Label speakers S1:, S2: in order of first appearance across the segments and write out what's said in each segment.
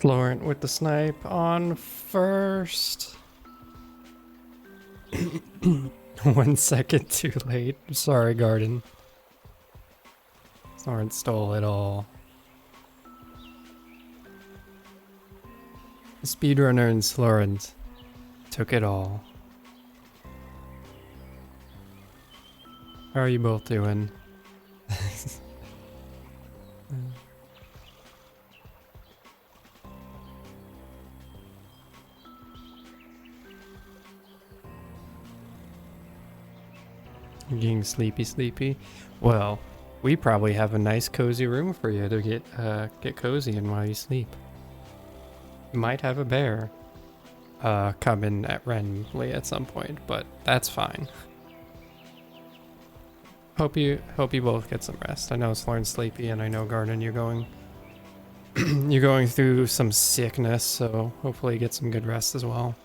S1: Laurent with the snipe on first. 1 second too late. Sorry, Garden. Laurent stole it all. The speedrunner and Laurent took it all. How are you both doing? You're getting sleepy? Well, we probably have a nice cozy room for you to get cozy in while you sleep. You might have a bear come in at randomly at some point, but that's fine. Hope you both get some rest. I know Lauren's sleepy, and I know Garden, you're going you're going through some sickness, so hopefully you get some good rest as well.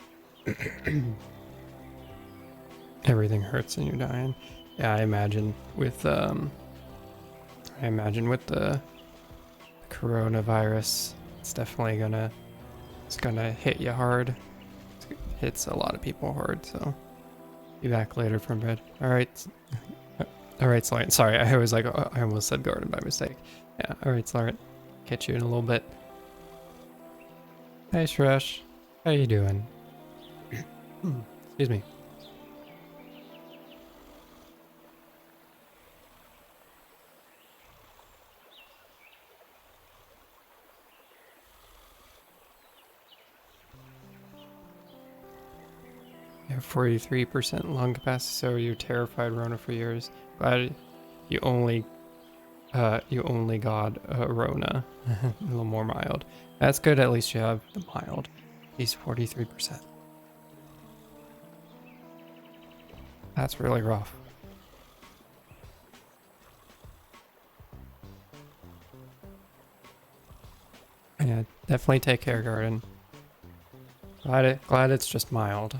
S1: Everything hurts and you're dying. Yeah, I imagine with the coronavirus, it's definitely gonna hit you hard. It hits a lot of people hard, so be back later from bed. All right, Slart. Sorry, I was like, I almost said Garden by mistake. Yeah, all right, Slart. Catch you in a little bit. Hey, Shrush. How you doing? Excuse me. You have 43% lung capacity, so you're terrified Rona for years. Glad you only got Rona. A little more mild. That's good, at least you have the mild. He's 43%. That's really rough. Yeah, definitely take care, Garden. Glad it's just mild.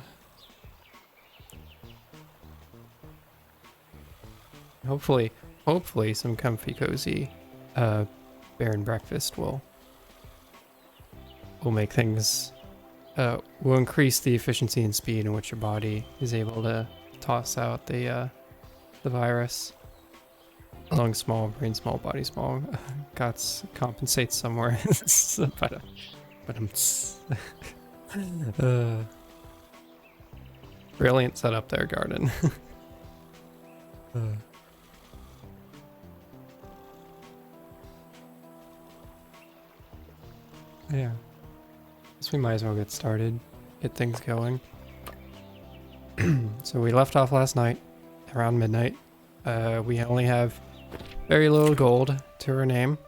S1: Hopefully some comfy, cozy bear and breakfast will make things will increase the efficiency and speed in which your body is able to toss out the virus. Lung small, brain small, body small. Guts compensates somewhere. but I'm brilliant setup there, Garden. Yeah. Guess we might as well get started. Get things going. So we left off last night around midnight. We only have very little gold to our name.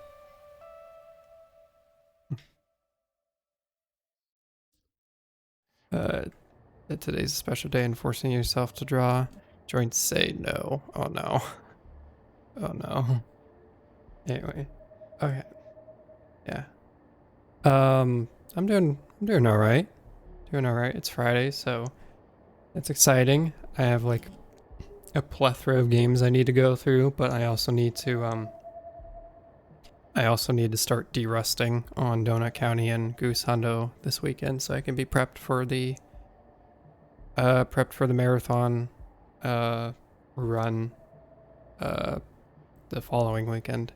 S1: Today's a special day and forcing yourself to draw. Joints say no. Oh no. Oh no. Anyway. Okay. Yeah. I'm doing all right. Doing all right. It's Friday, so it's exciting. I have like a plethora of games I need to go through, but I also need to start derusting on Donut County and Goose Hundo this weekend, so I can be prepped for the marathon run the following weekend.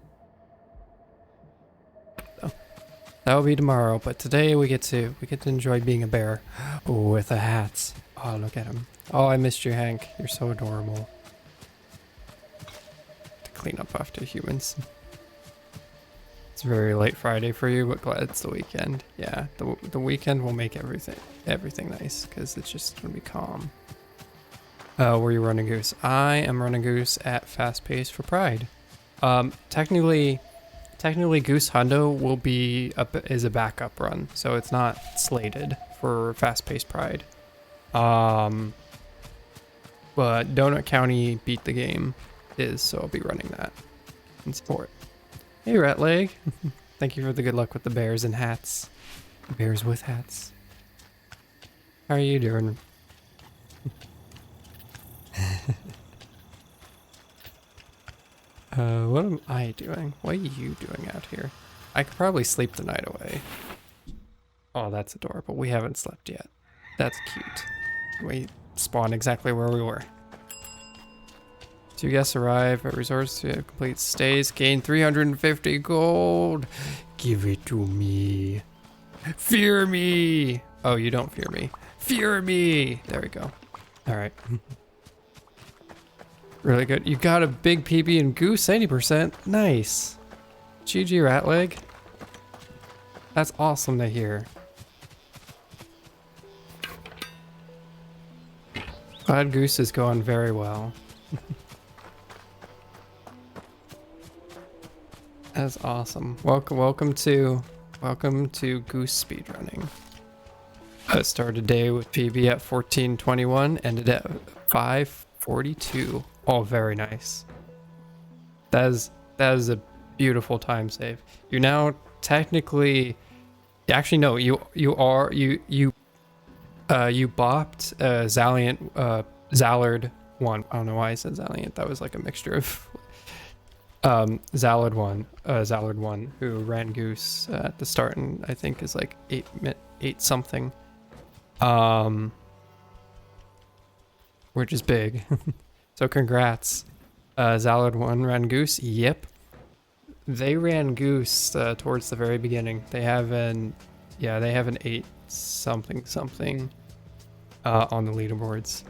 S1: That will be tomorrow, but today we get to enjoy being a bear with a hat. Oh, look at him. Oh, I missed you, Hank. You're so adorable. To clean up after humans. It's very late Friday for you, but glad it's the weekend. Yeah, the weekend will make everything nice because it's just gonna be calm. Where are you running Goose? I am running Goose at Fast Pace for Pride. Technically Goose Hundo will be is a backup run, so it's not slated for Fast Paced Pride. But Donut County Beat the Game is, so I'll be running that in support. Hey, Rat Leg. Thank you for the good luck with the bears and hats. Bears with hats. How are you doing? What am I doing? What are you doing out here? I could probably sleep the night away. Oh, that's adorable. We haven't slept yet. That's cute. We spawned exactly where we were. Two guests arrive at resorts to complete stays. Gain 350 gold. Give it to me. Fear me. Oh, you don't fear me. Fear me. There we go. All right. Really good. You got a big PB and goose, 80%. Nice. GG rat leg. That's awesome to hear. Glad goose is going very well. That's awesome. Welcome to goose speedrunning. I started day with PB at 14:21, ended at 5:42. Oh, very nice. That is a beautiful time save. You're now technically, actually no, you bopped Zallard 1. I don't know why I said Zalliant. That was like a mixture of Zallard 1, who ran goose at the start and I think is like 8 something. Which is big. So congrats. Zallard 1 ran goose. Yep. They ran goose towards the very beginning. They have an 8 something on the leaderboards,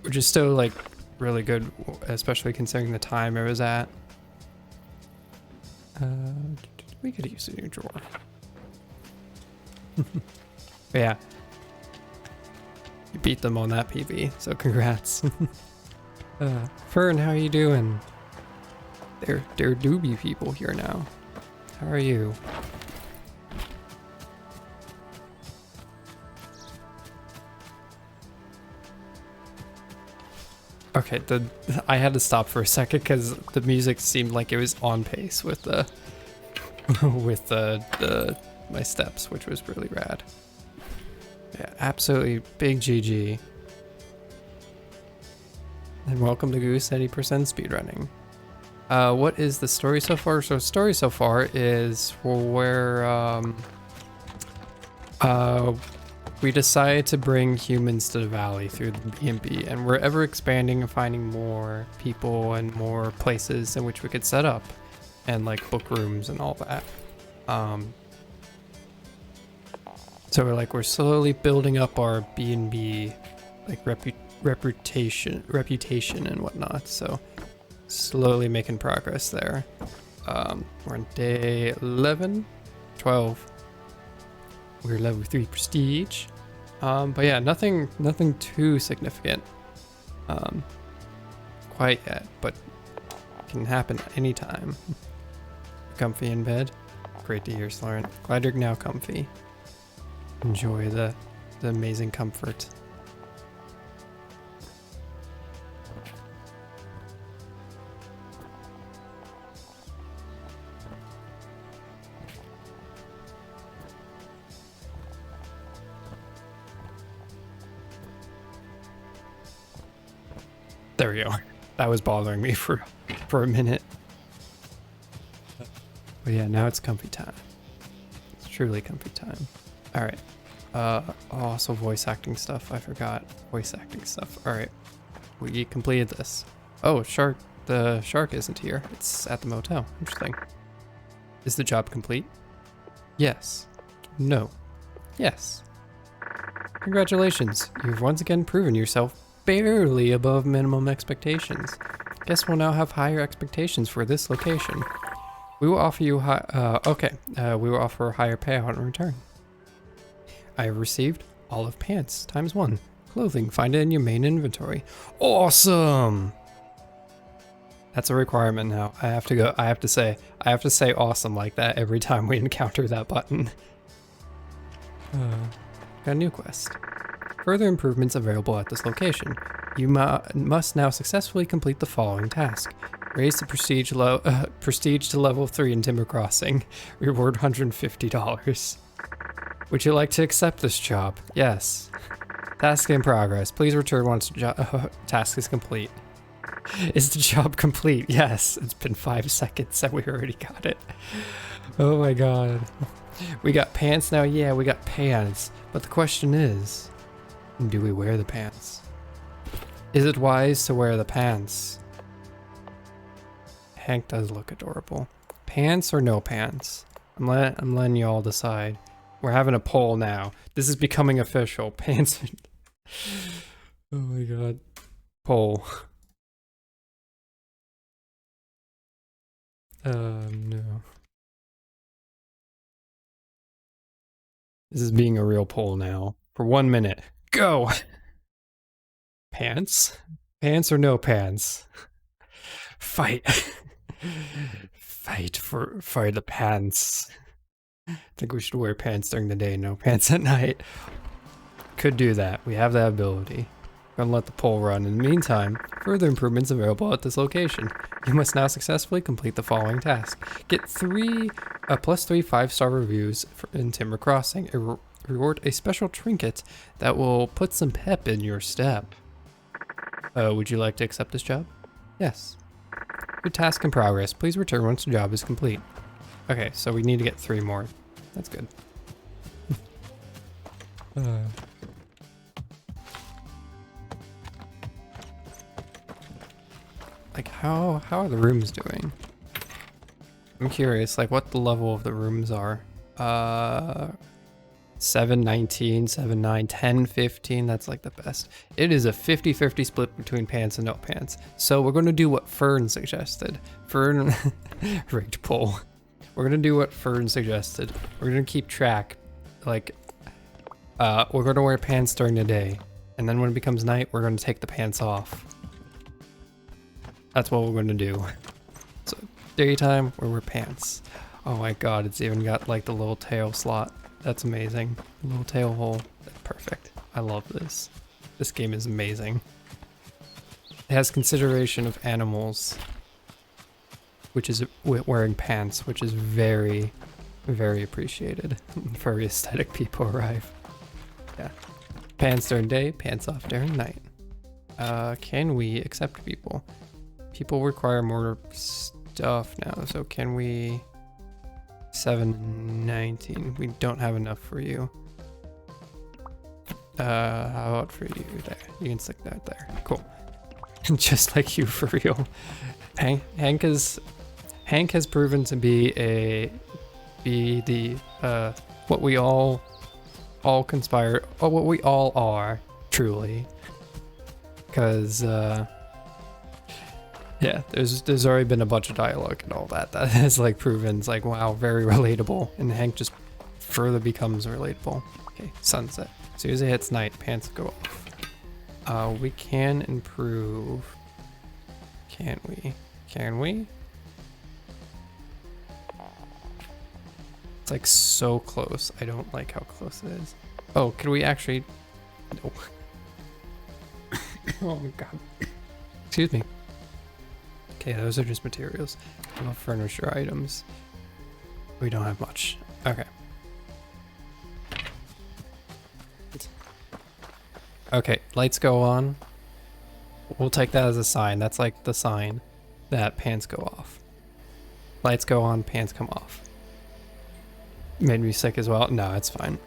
S1: which is still like really good, especially considering the time it was at. We could use a new drawer. But yeah, you beat them on that PB, so congrats. Fern, how are you doing? There do be people here now. How are you? Okay, I had to stop for a second because the music seemed like it was on pace with the my steps, which was really rad. Yeah, absolutely big GG. And welcome to Goose 80% speedrunning. What is the story so far? So story so far is where we decided to bring humans to the valley through the B&B, and we're ever expanding and finding more people and more places in which we could set up, and like book rooms and all that. So we're slowly building up our B&B like reputation and whatnot. So slowly making progress there. We're on day 11, 12. We're level 3 prestige. But yeah, nothing too significant quite yet, but it can happen anytime. Comfy in bed? Great to hear, Slorent. Glad you're now comfy. Enjoy the amazing comfort. There we go. That was bothering me for a minute. But yeah, now it's comfy time. It's truly comfy time. All right. Also voice acting stuff. I forgot voice acting stuff. All right. We completed this. Oh, shark. The shark isn't here. It's at the motel. Interesting. Is the job complete? Yes. No. Yes. Congratulations. You've once again proven yourself barely above minimum expectations. Guess we'll now have higher expectations for this location. We will offer you we will offer a higher payout in return. I have received olive pants ×1. Clothing, find it in your main inventory. Awesome! That's a requirement now. I have to say awesome like that every time we encounter that button. Got a new quest. Further improvements available at this location. You must now successfully complete the following task. Raise the prestige to level 3 in Timber Crossing. Reward $150. Would you like to accept this job? Yes. Task in progress. Please return once task is complete. Is the job complete? Yes. It's been 5 seconds and we already got it. Oh my god. We got pants now? Yeah, we got pants. But the question is, do we wear the pants? Is it wise to wear the pants? Hank does look adorable. Pants or no pants? I'm letting you all decide. We're having a poll now. This is becoming official. Pants. Oh my god. Poll. No. This is being a real poll now. For 1 minute. Go! Pants? Pants or no pants? Fight. Fight for the pants. I think we should wear pants during the day, no pants at night. Could do that. We have that ability. Gonna let the poll run. In the meantime, further improvements available at this location. You must now successfully complete the following task. Get +3 5-star reviews in Timber Crossing. Reward a special trinket that will put some pep in your step. Would you like to accept this job? Yes. Good task in progress. Please return once the job is complete. Okay, so we need to get 3 more. That's good. Like, how are the rooms doing? I'm curious, like, what the level of the rooms are. 719, 79, 10, 15, that's like the best. It is a 50-50 split between pants and no pants. So we're going to do what Fern suggested. Fern, rigged poll. We're going to do what Fern suggested. We're going to keep track. Like, we're going to wear pants during the day. And then when it becomes night, we're going to take the pants off. That's what we're going to do. So daytime, we wear pants. Oh my god, it's even got like the little tail slot. That's amazing. Little tail hole. That's perfect. I love this. This game is amazing. It has consideration of animals, which is wearing pants, which is very, very appreciated. Very aesthetic people arrive. Yeah. Pants during day, pants off during night. Can we accept people? People require more stuff now, so can we... 719. We don't have enough for you. How about for you there? You can stick that there. Cool. Just like you, for real. Hank has proven to be the what we all conspire, or what we all are, truly. Because yeah, there's already been a bunch of dialogue and all that has like proven it's like, wow, very relatable, and Hank just further becomes relatable. Okay, sunset. As soon as it hits night, pants go off. We can improve. Can't we? Can we? It's like so close. I don't like how close it is. Oh, can we actually? No. Oh my god. Excuse me. Okay, those are just materials. No furniture items. We don't have much. Okay. Okay, lights go on. We'll take that as a sign. That's like the sign that pants go off. Lights go on, pants come off. Made me sick as well. No, it's fine.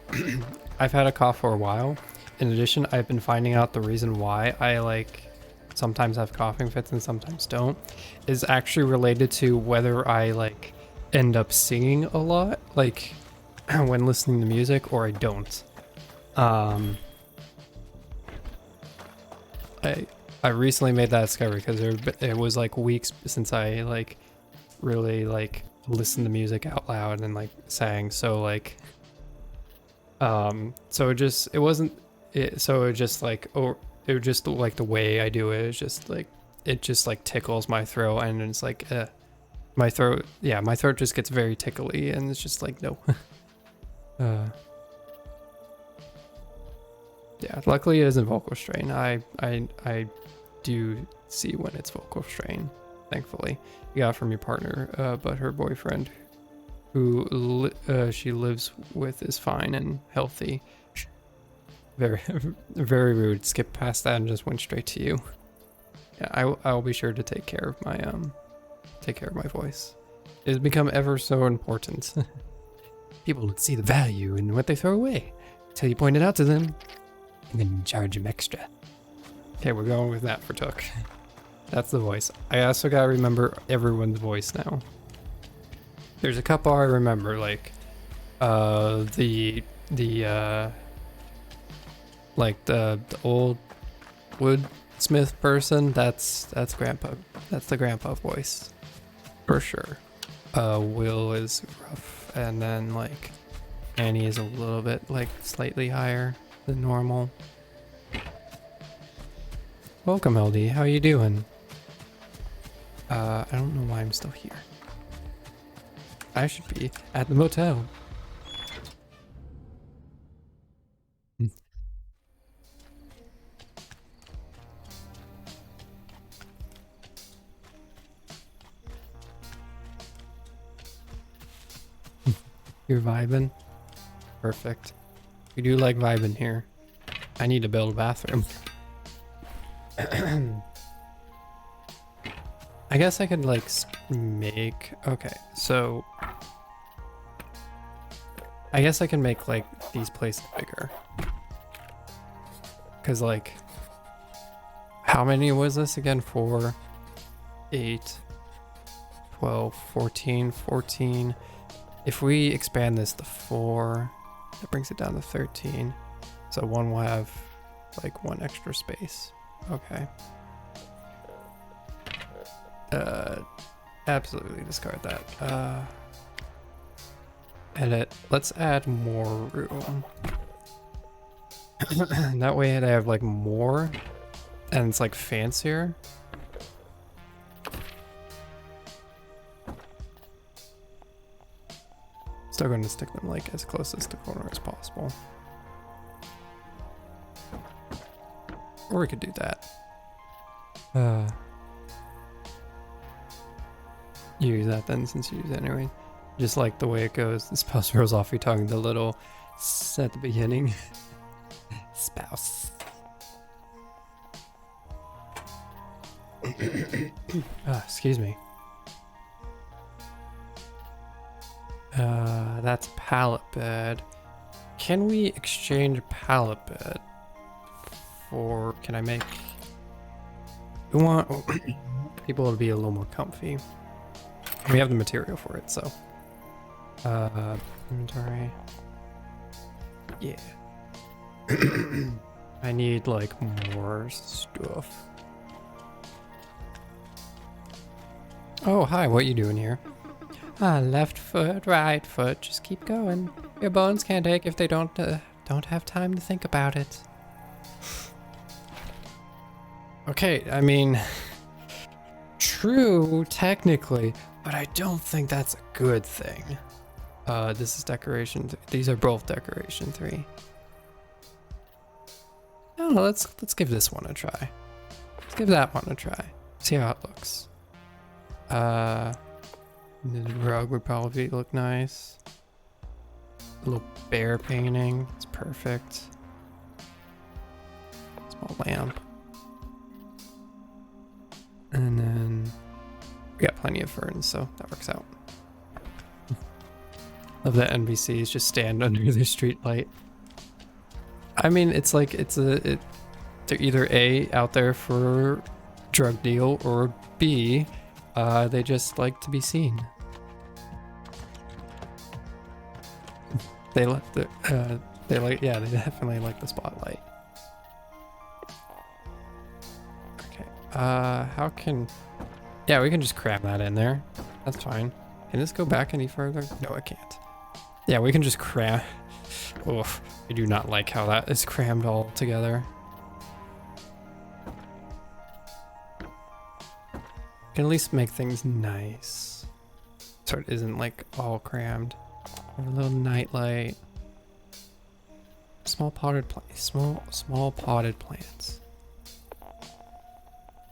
S1: I've had a cough for a while. In addition, I've been finding out the reason why I like sometimes have coughing fits and sometimes don't is actually related to whether I like end up singing a lot, like when listening to music, or I don't. I recently made that discovery because it was like weeks since I like really like listened to music out loud and like sang, so like so it just like, or it was just like the way I do it is just like, it just like tickles my throat, and it's like my throat just gets very tickly, and it's just like no. Yeah, luckily it isn't vocal strain. I do see when it's vocal strain, thankfully. You got it from your partner, but her boyfriend, who she lives with, is fine and healthy. Very, very rude. Skip past that and just went straight to you. Yeah, I'll be sure to take care of my voice. It has become ever so important. People would see the value in what they throw away until you point it out to them, and then you charge them extra. Okay, we're going with that for Took. That's the voice. I also gotta remember everyone's voice now. There's a couple I remember, like the old woodsmith person. That's Grandpa. That's the Grandpa voice, for sure. Will is rough, and then like Annie is a little bit like slightly higher than normal. Welcome, LD. How you doing? I don't know why I'm still here. I should be at the motel. You're vibing? Perfect. We do like vibing here. I need to build a bathroom. I guess I could like make, okay, so I guess I can make like these places bigger. Cause like, how many was this again? 4, 8, 12, 14, 14. If we expand this to 4, that brings it down to 13. So one will have like 1 extra space. Okay. Absolutely discard that. Edit. Let's add more room. That way they have like more and it's like fancier. Still going to stick them like as close as the corner as possible. Or we could do that. Use that then, since you use it anyway. Just like the way it goes. The spouse rolls off. You're talking the little at the beginning. Spouse. Excuse me. That's pallet bed. Can we exchange pallet bed for? Can I make? We want people to be a little more comfy. We have the material for it, so. Inventory. Yeah. I need like more stuff. Oh, hi, what you doing here? Left foot, right foot, just keep going. Your bones can't ache if they don't have time to think about it. Okay, I mean, true, technically, but I don't think that's a good thing. This is decoration. These are both decoration 3. Oh, let's give this one a try. Let's give that one a try. See how it looks. The rug would probably look nice. A little bear painting. It's perfect. Small lamp. And then we got plenty of ferns, so that works out. Love that NPCs just stand under their street light. I mean, it's like they're either A, out there for drug deal, or B, they just like to be seen. They definitely like the spotlight. Okay, yeah, we can just cram that in there. That's fine. Can this go back any further? No, it can't. Yeah, we can just cram. Oof, I do not like how that is crammed all together. Can at least make things nice, so it isn't like all crammed. A little nightlight. Small potted plants. Small potted plants.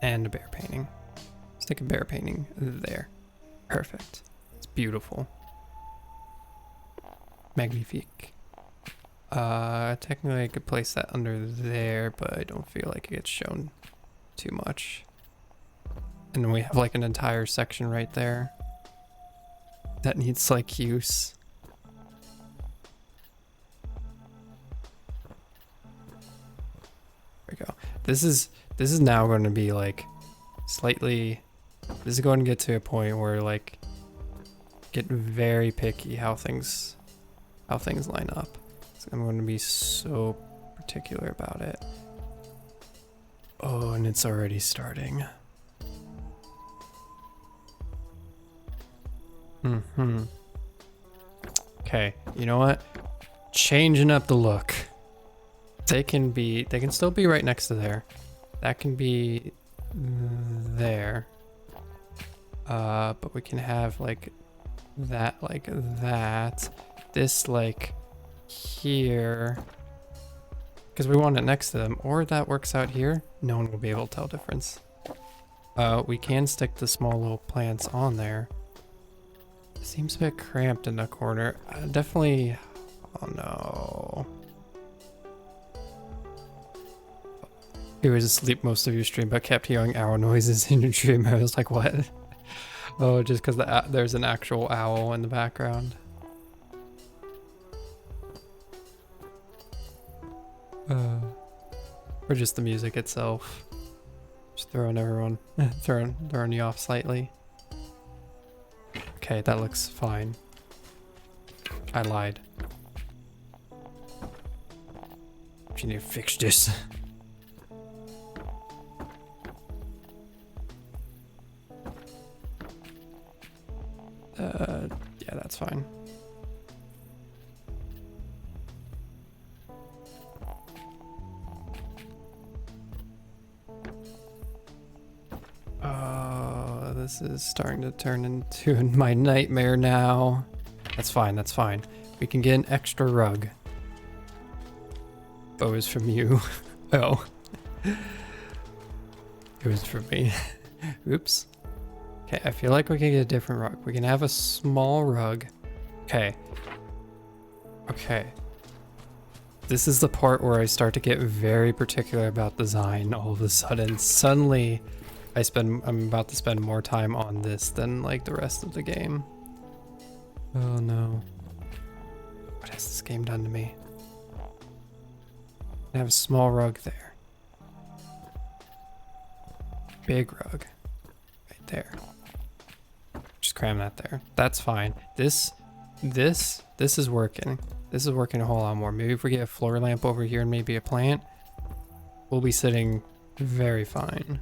S1: And a bear painting. Stick a bear painting there. Perfect. It's beautiful. Magnifique. Technically I could place that under there, but I don't feel like it gets shown too much. And then we have like an entire section right there that needs like use. we go. This is now going to be like slightly. This is going to get to a point where like get very picky how things line up. So I'm going to be so particular about it. Oh, and it's already starting. Okay, you know what? Changing up the look. They can still be right next to there. That can be there. But we can have like that. This like here. Because we want it next to them. Or that works out here. No one will be able to tell difference. We can stick the small little plants on there. Seems a bit cramped in the corner. Definitely. Oh no. He was asleep most of your stream, but kept hearing owl noises in your dream. I was like, what? Oh, just because there's an actual owl in the background. Or just the music itself. Just throwing everyone, throwing you off slightly. Okay, that looks fine. I lied. You need to fix this. Yeah, that's fine. This is starting to turn into my nightmare now. That's fine, that's fine. We can get an extra rug. Oh, it was from you. Oh. It was from me. Oops. Okay, I feel like we can get a different rug. We can have a small rug. Okay. Okay. This is the part where I start to get very particular about design all of a sudden. Suddenly, I'm about to spend more time on this than like the rest of the game. Oh no. What has this game done to me? I have a small rug there. Big rug. Right there. Just cram that there. That's fine. This is working. This is working a whole lot more. Maybe if we get a floor lamp over here and maybe a plant, we'll be sitting very fine.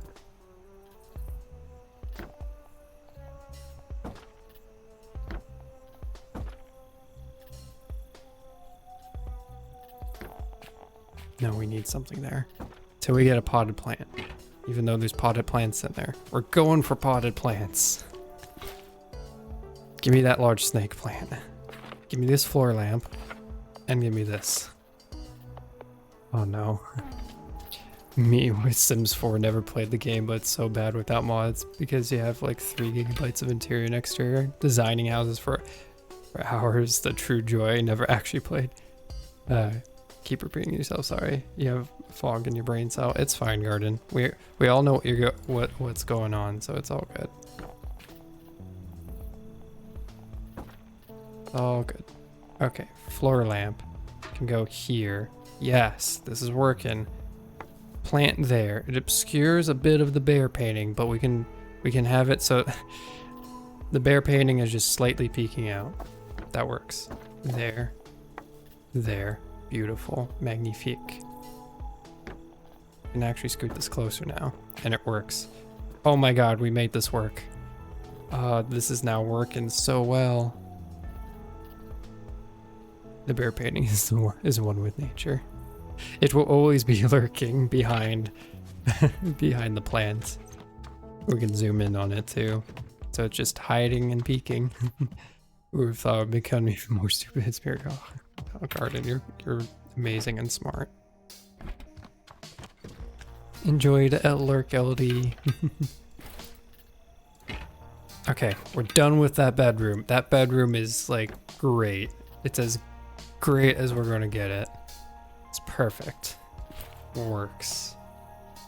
S1: No, we need something there. Till we get a potted plant. Even though there's potted plants in there. We're going for potted plants. Give me that large snake plant. Give me this floor lamp. And give me this. Oh no. Me with Sims 4 never played the game, but it's so bad without mods because you have like 3 gigabytes of interior and exterior. Designing houses for hours, the true joy. Never actually played. Keep repeating yourself. Sorry, you have fog in your brain cell. It's fine, Garden. We all know what's going on, so it's all good. All good. Okay, floor lamp can go here. Yes, this is working. Plant there. It obscures a bit of the bear painting, but we can have it so the bear painting is just slightly peeking out. That works. There. There. Beautiful. Magnifique. I can actually scoot this closer now. And it works. Oh my god, we made this work. This is now working so well. The bear painting is one with nature. It will always be lurking behind behind the plants. We can zoom in on it too. So it's just hiding and peeking. Who thought it would become even more stupid spirit? Oh, Garden, you're amazing and smart. Enjoyed Lurk LD. Okay, we're done with that bedroom. That bedroom is like great. It's as great as we're gonna get it. It's perfect. Works.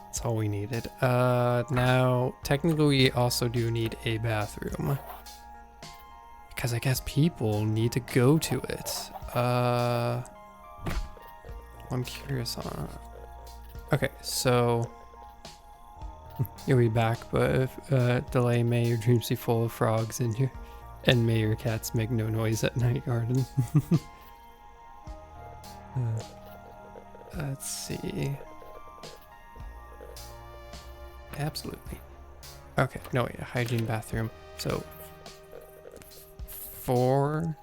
S1: That's all we needed. Now, technically we also do need a bathroom. Because I guess people need to go to it. I'm curious on... Okay, so you'll be back, but if, delay, may your dreams be full of frogs and may your cats make no noise at night, garden. Let's see. Absolutely. Okay, no wait, hygiene bathroom. So 4,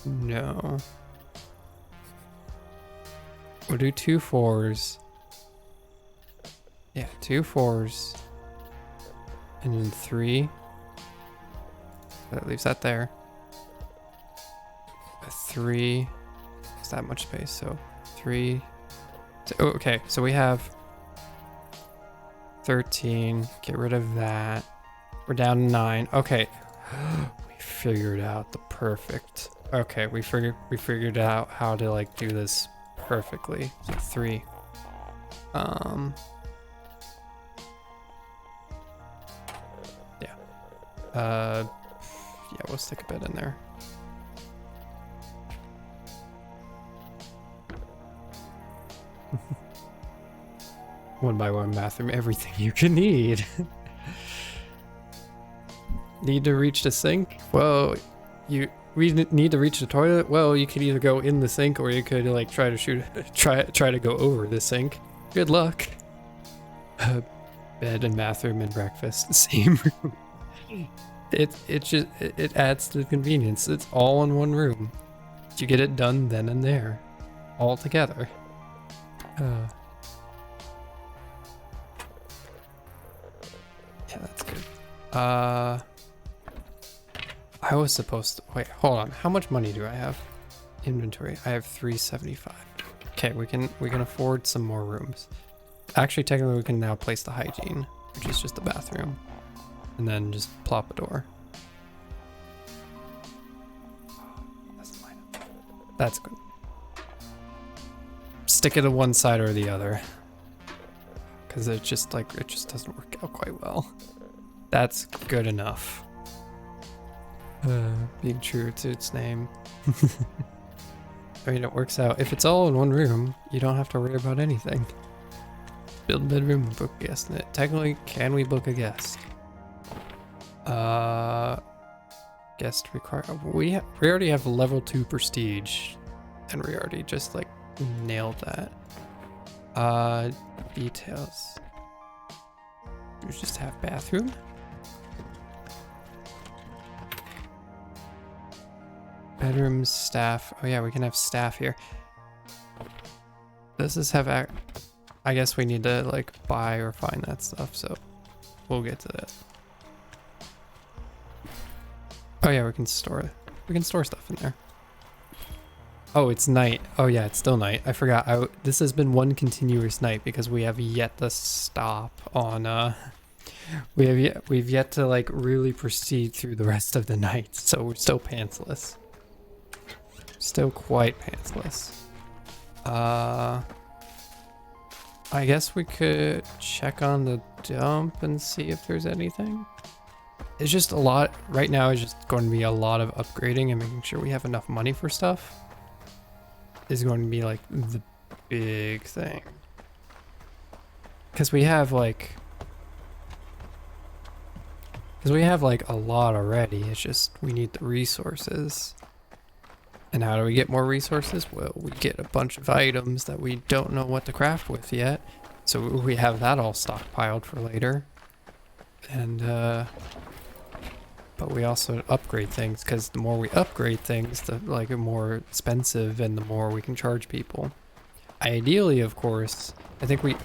S1: no. We'll do 2 4s. Yeah, 2 4s. And then 3. That leaves that there. A 3. It's that much space, so 3. Oh, okay, so we have 13. Get rid of that. We're down to 9. Okay. We figured out the perfect. Okay, we figured out how to like do this perfectly. So 3. Yeah. Yeah, we'll stick a bed in there. One by one bathroom, everything you can need. Need to reach the sink? Well, we need to reach the toilet? Well, you could either go in the sink or you could like try to go over the sink. Good luck. Bed and bathroom and breakfast, same room. It adds to the convenience. It's all in one room. You get it done then and there, all together. Yeah, that's good. I was supposed to wait. Hold on. How much money do I have? Inventory. I have 375. Okay, we can afford some more rooms. Actually, technically, we can now place the hygiene, which is just the bathroom, and then just plop a door. That's good. Stick it to one side or the other, because it just doesn't work out quite well. That's good enough. Being true to its name. I mean, it works out. If it's all in one room, you don't have to worry about anything. Build a bedroom and book a guest in it. Technically, can we book a guest? Guest require. We already have level 2 prestige, and we already just like nailed that. Details. You just have bathroom. Bedrooms, staff. Oh yeah, we can have staff here. Does this have I guess we need to like buy or find that stuff, so we'll get to that. Oh yeah, we can store stuff in there. Oh, it's night. Oh yeah, it's still night. I forgot. This has been one continuous night because we have yet to stop on we've yet to like really proceed through the rest of the night, so we're still pantsless. Still quite pantsless. I guess we could check on the dump and see if there's anything. It's just a lot right now. Is just going to be a lot of upgrading and making sure we have enough money for stuff is going to be like the big thing, because we have like a lot already. It's just we need the resources. And how do we get more resources? Well, we get a bunch of items that we don't know what to craft with yet. So we have that all stockpiled for later. And, but we also upgrade things, because the more we upgrade things, the like more expensive and the more we can charge people. Ideally, of course, I think we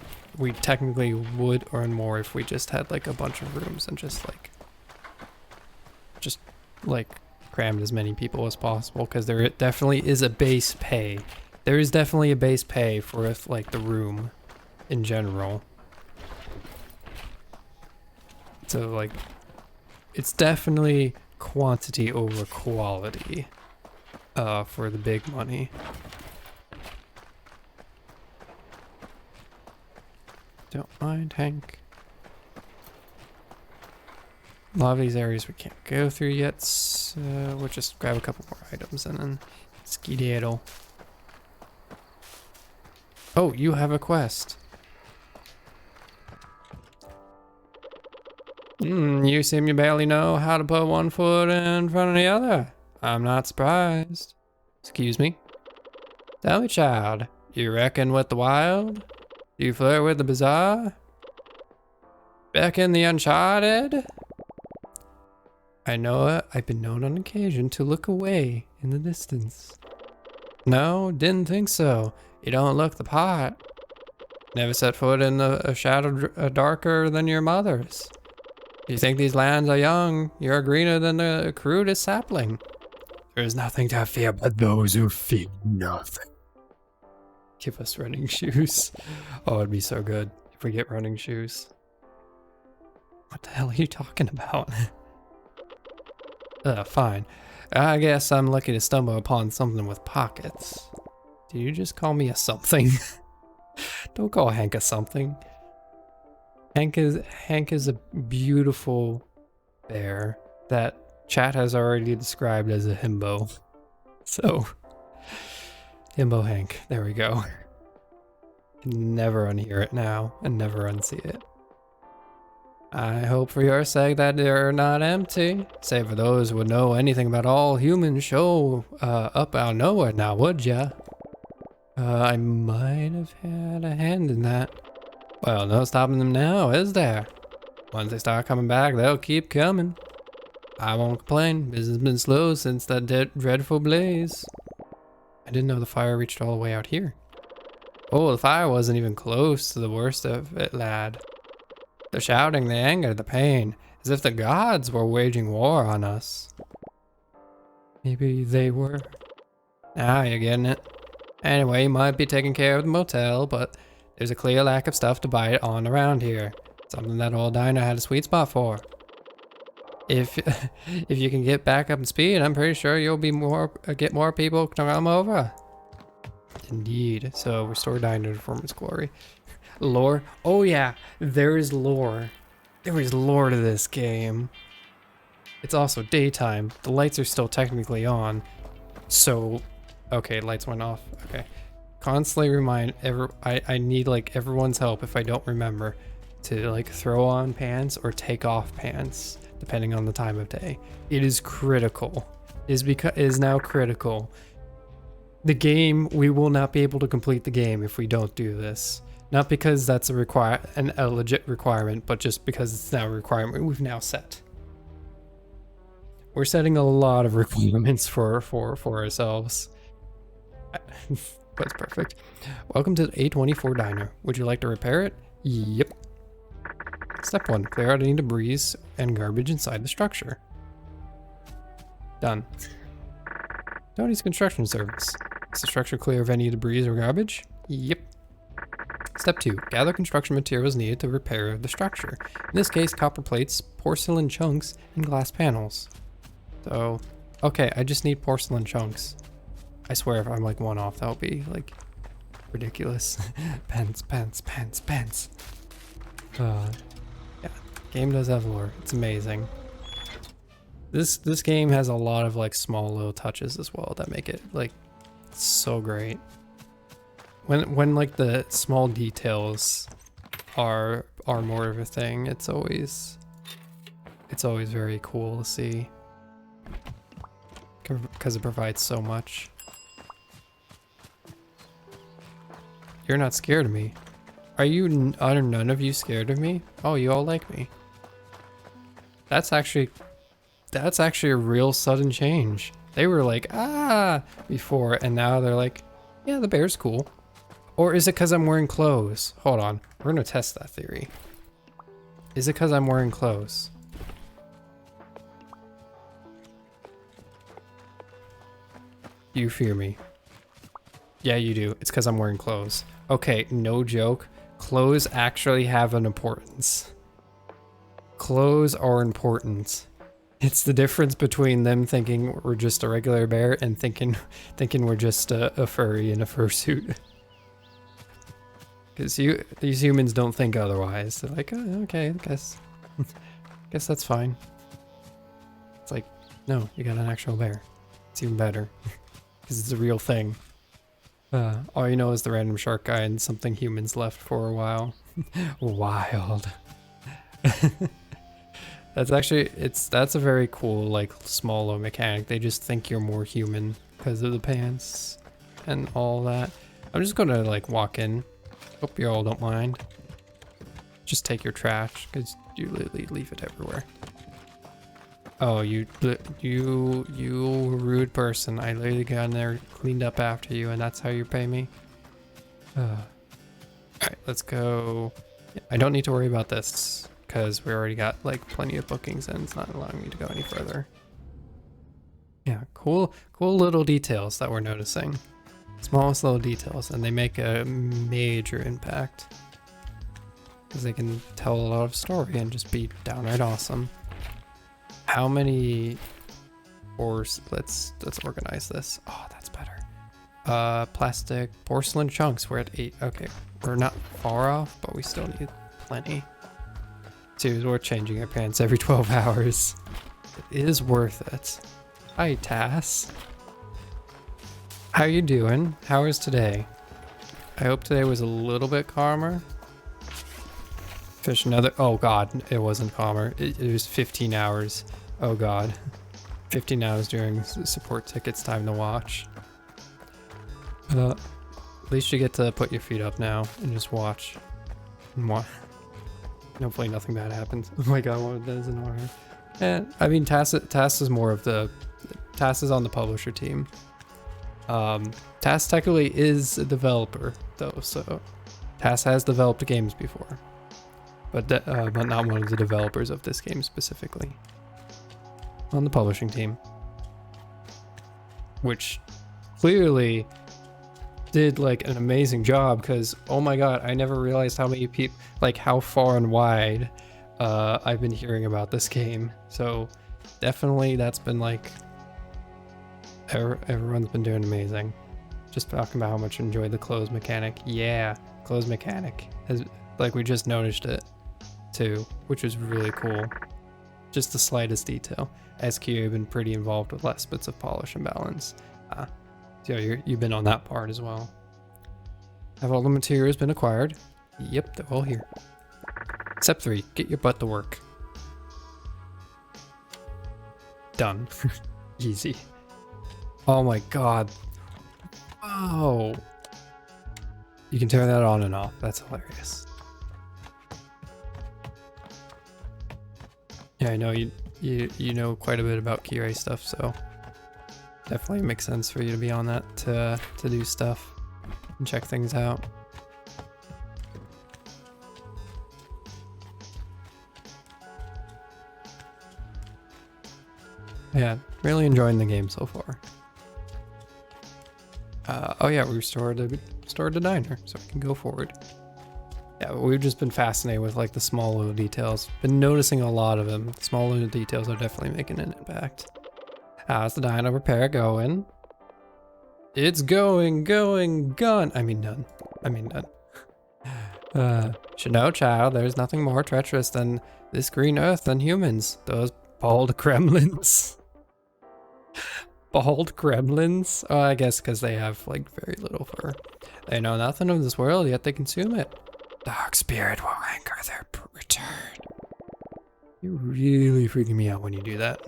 S1: technically would earn more if we just had like a bunch of rooms and just like crammed as many people as possible, because there definitely is a base pay. There is definitely a base pay for like the room in general. So like it's definitely quantity over quality for the big money. Don't mind, Hank. A lot of these areas we can't go through yet, so we'll just grab a couple more items and then skedaddle. Oh, you have a quest. You seem to barely know how to put one foot in front of the other. I'm not surprised. Excuse me? Tell me, child, do you reckon with the wild? Do you flirt with the bizarre? Beckon the uncharted? I know it. I've been known on occasion to look away in the distance. No, didn't think so. You don't look the part. Never set foot in a shadow darker than your mother's. You think these lands are young? You're greener than the crudest sapling. There is nothing to fear but those who fear nothing. Give us running shoes. Oh, it'd be so good if we get running shoes. What the hell are you talking about? Fine. I guess I'm lucky to stumble upon something with pockets. Did you just call me a something? Don't call Hank a something. Hank is a beautiful bear that chat has already described as a himbo. So, himbo Hank. There we go. Never unhear it now and never unsee it. I hope for your sake that they're not empty. Save for those who would know anything about all humans show up out of nowhere now, would ya? I might have had a hand in that. Well, no stopping them now, is there? Once they start coming back, they'll keep coming. I won't complain. Business has been slow since that dreadful blaze. I didn't know the fire reached all the way out here. Oh, the fire wasn't even close to the worst of it, lad. The shouting, the anger, the pain, as if the gods were waging war on us. Maybe they were. Now you're getting it. Anyway, you might be taking care of the motel, but there's a clear lack of stuff to bite on around here. Something that old diner had a sweet spot for. If you can get back up in speed, I'm pretty sure you'll be get more people to come over. Indeed. So restore diner to former glory. Lore. Oh yeah, there is lore. There is lore to this game. It's also daytime. The lights are still technically on. So, okay, lights went off. Okay. Constantly remind I need like everyone's help if I don't remember to like throw on pants or take off pants depending on the time of day. It is critical. It is now critical. The game, we will not be able to complete the game if we don't do this. Not because that's a legit requirement, but just because it's now a requirement we've now set. We're setting a lot of requirements for ourselves. That's perfect. Welcome to the A24 diner. Would you like to repair it? Yep. Step 1. Clear out any debris and garbage inside the structure. Done. Tony's construction service. Is the structure clear of any debris or garbage? Yep. Step 2. Gather construction materials needed to repair the structure. In this case, copper plates, porcelain chunks, and glass panels. So, okay, I just need porcelain chunks. I swear if I'm like one off, that'll be like ridiculous. Pence. Yeah, game does have lore. It's amazing. This game has a lot of like small little touches as well that make it like so great. When like the small details are more of a thing, it's always very cool to see because it provides so much. You're not scared of me. Are none of you scared of me? Oh, you all like me. That's actually a real sudden change. They were like, ah, before, and now they're like, yeah, the bear's cool. Or is it because I'm wearing clothes? Hold on, we're gonna test that theory. Is it because I'm wearing clothes? You fear me. Yeah, you do. It's because I'm wearing clothes. Okay, no joke. Clothes actually have an importance. Clothes are important. It's the difference between them thinking we're just a regular bear and thinking we're just a furry in a fursuit. Because these humans don't think otherwise. They're like, oh, okay, I guess that's fine. It's like, no, you got an actual bear. It's even better. Because it's a real thing. All you know is the random shark guy and something humans left for a while. Wild. That's actually, that's a very cool, like, small little mechanic. They just think you're more human because of the pants and all that. I'm just gonna, like, walk in. Hope you all don't mind. Just take your trash, because you literally leave it everywhere. Oh, you rude person. I literally got in there, cleaned up after you, and that's how you pay me? Alright, let's go. I don't need to worry about this, because we already got, like, plenty of bookings, and it's not allowing me to go any further. Yeah, cool little details that we're noticing. Smallest little details, and they make a major impact. Because they can tell a lot of story and just be downright awesome. How many let's organize this. Oh, that's better. Plastic porcelain chunks. We're at 8. Okay, we're not far off, but we still need plenty. Dude, we're changing our pants every 12 hours. It is worth it. Hi, Tass. How you doing? How is today? I hope today was a little bit calmer. Fish another. Oh god, it wasn't calmer. It was 15 hours. Oh god. 15 hours during support tickets time to watch. At least you get to put your feet up now and just watch. And hopefully nothing bad happens. Oh my god, what does an order? And I mean, Tass is more of the. Tass is on the publisher team. Tass technically is a developer though, so Tass has developed games before. But not one of the developers of this game specifically. On the publishing team. Which clearly did like an amazing job, because oh my god, I never realized how many people, like how far and wide I've been hearing about this game. So definitely that's been like, everyone's been doing amazing. Just talking about how much I enjoyed the clothes mechanic. Yeah, clothes mechanic. Like we just noticed it too, which was really cool. Just the slightest detail. SQ have been pretty involved with less bits of polish and balance. So you've been on that part as well. Have all the materials been acquired? Yep, they're all here. Step 3, get your butt to work. Done. Easy. Oh my god. Oh. You can turn that on and off. That's hilarious. Yeah, I know you know quite a bit about keyray stuff, so definitely makes sense for you to be on that to do stuff and check things out. Yeah, really enjoying the game so far. Oh yeah, we restored the diner, so we can go forward. Yeah, we've just been fascinated with like the small little details. Been noticing a lot of them. Small little details are definitely making an impact. How's the dino repair going? It's going, gone. I mean none. Should know, child, there's nothing more treacherous than this green earth than humans. Those bald gremlins. Bald gremlins? Oh, I guess because they have like very little fur. They know nothing of this world, yet they consume it. Dark spirit will anchor their return. You're really freaking me out when you do that.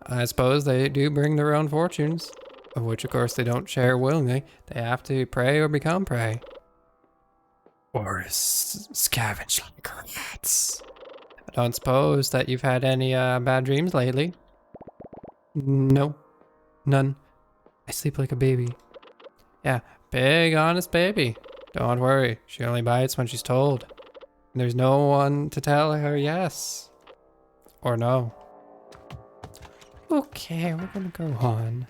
S1: I suppose they do bring their own fortunes, of which of course they don't share willingly. They have to prey or become prey. Or scavenge like rats. I don't suppose that you've had any bad dreams lately? No, none. I sleep like a baby. Yeah, big honest baby. Don't worry, she only bites when she's told. And there's no one to tell her yes. Or no. Okay, we're gonna go on.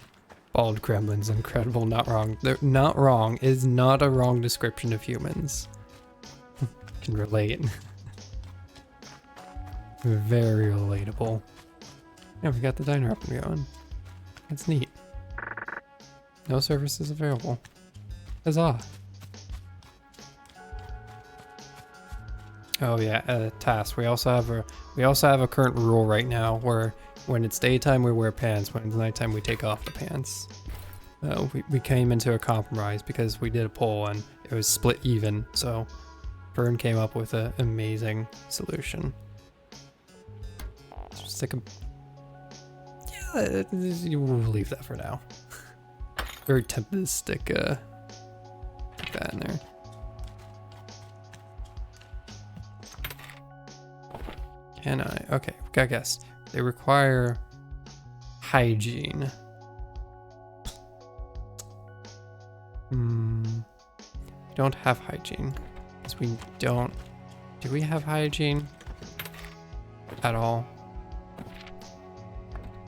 S1: Bald gremlins, incredible, not wrong. They're not wrong is not a wrong description of humans. Can relate. Very relatable. Yeah, we got the diner up and going. That's neat. No services available. Huzzah. Oh yeah, task. We also have a current rule right now where when it's daytime we wear pants, when it's nighttime we take off the pants. we came into a compromise because we did a poll and it was split even. So Fern came up with an amazing solution. Just like we'll leave that for now. Very tempted to stick that in there. Can I? Okay, got guess. They require hygiene. Don't have hygiene. Because we don't. Do we have hygiene at all?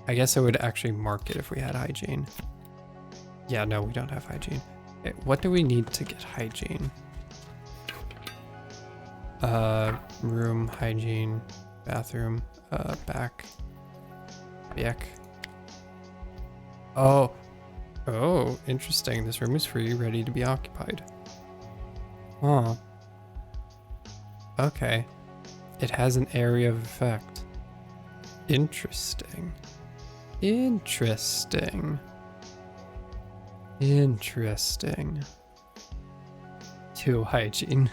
S1: I guess I would actually mark it if we had hygiene. Yeah, no, we don't have hygiene. Okay, what do we need to get hygiene? Room, hygiene, bathroom, back. Oh, interesting. This room is free, ready to be occupied. Huh. Okay. It has an area of effect. Interesting. Interesting. 2 hygiene.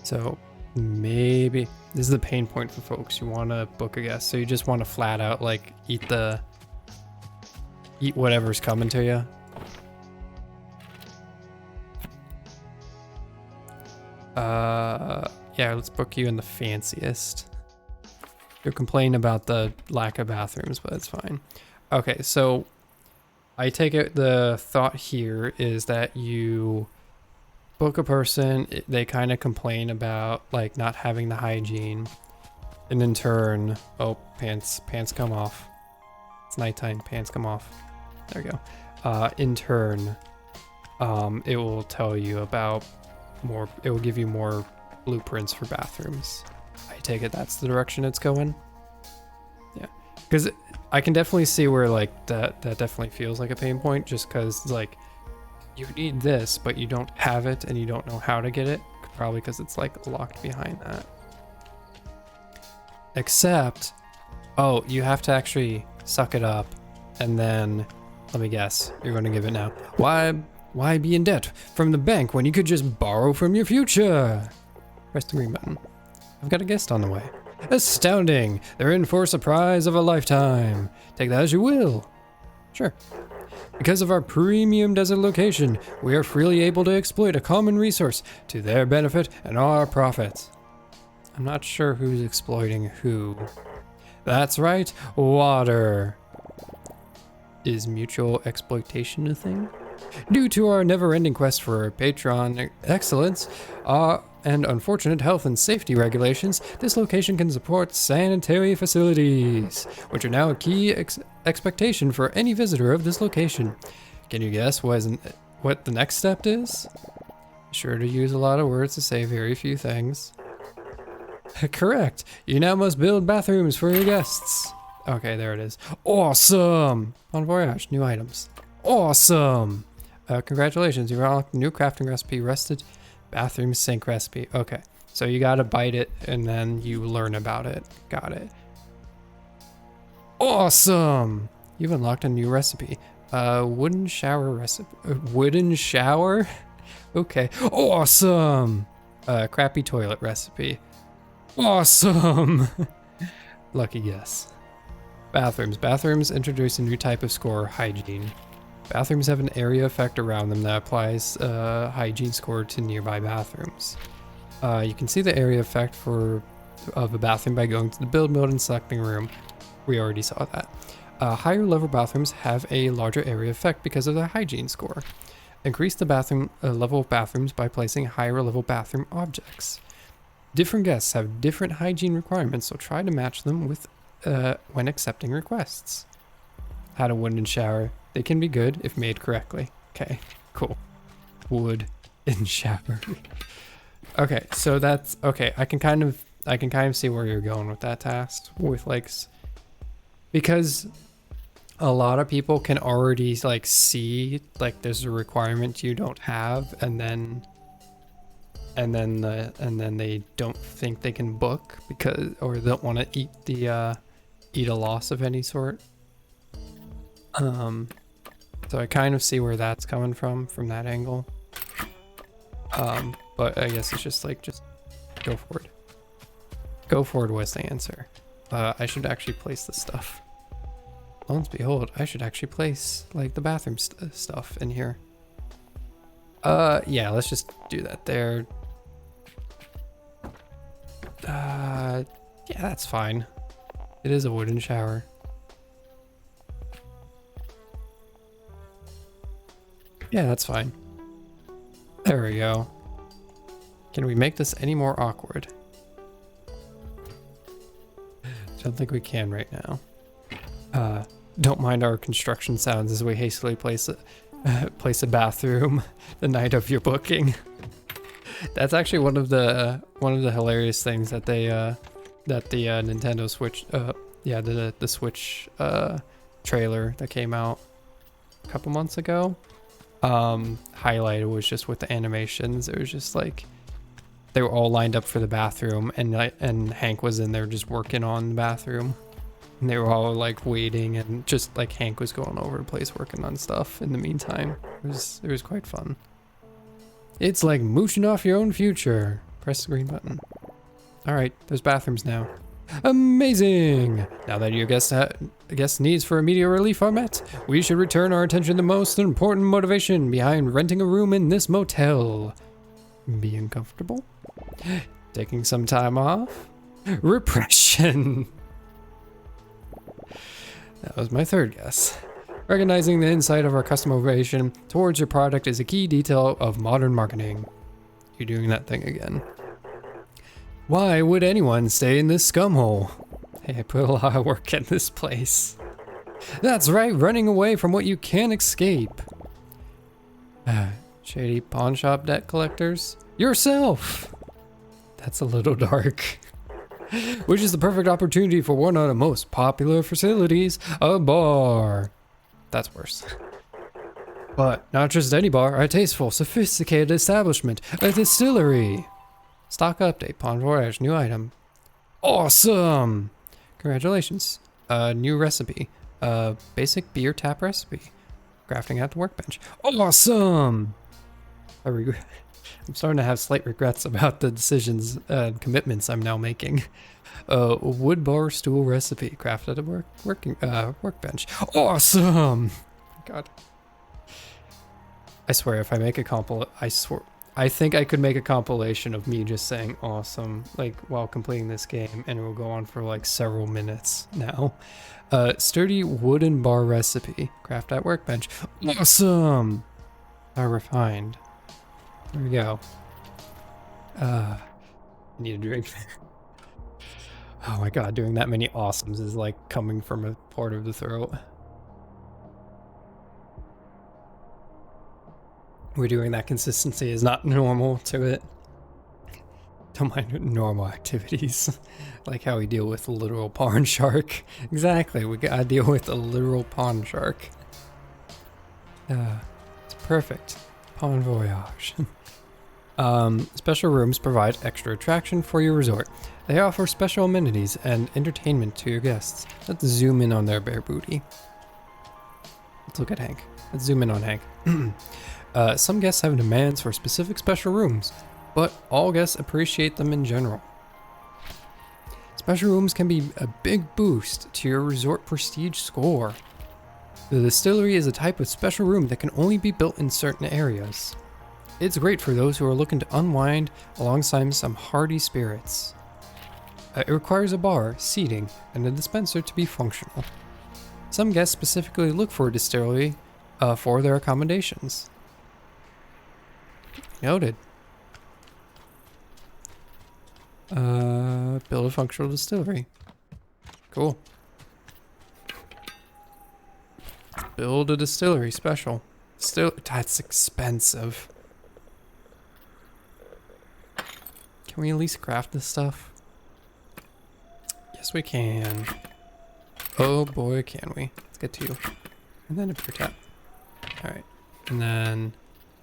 S1: So maybe this is the pain point for folks. You want to book a guest, so you just want to flat out like eat whatever's coming to you. Yeah, let's book you in the fanciest. You'll complain about the lack of bathrooms, but it's fine. Okay, so I take it the thought here is that you book a person, they kind of complain about like not having the hygiene, and in turn, oh, pants come off. It's nighttime, pants come off. There we go. In turn, it will tell you about more, it will give you more blueprints for bathrooms. I take it that's the direction it's going. Yeah, because I can definitely see where like that definitely feels like a pain point, just because like you need this but you don't have it and you don't know how to get it, probably because it's like locked behind that. Except, oh, you have to actually suck it up, and then let me guess, you're going to give it now. Why be in debt from the bank when you could just borrow from your future? Press the green button. I've got a guest on the way. Astounding! They're in for a surprise of a lifetime. Take that as you will. Sure. Because of our premium desert location, we are freely able to exploit a common resource to their benefit and our profits. I'm not sure who's exploiting who. That's right, water. Is mutual exploitation a thing? Due to our never-ending quest for patron excellence, and unfortunate health and safety regulations, this location can support sanitary facilities, which are now a key expectation for any visitor of this location. Can you guess what the next step is? Sure to use a lot of words to say very few things. Correct. You now must build bathrooms for your guests. Okay, there it is. Awesome! Bon voyage, new items. Awesome! Congratulations, you unlocked a new crafting recipe, rested bathroom sink recipe. Okay, so you gotta bite it and then you learn about it. Got it. Awesome! You've unlocked a new recipe. Wooden shower recipe. Wooden shower? Okay. Awesome! Crappy toilet recipe. Awesome! Lucky guess. Bathrooms. Bathrooms introduce a new type of score, hygiene. Bathrooms have an area effect around them that applies hygiene score to nearby bathrooms. You can see the area effect of a bathroom by going to the build mode and selecting room. We already saw that. Higher level bathrooms have a larger area effect because of their hygiene score. Increase the bathroom level of bathrooms by placing higher level bathroom objects. Different guests have different hygiene requirements, so try to match them with when accepting requests. Had a wooden shower. They can be good if made correctly. Okay, cool. Wood in shower. Okay, so that's okay. I can kind of see where you're going with that task, with like, because a lot of people can already like see like there's a requirement you don't have, and then they don't think they can book because, or they don't want to eat a loss of any sort. So I kind of see where that's coming from that angle. But I guess it's just like, just go forward. Go forward was the answer. I should actually place this stuff. Lo and behold, I should actually place like the bathroom stuff in here. Yeah, let's just do that there. Yeah, that's fine. It is a wooden shower. Yeah, that's fine. There we go. Can we make this any more awkward? Don't think we can right now. Don't mind our construction sounds as we hastily place a bathroom the night of your booking. That's actually one of the hilarious things that they that the Nintendo Switch yeah, the Switch trailer that came out a couple months ago highlighted was just with the animations. It was just like they were all lined up for the bathroom, and Hank was in there just working on the bathroom. And they were all like waiting, and just like Hank was going over the place working on stuff in the meantime. It was quite fun. It's like mooching off your own future. Press the green button. All right, there's bathrooms now. Amazing! Now that your guest needs for immediate relief are met, we should return our attention to the most important motivation behind renting a room in this motel. Being comfortable? Taking some time off? Repression! That was my third guess. Recognizing the insight of our customer motivation towards your product is a key detail of modern marketing. You're doing that thing again. Why would anyone stay in this scumhole? Hey, I put a lot of work in this place. That's right, running away from what you can't escape. Shady pawn shop debt collectors? Yourself! That's a little dark. Which is the perfect opportunity for one of the most popular facilities, a bar. That's worse. But not just any bar, a tasteful, sophisticated establishment, a distillery. Stock update, Pawn Voyage, new item. Awesome! Congratulations. New recipe. Basic beer tap recipe. Crafting at the workbench. Awesome! I'm starting to have slight regrets about the decisions and commitments I'm now making. Wood bar stool recipe. Crafted at a workbench. Awesome! God. I swear, if I make a I think I could make a compilation of me just saying awesome, like, while completing this game, and it will go on for, like, several minutes now. Sturdy wooden bar recipe. Craft at workbench. Awesome! Refined. There we go. Need a drink. Oh my god, doing that many awesomes is like coming from a part of the throat. We're doing that consistency is not normal to it. Don't mind normal activities. Like how we deal with a literal pawn shark. Exactly, we gotta deal with a literal pawn shark. It's perfect. Pawn voyage. Special rooms provide extra attraction for your resort. They offer special amenities and entertainment to your guests. Let's zoom in on their bare booty. Let's look at Hank. Let's zoom in on Hank. Some guests have demands for specific special rooms, but all guests appreciate them in general. Special rooms can be a big boost to your resort prestige score. The Distillery is a type of special room that can only be built in certain areas. It's great for those who are looking to unwind alongside some hearty spirits. It requires a bar, seating, and a dispenser to be functional. Some guests specifically look for a distillery for their accommodations. Noted. Build a functional distillery. Cool. Build a distillery special. Still, that's expensive. Can we at least craft this stuff? Yes, we can. Oh boy, can we. Let's get to you. And then a beer tap. Alright. And then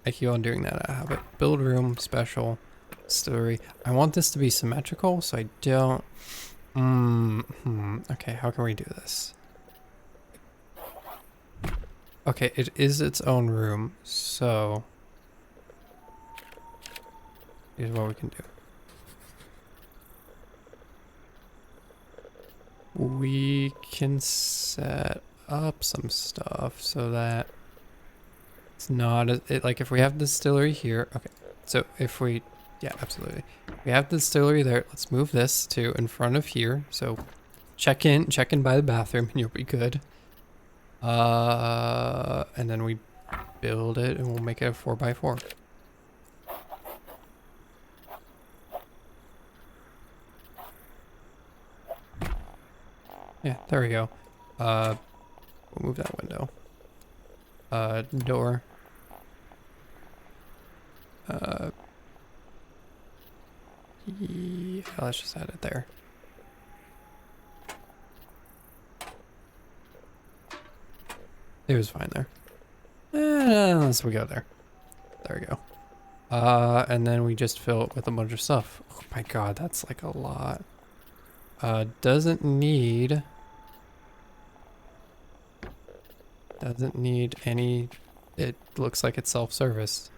S1: I keep on doing that. I have it. Build room, special, distillery. I want this to be symmetrical, so I don't... Okay, how can we do this? Okay, it is its own room, so here's what we can do. We can set up some stuff so that it's not like if we have the distillery here. Okay, so if we, yeah, absolutely. We have the distillery there. Let's move this to in front of here. So check in by the bathroom and you'll be good. And then we build it and we'll make it a 4x4. Yeah, there we go. We'll move that window. Door. Yeah, let's just add it there. It was fine there. Unless we go there. There we go. And then we just fill it with a bunch of stuff. Oh my god, that's like a lot. Doesn't need any, it looks like it's self-service.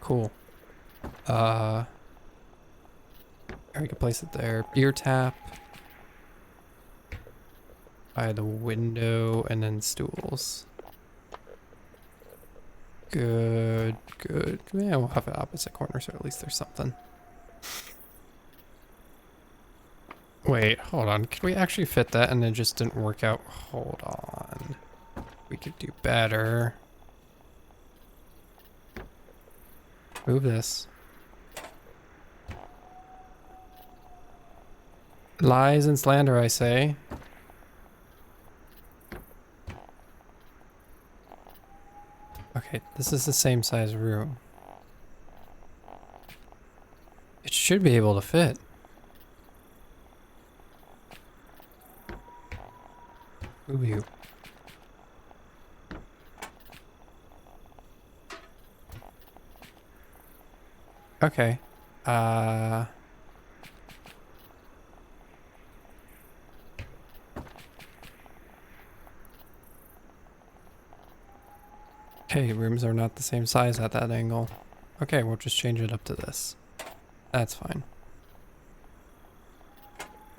S1: Cool. Or we could place it there. Beer tap. By the window and then stools. Good, good. Yeah, we'll have it opposite corner so at least there's something. Wait, hold on. Can we actually fit that and it just didn't work out? Hold on. We could do better. Move this. Lies and slander, I say. Okay, this is the same size room. It should be able to fit. Move you. Okay. Okay, rooms are not the same size at that angle. Okay, we'll just change it up to this. That's fine.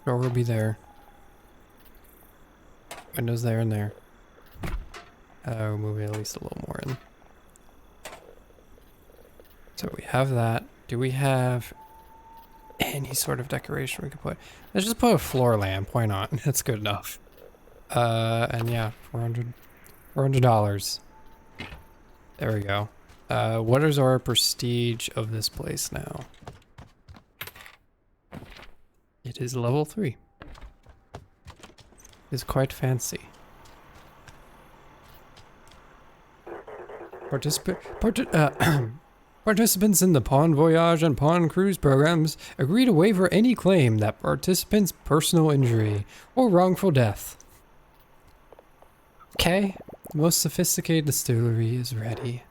S1: Door will be there. Windows there and there. We'll move it at least a little more in. So we have that. Do we have any sort of decoration we could put? Let's just put a floor lamp. Why not? That's good enough. And yeah, $400. There we go. What is our prestige of this place now? It is level 3. It's quite fancy. Participants in the Pawn Voyage and Pawn Cruise programs agree to waiver any claim that participants' personal injury or wrongful death. Okay, the most sophisticated distillery is ready.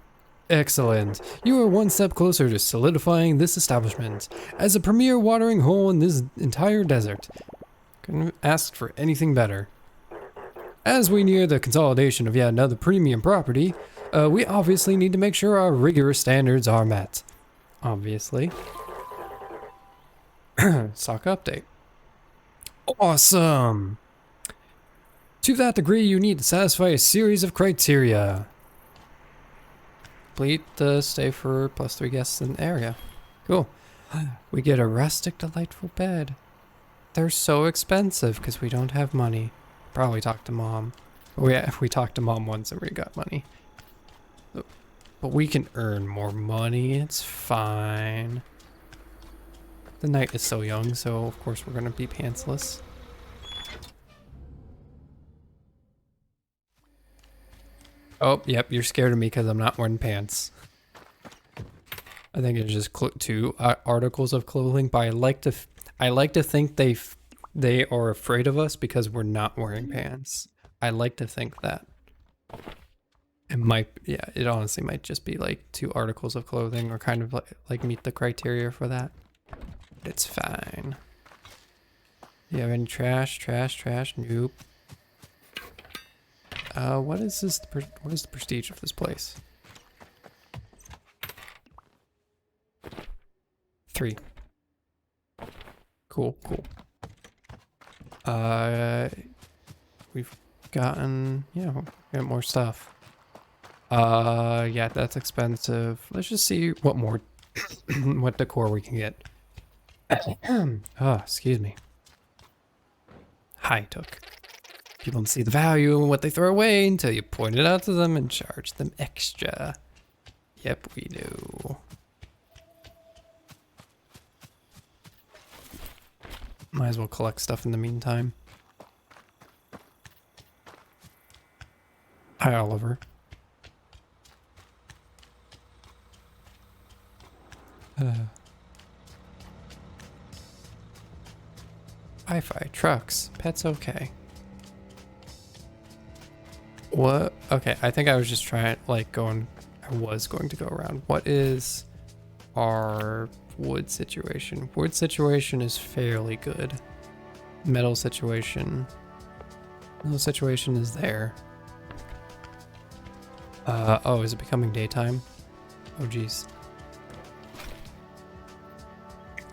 S1: Excellent. You are one step closer to solidifying this establishment as a premier watering hole in this entire desert. Couldn't have asked for anything better. As we near the consolidation of yet another premium property, we obviously need to make sure our rigorous standards are met. Obviously. Stock update. Awesome! To that degree, you need to satisfy a series of criteria. Complete the stay for +3 guests in the area. Cool. We get a rustic, delightful bed. They're so expensive because we don't have money. Probably talk to mom. We talked to mom once and we got money. But we can earn more money. It's fine. The night is so young, so of course we're gonna be pantsless. Oh, yep, you're scared of me because I'm not wearing pants. I think it's just 2 articles of clothing, but I like to think they are afraid of us because we're not wearing pants. I like to think that. It might, yeah, it honestly might just be like 2 articles of clothing or kind of like meet the criteria for that. But it's fine. Do you have any trash? Trash? Nope. What is this? What is the prestige of this place? 3. Cool, cool. We've gotten, yeah, we got more stuff. Yeah, that's expensive. Let's just see what more, what decor we can get. Oh, excuse me. High took. People don't see the value in what they throw away until you point it out to them and charge them extra. Yep, we do. Might as well collect stuff in the meantime. Hi, Oliver. Wi-Fi, trucks, pets okay. What? Okay, I think I was just trying, like, I was going to go around. What is our wood situation? Wood situation is fairly good. Metal situation. Metal situation is there. Oh, is it becoming daytime? Oh, geez.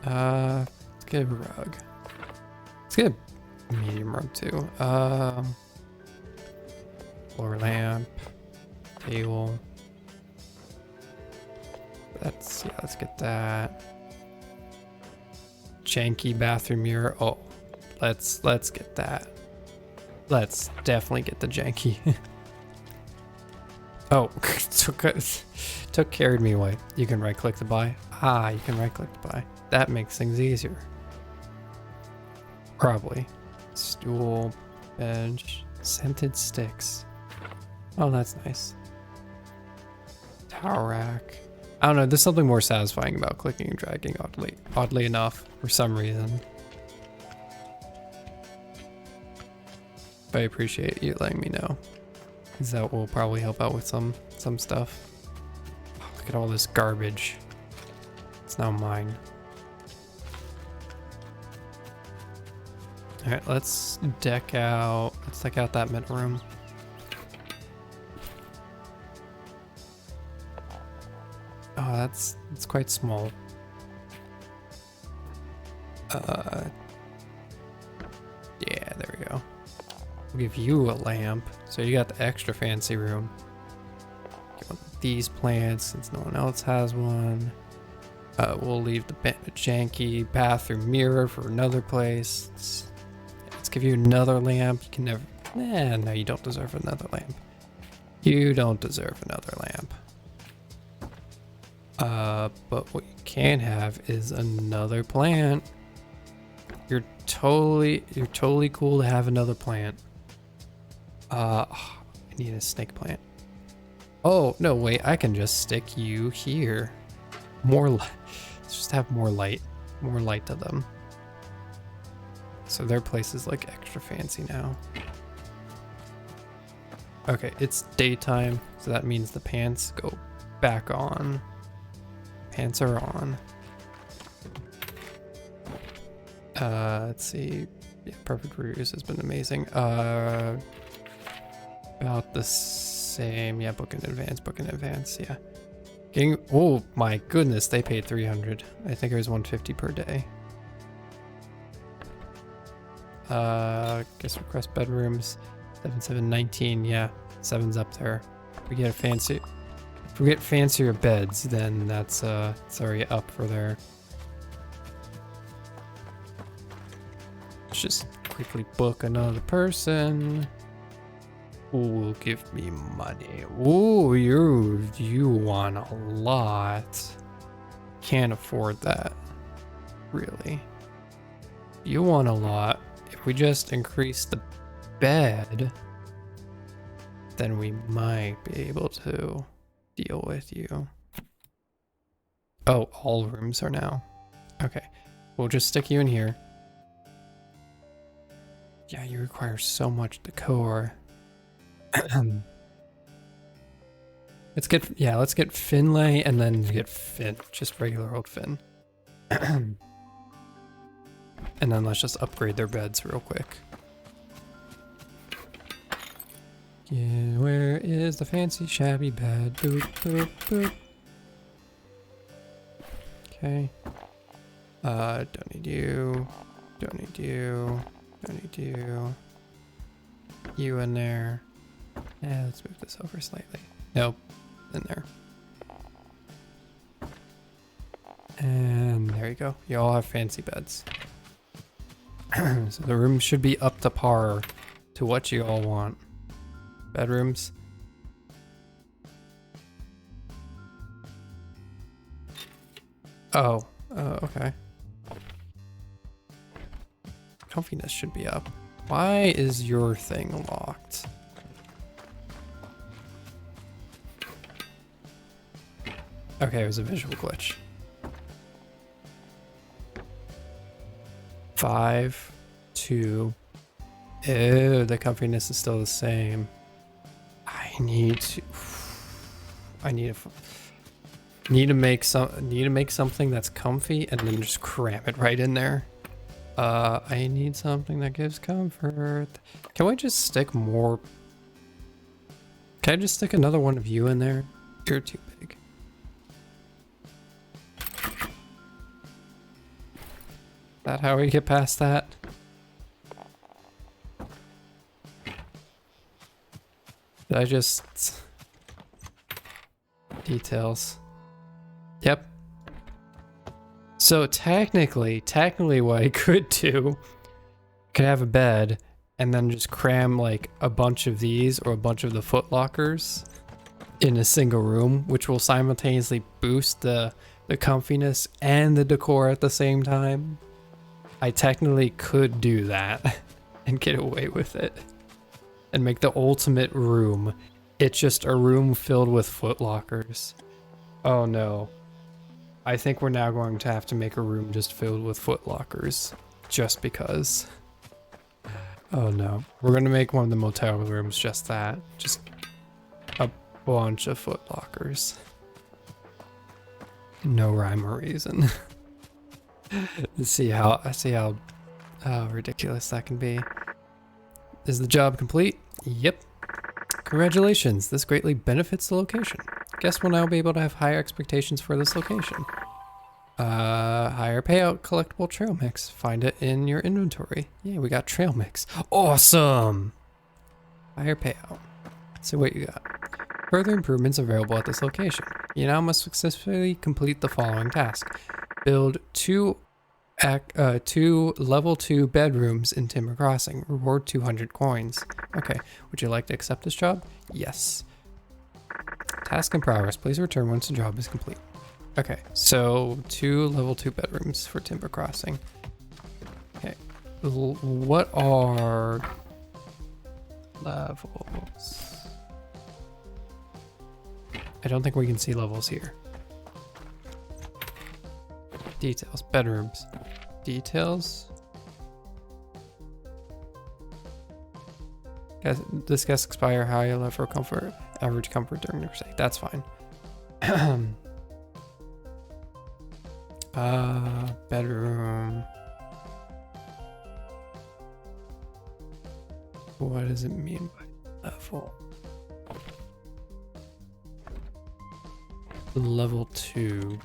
S1: Let's get a rug. Let's get a medium rug too. Floor lamp, table. Let's get that. Janky bathroom mirror. Oh, let's get that. Let's definitely get the janky. Oh, carried me away. You can right click to buy. Ah, you can right click to buy. That makes things easier. Probably. Stool, bench, scented sticks. Oh, that's nice. Tower rack. I don't know, there's something more satisfying about clicking and dragging, oddly enough, for some reason. But I appreciate you letting me know, because that will probably help out with some stuff. Oh, look at all this garbage. It's now mine. All right, let's deck out that mid room. Oh, that's quite small. Yeah, there we go. We'll give you a lamp, so you got the extra fancy room. Get one of these plants since no one else has one. We'll leave the janky bathroom mirror for another place. Let's give you another lamp. You can never. No, you don't deserve another lamp. You don't deserve another lamp. But what you can have is another plant. You're totally cool to have another plant. I need a snake plant. Oh, no, wait, I can just stick you here. Let's just have more light to them. So their place is like extra fancy now. Okay, it's daytime, so that means the pants go back on. Pants are on. Let's see. Yeah, perfect reviews has been amazing. About the same. Yeah, book in advance. Yeah. Oh my goodness, they paid 300. I think it was 150 per day. Guest request bedrooms. 719. Yeah, 7's up there. We get a fancy. If we get fancier beds, then that's already up for there. Let's just quickly book another person. Ooh, give me money. Ooh, you want a lot. Can't afford that. Really. You want a lot. If we just increase the bed, then we might be able to deal with you. Oh, all rooms are now. Okay, we'll just stick you in here. Yeah, you require so much decor. Let's get Finlay and then get Finn, just regular old Finn. And then let's just upgrade their beds real quick. Yeah, where is the fancy shabby bed? Boop, boop, boop. Okay. Don't need you. Don't need you. Don't need you. You in there. Yeah, let's move this over slightly. Nope. In there. And there you go. You all have fancy beds. So the room should be up to par to what you all want. Bedrooms. Oh, okay. Comfiness should be up. Why is your thing locked? Okay, it was a visual glitch. 5, 2. Ew, the comfiness is still the same. I need to make something that's comfy and then just cram it right in there. I need something that gives comfort. Can I just stick more? Can I just stick another one of you in there? You're too big. Is that how we get past that? Did I just... Details. Yep. So technically what I could do, could have a bed and then just cram like a bunch of these or a bunch of the foot lockers in a single room, which will simultaneously boost the comfiness and the decor at the same time. I technically could do that and get away with it and make the ultimate room. It's just a room filled with foot lockers. Oh no. I think we're now going to have to make a room just filled with foot lockers just because. Oh no. We're going to make one of the motel rooms just that. Just a bunch of foot lockers. No rhyme or reason. see how ridiculous that can be. Is the job complete? Yep. Congratulations, this greatly benefits the location. Guests will now be able to have higher expectations for this location. Higher payout, collectible trail mix. Find it in your inventory. Yeah, we got trail mix. Awesome! Higher payout. So what you got? Further improvements available at this location. You now must successfully complete the following task. Build two level 2 bedrooms in Timber Crossing. Reward 200 coins. Okay, would you like to accept this job? Yes. Task in progress. Please return once the job is complete. Okay, so 2 level 2 bedrooms for Timber Crossing. Okay, what are levels? I don't think we can see levels here. Details, bedrooms. Details. This guest expire high level comfort, average comfort during their stay. That's fine. Bedroom. What does it mean by level? Level 2.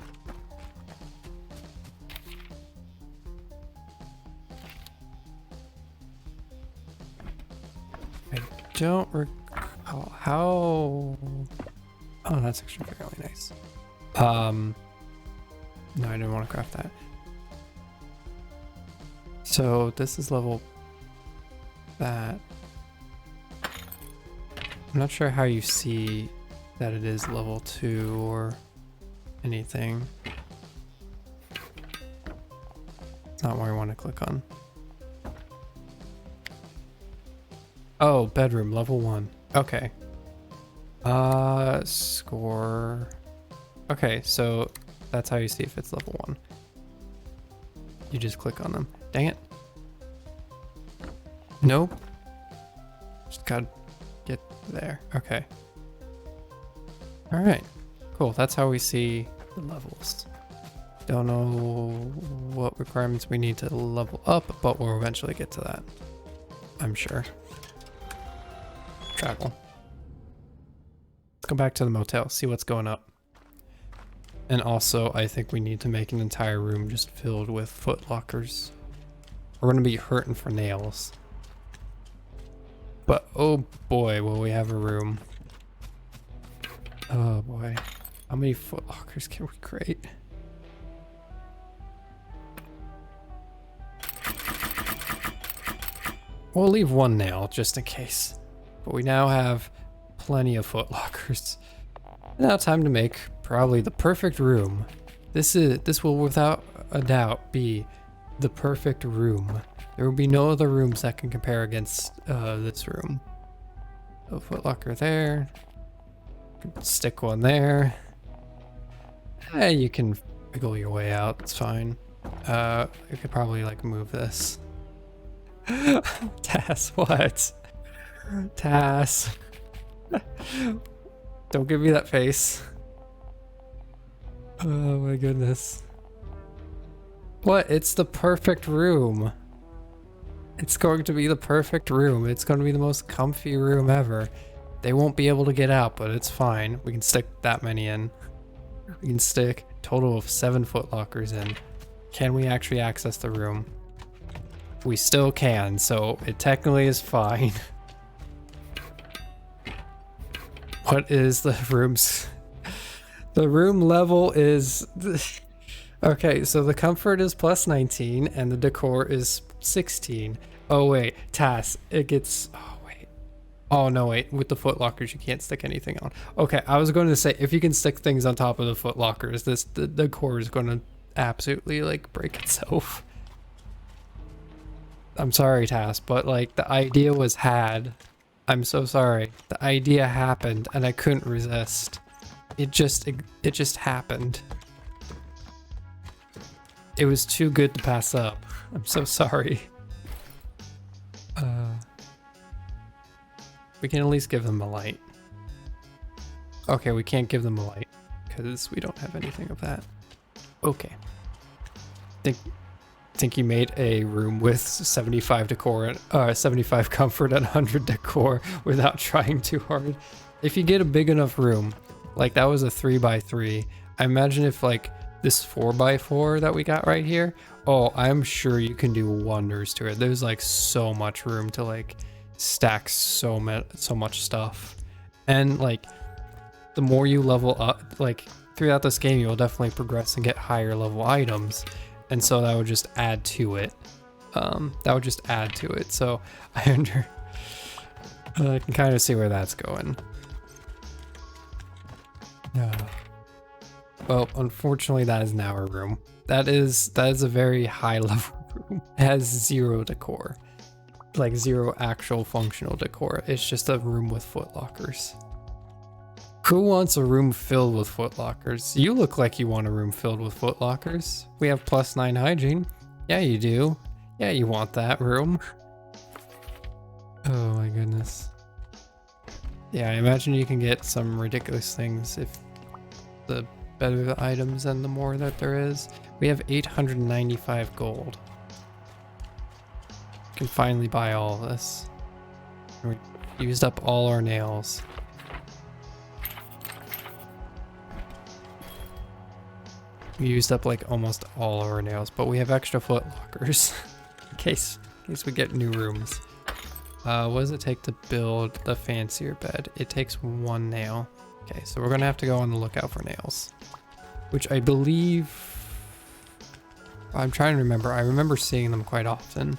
S1: Don't recall how. Oh, that's actually fairly nice. No, I didn't want to craft that. So this is level that. I'm not sure how you see that it is level 2 or anything. It's not where I want to click on. Oh, bedroom, level 1. Okay. Score. Okay, so that's how you see if it's level 1. You just click on them. Dang it. Nope. Just gotta get there. Okay. Alright. Cool, that's how we see the levels. Don't know what requirements we need to level up, but we'll eventually get to that. I'm sure. Travel. go back to the motel, see what's going up. And also, I think we need to make an entire room just filled with foot lockers. We're gonna be hurting for nails. But oh boy, will we have a room. Oh boy. How many foot lockers can we create? We'll leave one nail just in case. But we now have plenty of foot lockers. Now time to make probably the perfect room. This will without a doubt be the perfect room. There will be no other rooms that can compare against this room. So foot locker there. Stick one there. You can wiggle your way out, it's fine. You could probably like move this. Tass, what? Tass. Don't give me that face. Oh my goodness. What? It's the perfect room. It's going to be the perfect room. It's going to be the most comfy room ever. They won't be able to get out, but it's fine. We can stick that many in. We can stick a total of 7 foot lockers in. Can we actually access the room? We still can, so it technically is fine. What is the room's... The room level is... Okay, so the comfort is plus 19 and the decor is 16. Oh wait, Tass, it gets... Oh wait. Oh no, wait, with the foot lockers you can't stick anything on. Okay, I was going to say, if you can stick things on top of the foot lockers, the decor is going to absolutely like break itself. I'm sorry, Tass, but like the idea was had. I'm so sorry. The idea happened and I couldn't resist. It just happened. It was too good to pass up. I'm so sorry. We can at least give them a light. Okay, we can't give them a light because we don't have anything of that. Okay. Think you made a room with 75 decor, 75 comfort and 100 decor without trying too hard. If you get a big enough room, like that was a 3x3. I imagine if like this 4x4 that we got right here, oh, I'm sure you can do wonders to it. There's like so much room to like stack so much stuff. And like the more you level up, like throughout this game, you'll definitely progress and get higher level items. And so that would just add to it. So I can kind of see where that's going. Well, unfortunately, that is now our room. That is a very high level room. It has 0 decor, like 0 actual functional decor. It's just a room with foot lockers. Who wants a room filled with foot lockers? You look like you want a room filled with foot lockers. We have +9 hygiene. Yeah, you do. Yeah, you want that room. Oh my goodness. Yeah, I imagine you can get some ridiculous things if the better the items and the more that there is. We have 895 gold. We can finally buy all of this. We used up all our nails. We used up like almost all of our nails, but we have extra foot lockers in case we get new rooms. What does it take to build the fancier bed? It takes 1 nail. Okay, so we're gonna have to go on the lookout for nails, which I believe, I'm trying to remember. I remember seeing them quite often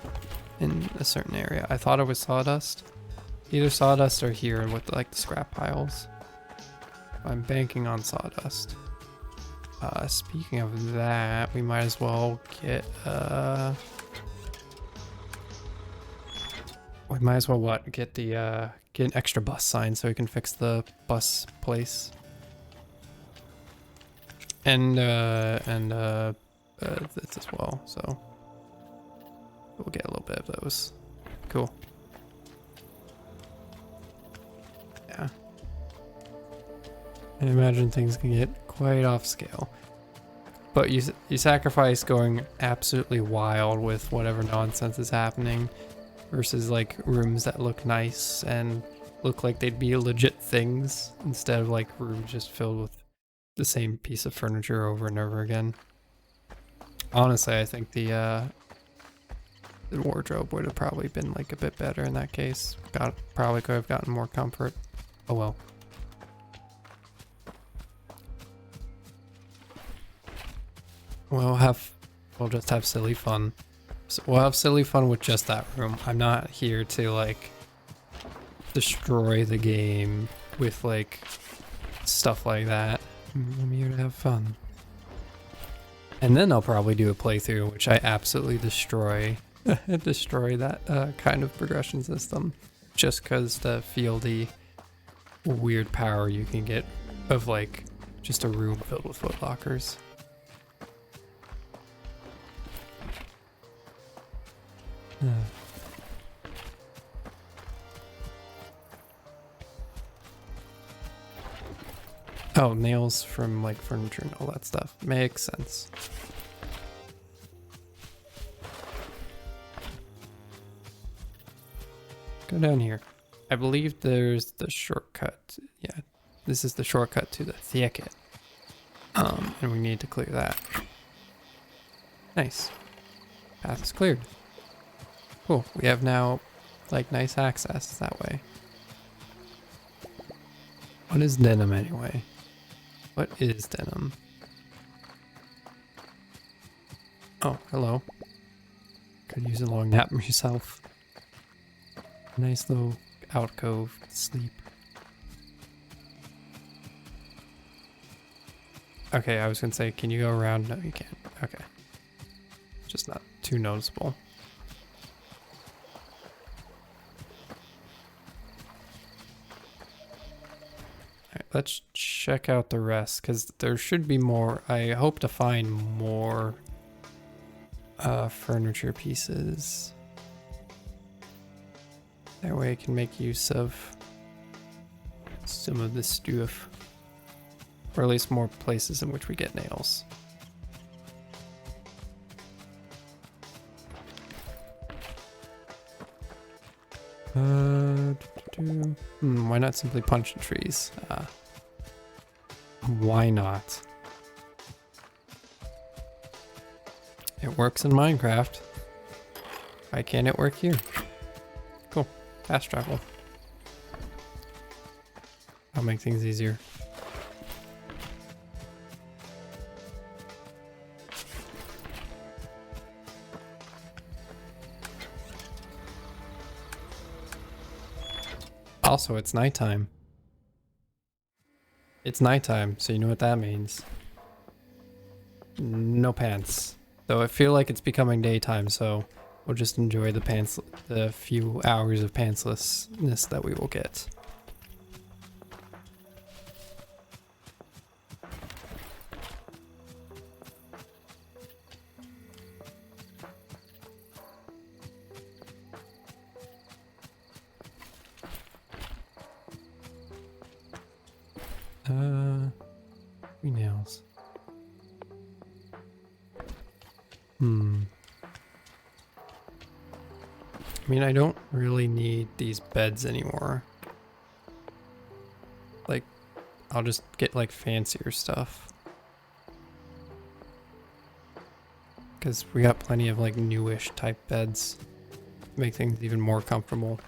S1: in a certain area. I thought it was sawdust, either sawdust or here with like the scrap piles. I'm banking on sawdust. Speaking of that, we might as well get get the get an extra bus sign so we can fix the bus place. And this as well, so we'll get a little bit of those. Cool. Yeah. I imagine things can get quite off scale. But you sacrifice going absolutely wild with whatever nonsense is happening versus like rooms that look nice and look like they'd be legit things instead of like rooms just filled with the same piece of furniture over and over again. Honestly, I think the wardrobe would have probably been like a bit better in that case. Probably could have gotten more comfort. Oh well. We'll just have silly fun. So we'll have silly fun with just that room. I'm not here to like destroy the game with like stuff like that. I'm here to have fun. And then I'll probably do a playthrough in which I absolutely destroy that kind of progression system, just because to feel the weird power you can get of like just a room filled with footlockers. Oh, nails from like furniture and all that stuff. Makes sense. Go down here. I believe there's the shortcut. Yeah, this is the shortcut to the Thicket. And we need to clear that. Nice. Path is cleared. Cool. We have now like nice access that way. What is denim anyway? What is denim? Oh, hello. Could use a long nap myself. Nice little alcove to sleep. Okay, I was gonna say, can you go around? No, you can't. Okay. Just not too noticeable. Alright, let's check out the rest, because there should be more. I hope to find more furniture pieces. That way I can make use of some of this stuff. Or at least more places in which we get nails. Why not simply punch the trees? Why not? It works in Minecraft. Why can't it work here? Cool. Fast travel. I'll make things easier. Also, it's nighttime. It's nighttime, so you know what that means. No pants. Though I feel like it's becoming daytime, so we'll just enjoy the few hours of pantslessness that we will get. Three nails. I mean, I don't really need these beds anymore. Like, I'll just get like fancier stuff. Because we got plenty of like newish type beds. Make things even more comfortable.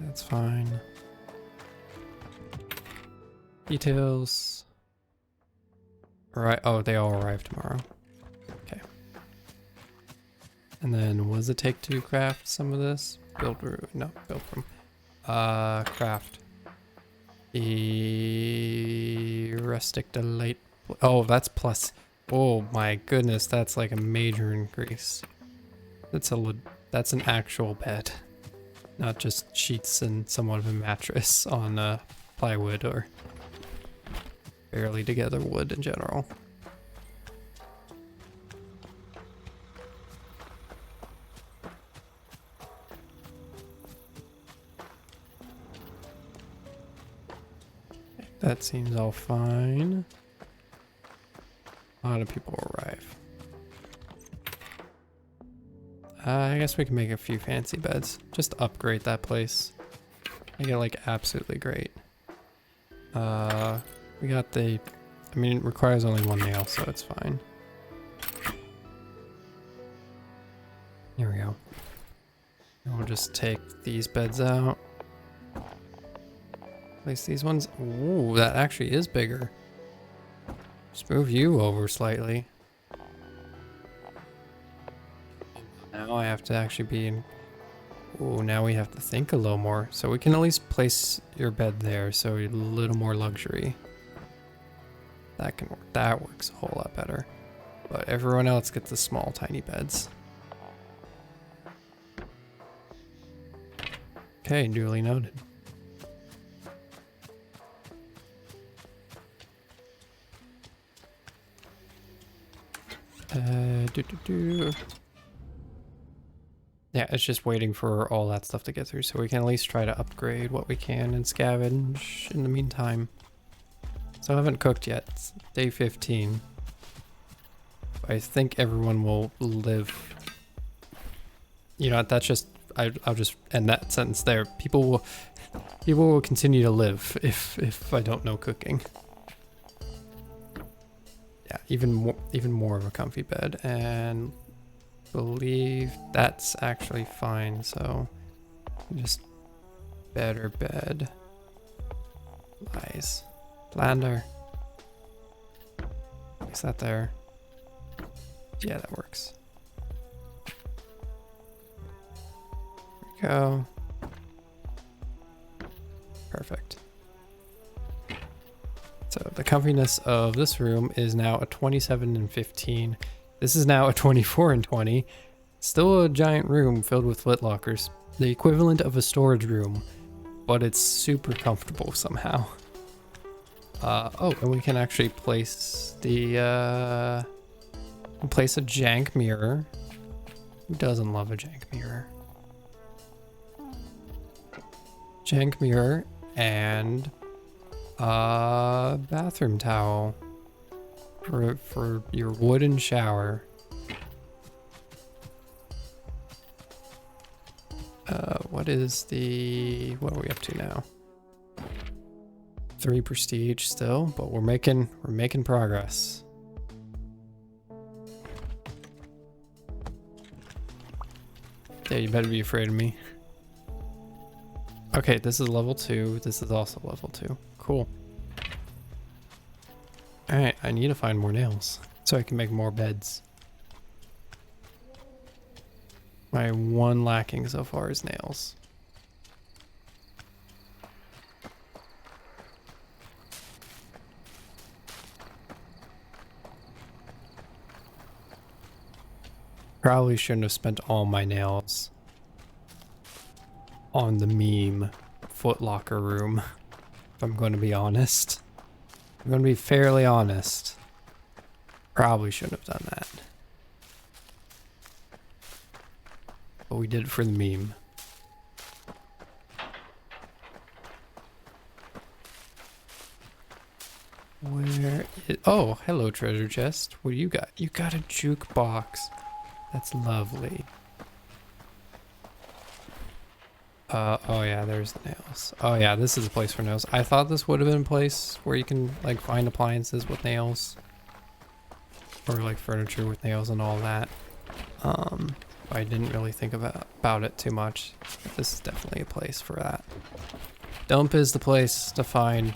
S1: That's fine. Details. Right. Oh, they all arrive tomorrow. Okay. And then, what does it take to craft some of this? Build room. No, build room. Craft. The rustic delight. Oh, that's plus. Oh my goodness, that's like a major increase. That's an actual bed. Not just sheets and somewhat of a mattress on plywood or barely together wood in general. That seems all fine. A lot of people arrive. I guess we can make a few fancy beds. Just upgrade that place. Make it like absolutely great. We got the... I mean, it requires only one nail, so it's fine. Here we go. And we'll just take these beds out. Place these ones. Ooh, that actually is bigger. Just move you over slightly. Now I have to actually be in... Ooh, now we have to think a little more. So we can at least place your bed there, so a little more luxury. That can work. That works a whole lot better. But everyone else gets the small, tiny beds. Okay, duly noted. Yeah, it's just waiting for all that stuff to get through, so we can at least try to upgrade what we can and scavenge in the meantime. So I haven't cooked yet. It's day 15. I think everyone will live. You know, that's just... I'll just end that sentence there. People will continue to live if I don't know cooking. Yeah, even more of a comfy bed, and believe that's actually fine. So just better bed. Lies. Lander. Is that there? Yeah, that works. There we go. Perfect. So the comfiness of this room is now a 27 and 15. This is now a 24 and 20. Still a giant room filled with footlockers. The equivalent of a storage room, but it's super comfortable somehow. Oh, and we can actually place the, place a jank mirror. Who doesn't love a jank mirror? Jank mirror and a bathroom towel for your wooden shower. What are we up to now? 3 prestige still, but we're making progress. Yeah, you better be afraid of me. Okay, this is level 2. This is also level 2. Cool. Alright, I need to find more nails so I can make more beds. My one lacking so far is nails. Probably shouldn't have spent all my nails on the meme footlocker room, if I'm going to be honest. I'm going to be fairly honest. Probably shouldn't have done that. But we did it for the meme. Where is... Oh, hello treasure chest. What do you got? You got a jukebox. That's lovely. Oh yeah, there's the nails. Oh yeah, this is a place for nails. I thought this would have been a place where you can like find appliances with nails. Or like furniture with nails and all that. I didn't really think about it too much. But this is definitely a place for that. Dump is the place to find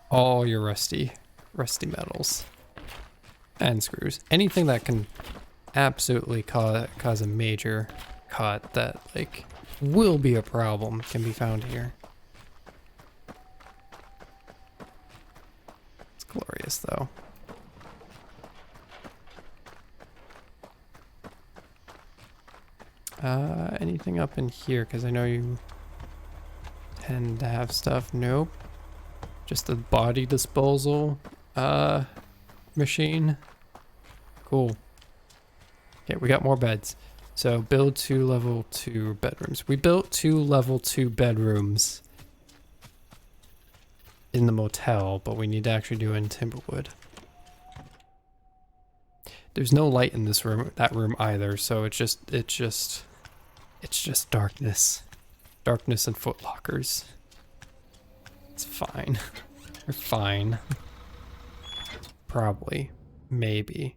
S1: all your rusty metals. And screws. Anything that can absolutely cause a major cut that like will be a problem can be found here. It's glorious though. Anything up in here? Because I know you tend to have stuff. Nope. Just a body disposal machine. Cool. Okay, we got more beds. So build 2 level 2 bedrooms. We built 2 level 2 bedrooms in the motel, but we need to actually do it in Timberwood. There's no light in this room, that room either, so it's just darkness. Darkness and footlockers. It's fine. We're fine. Probably. Maybe.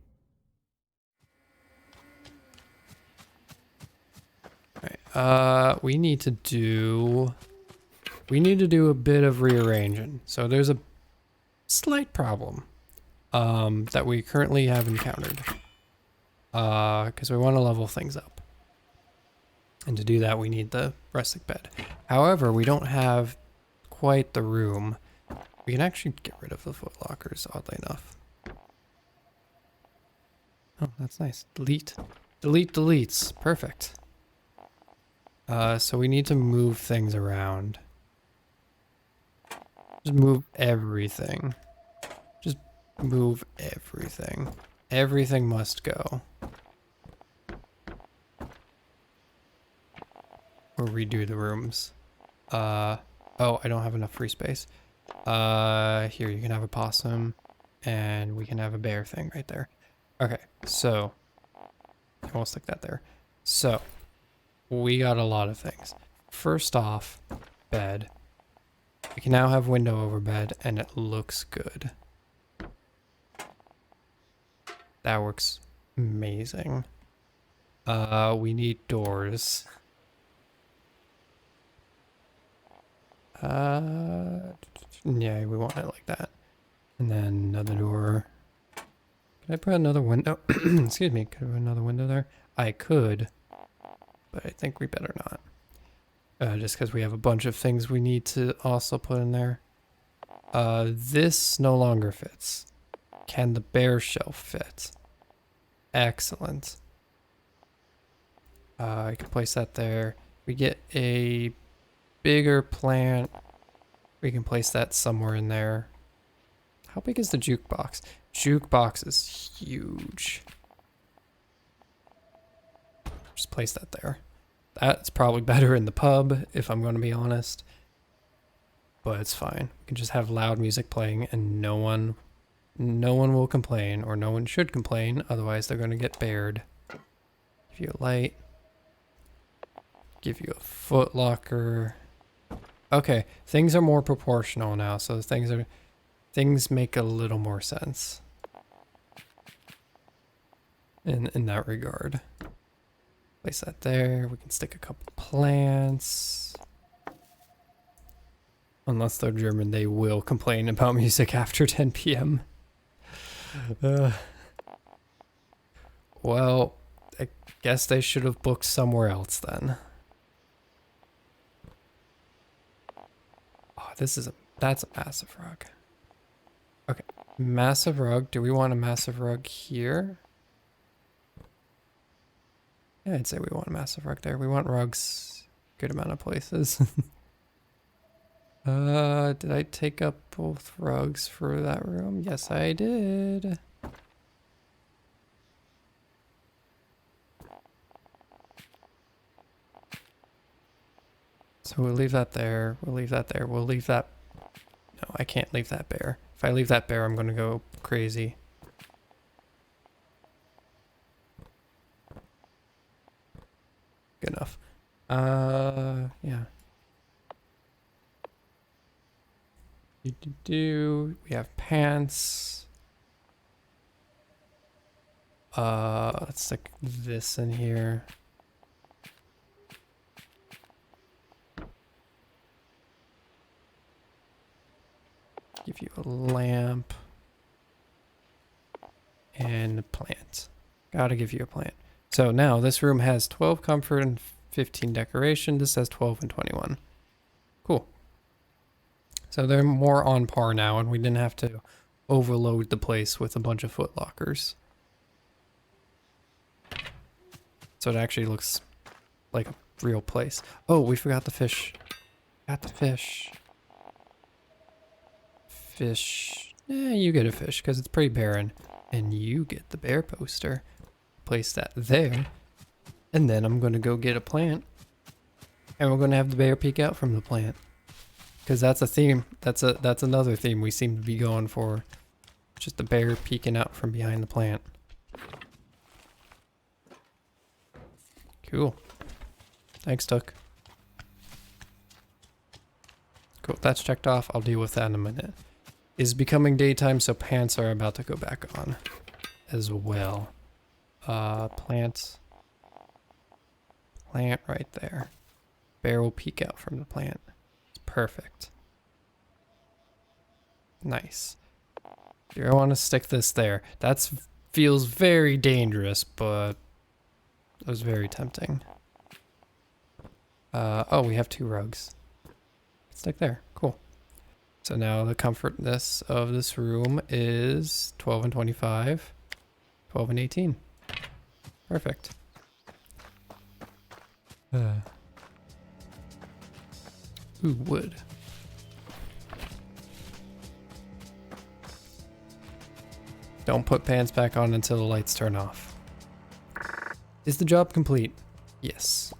S1: Alright, we need to do a bit of rearranging. So there's a slight problem that we currently have encountered. Because we want to level things up. And to do that, we need the rustic bed. However, we don't have quite the room. We can actually get rid of the footlockers, oddly enough. Oh, that's nice. Delete. Delete deletes. Perfect. So we need to move things around. Just move everything. Just move everything. Everything must go. Or redo the rooms. Oh, I don't have enough free space. Here, you can have a possum, and we can have a bear thing right there. Okay, so, we'll stick that there. So, we got a lot of things. First off, bed. We can now have window over bed, and it looks good. That works amazing. We need doors. Yeah, we want it like that. And then another door. Can I put another window? Excuse me, could I put another window there? I could, but I think we better not. Just because we have a bunch of things we need to also put in there. This no longer fits. Can the bear shelf fit? Excellent. I can place that there. We get a bigger plant. We can place that somewhere in there. How big is the jukebox? Jukebox is huge. Just place that there. That's probably better in the pub, if I'm going to be honest. But it's fine. We can just have loud music playing and no one will complain, or no one should complain, otherwise they're going to get bared. Give you a light. Give you a foot locker. Okay, things are more proportional now, so things make a little more sense in that regard. Place that there. We can stick a couple plants. Unless they're German, they will complain about music after 10 p.m. Well, I guess they should have booked somewhere else then. Oh, that's a massive rug. Okay, massive rug. Do we want a massive rug here? Yeah, I'd say we want a massive rug there. We want rugs good amount of places. Did I take up both rugs for that room? Yes, I did. So we'll leave that there. We'll leave that there. We'll leave that. No, I can't leave that bare. If I leave that bare, I'm gonna go crazy. Good enough. Yeah. We have pants. Let's stick this in here. Give you a lamp. And a plant. Gotta give you a plant. So now this room has 12 comfort and 15 decoration. This has 12 and 21. Cool. So they're more on par now, and we didn't have to overload the place with a bunch of foot lockers. So it actually looks like a real place. Oh, we forgot the fish. Got the fish. Fish. Yeah, you get a fish because it's pretty barren. And you get the bear poster. Place that there. And then I'm going to go get a plant. And we're going to have the bear peek out from the plant. Because that's a theme. That's another theme we seem to be going for. Just the bear peeking out from behind the plant. Cool. Thanks, Took. Cool, that's checked off. I'll deal with that in a minute. It's becoming daytime, so pants are about to go back on as well. Plant right there. Bear will peek out from the plant. It's perfect. Nice. You want to stick this there. That feels very dangerous, but it was very tempting. Oh, we have 2 rugs. Stick there. Cool. So now the comfortness of this room is 12 and 25, 12 and 18. Perfect. Ooh, wood. Don't put pants back on until the lights turn off. Is the job complete? Yes.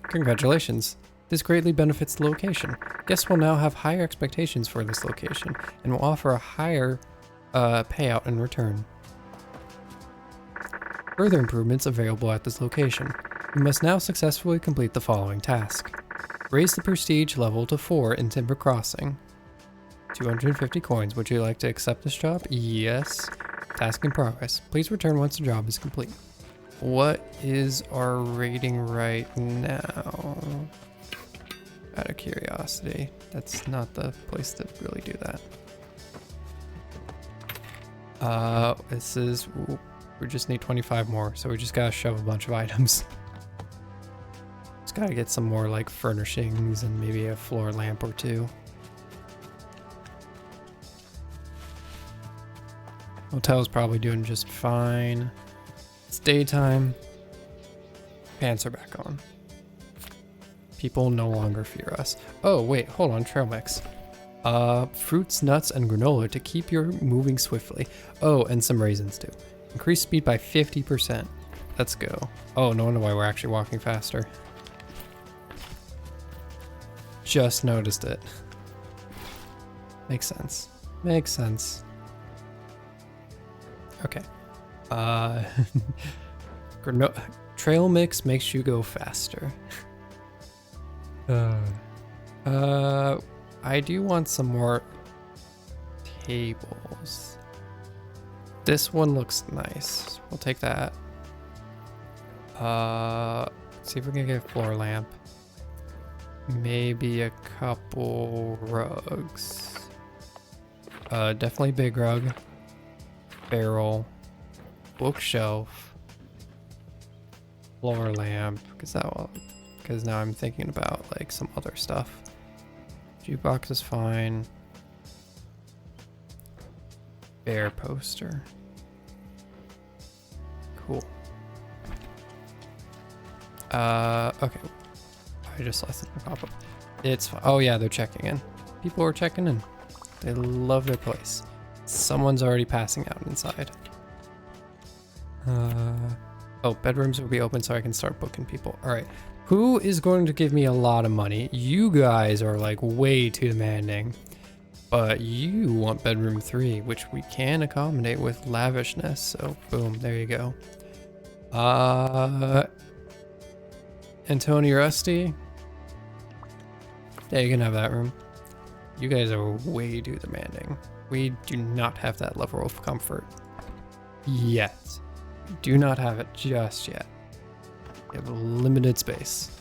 S1: Congratulations. This greatly benefits the location. Guests will now have higher expectations for this location and will offer a higher payout in return. Further improvements available at this location. You must now successfully complete the following task. Raise the prestige level to 4 in Timber Crossing. 250 coins. Would you like to accept this job? Yes. Task in progress. Please return once the job is complete. What is our rating right now? Out of curiosity. That's not the place to really do that. This is... Ooh, we just need 25 more, so we just gotta shove a bunch of items. Just gotta get some more, like, furnishings and maybe a floor lamp or 2. Hotel's probably doing just fine. It's daytime. Pants are back on. People no longer fear us. Oh, wait, hold on, trail mix. Fruits, nuts, and granola to keep you moving swiftly. Oh, and some raisins too. Increase speed by 50%. Let's go. Oh, no wonder why we're actually walking faster. Just noticed it. Makes sense. Makes sense. Okay. Trail mix makes you go faster. I do want some more tables. This one looks nice. We'll take that. Let's see if we can get a floor lamp. Maybe a couple rugs. Definitely big rug. Barrel. Bookshelf. Floor lamp. Because now I'm thinking about like some other stuff. Jukebox is fine. Bear poster. Cool. Okay. I just saw something pop up. It's fine. Oh yeah, they're checking in. People are checking in. They love their place. Someone's already passing out inside. Oh, bedrooms will be open so I can start booking people. All right. Who is going to give me a lot of money? You guys are like way too demanding. But you want bedroom 3, which we can accommodate with lavishness. So boom, there you go. Antonio Rusty. Yeah, you can have that room. You guys are way too demanding. We do not have that level of comfort yet. We do not have it just yet. We have a limited space.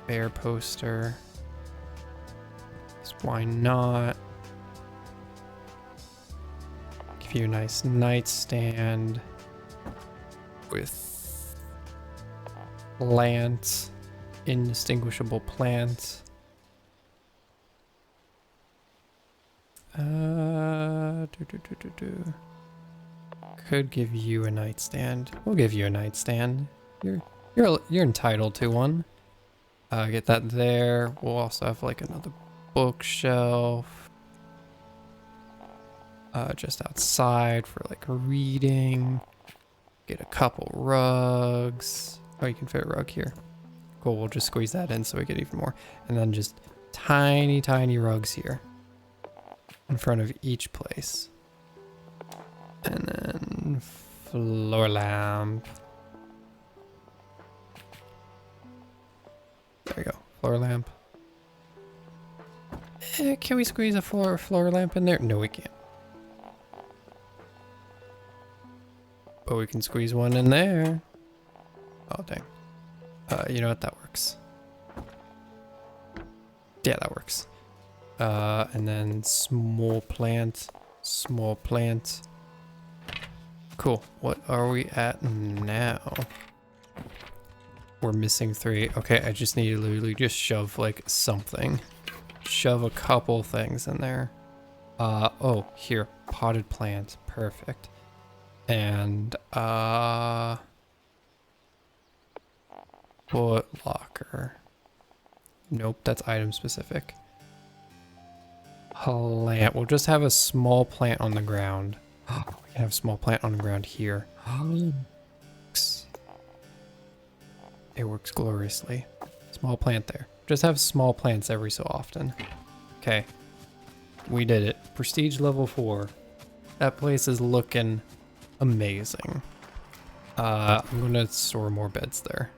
S1: Bear poster. Why not? Give you a nice nightstand with plants, indistinguishable plants. Could give you a nightstand. We'll give you a nightstand. You're entitled to one. Get that there. We'll also have like another bookshelf. Just outside for like reading. Get a couple rugs. Oh, you can fit a rug here. Cool, we'll just squeeze that in so we get even more. And then just tiny, tiny rugs here. in front of each place. And then floor lamp. There we go, floor lamp. Can we squeeze a floor lamp in there? No, we can't. But we can squeeze one in there. Oh, dang. You know what? That works. Yeah, that works. And then small plant. Small plant. Cool. What are we at now? We're missing 3. Okay, I just need to literally just shove like something. Shove a couple things in there. Oh, here. Potted plant. Perfect. And, foot locker. Nope, that's item specific. Plant. We'll just have a small plant on the ground. We can have a small plant on the ground here. It works gloriously. Small plant there. Just have small plants every so often. Okay. We did it. Prestige level 4. That place is looking amazing. I'm gonna store more beds there.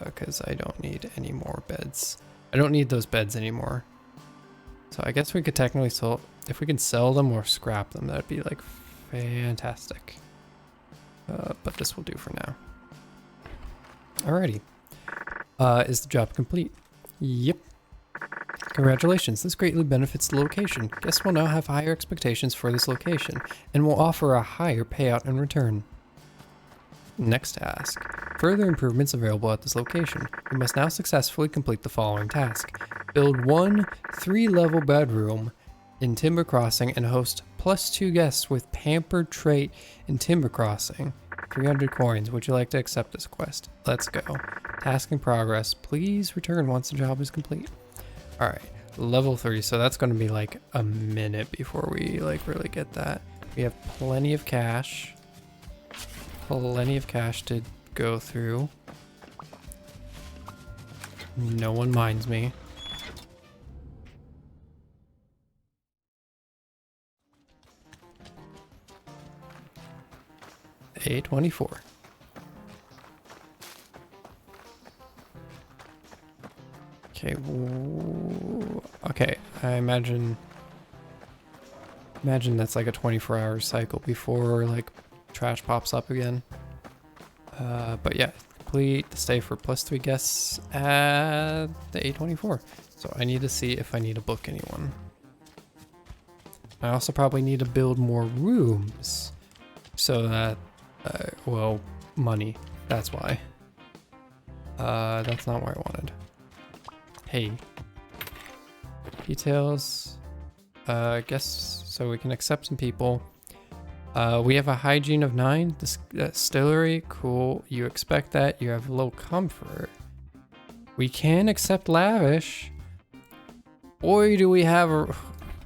S1: Because I don't need any more beds. I don't need those beds anymore. So I guess we could technically sell, if we can sell them or scrap them, that'd be like fantastic. But this will do for now. Alrighty. Is the job complete? Yep. Congratulations, this greatly benefits the location. Guests will now have higher expectations for this location, and will offer a higher payout in return. Next task. Further improvements available at this location. You must now successfully complete the following task. Build 1 3-level bedroom in Timber Crossing and host +2 guests with Pampered Trait in Timber Crossing. 300 coins. Would you like to accept this quest? Let's go. Task in progress. Please return once the job is complete. Alright, level 3. So that's going to be like a minute before we like really get that. We have plenty of cash. Plenty of cash to go through. No one minds me. A24. Okay. Okay. I imagine that's like a 24-hour cycle before like trash pops up again. But yeah, complete the stay for +3 guests at the A24. So I need to see if I need to book anyone. I also probably need to build more rooms so that, well, money. That's why. That's not what I wanted. Hey. Details. I guess so we can accept some people. We have a hygiene of 9. Distillery, cool. You expect that. You have low comfort. We can accept lavish. Boy, do we have a...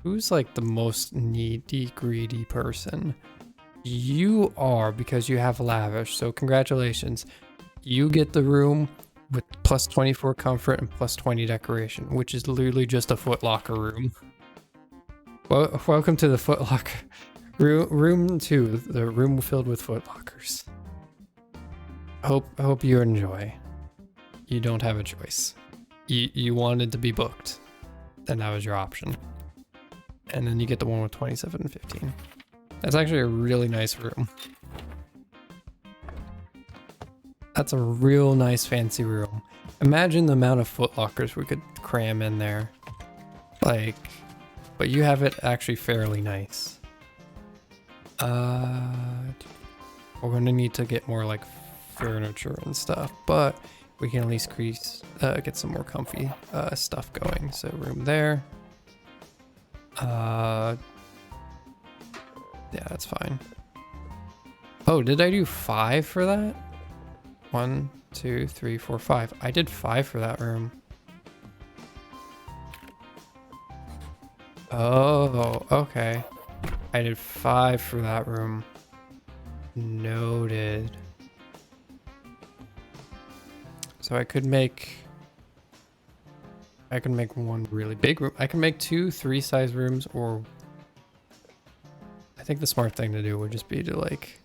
S1: Who's like the most needy, greedy person? You are, because you have lavish. So congratulations. You get the room with +24 comfort and +20 decoration, which is literally just a Foot Locker room. Well, welcome to the Foot Locker. Room 2, the room filled with Foot Lockers. Hope you enjoy. You don't have a choice. You wanted to be booked, and that was your option. And then you get the one with 27 and 15. That's actually a really nice room. That's a real nice fancy room. Imagine the amount of Foot Lockers we could cram in there. Like, but you have it actually fairly nice. We're gonna need to get more like furniture and stuff, but we can at least get some more comfy stuff going. So room there. Yeah, that's fine. Oh, did I do 5 for that? 1, 2, 3, 4, 5. I did 5 for that room. Oh, okay. I did 5 for that room. Noted. So I could make... I can make one really big room. I can make 2 3-size rooms, or I think the smart thing to do would just be to like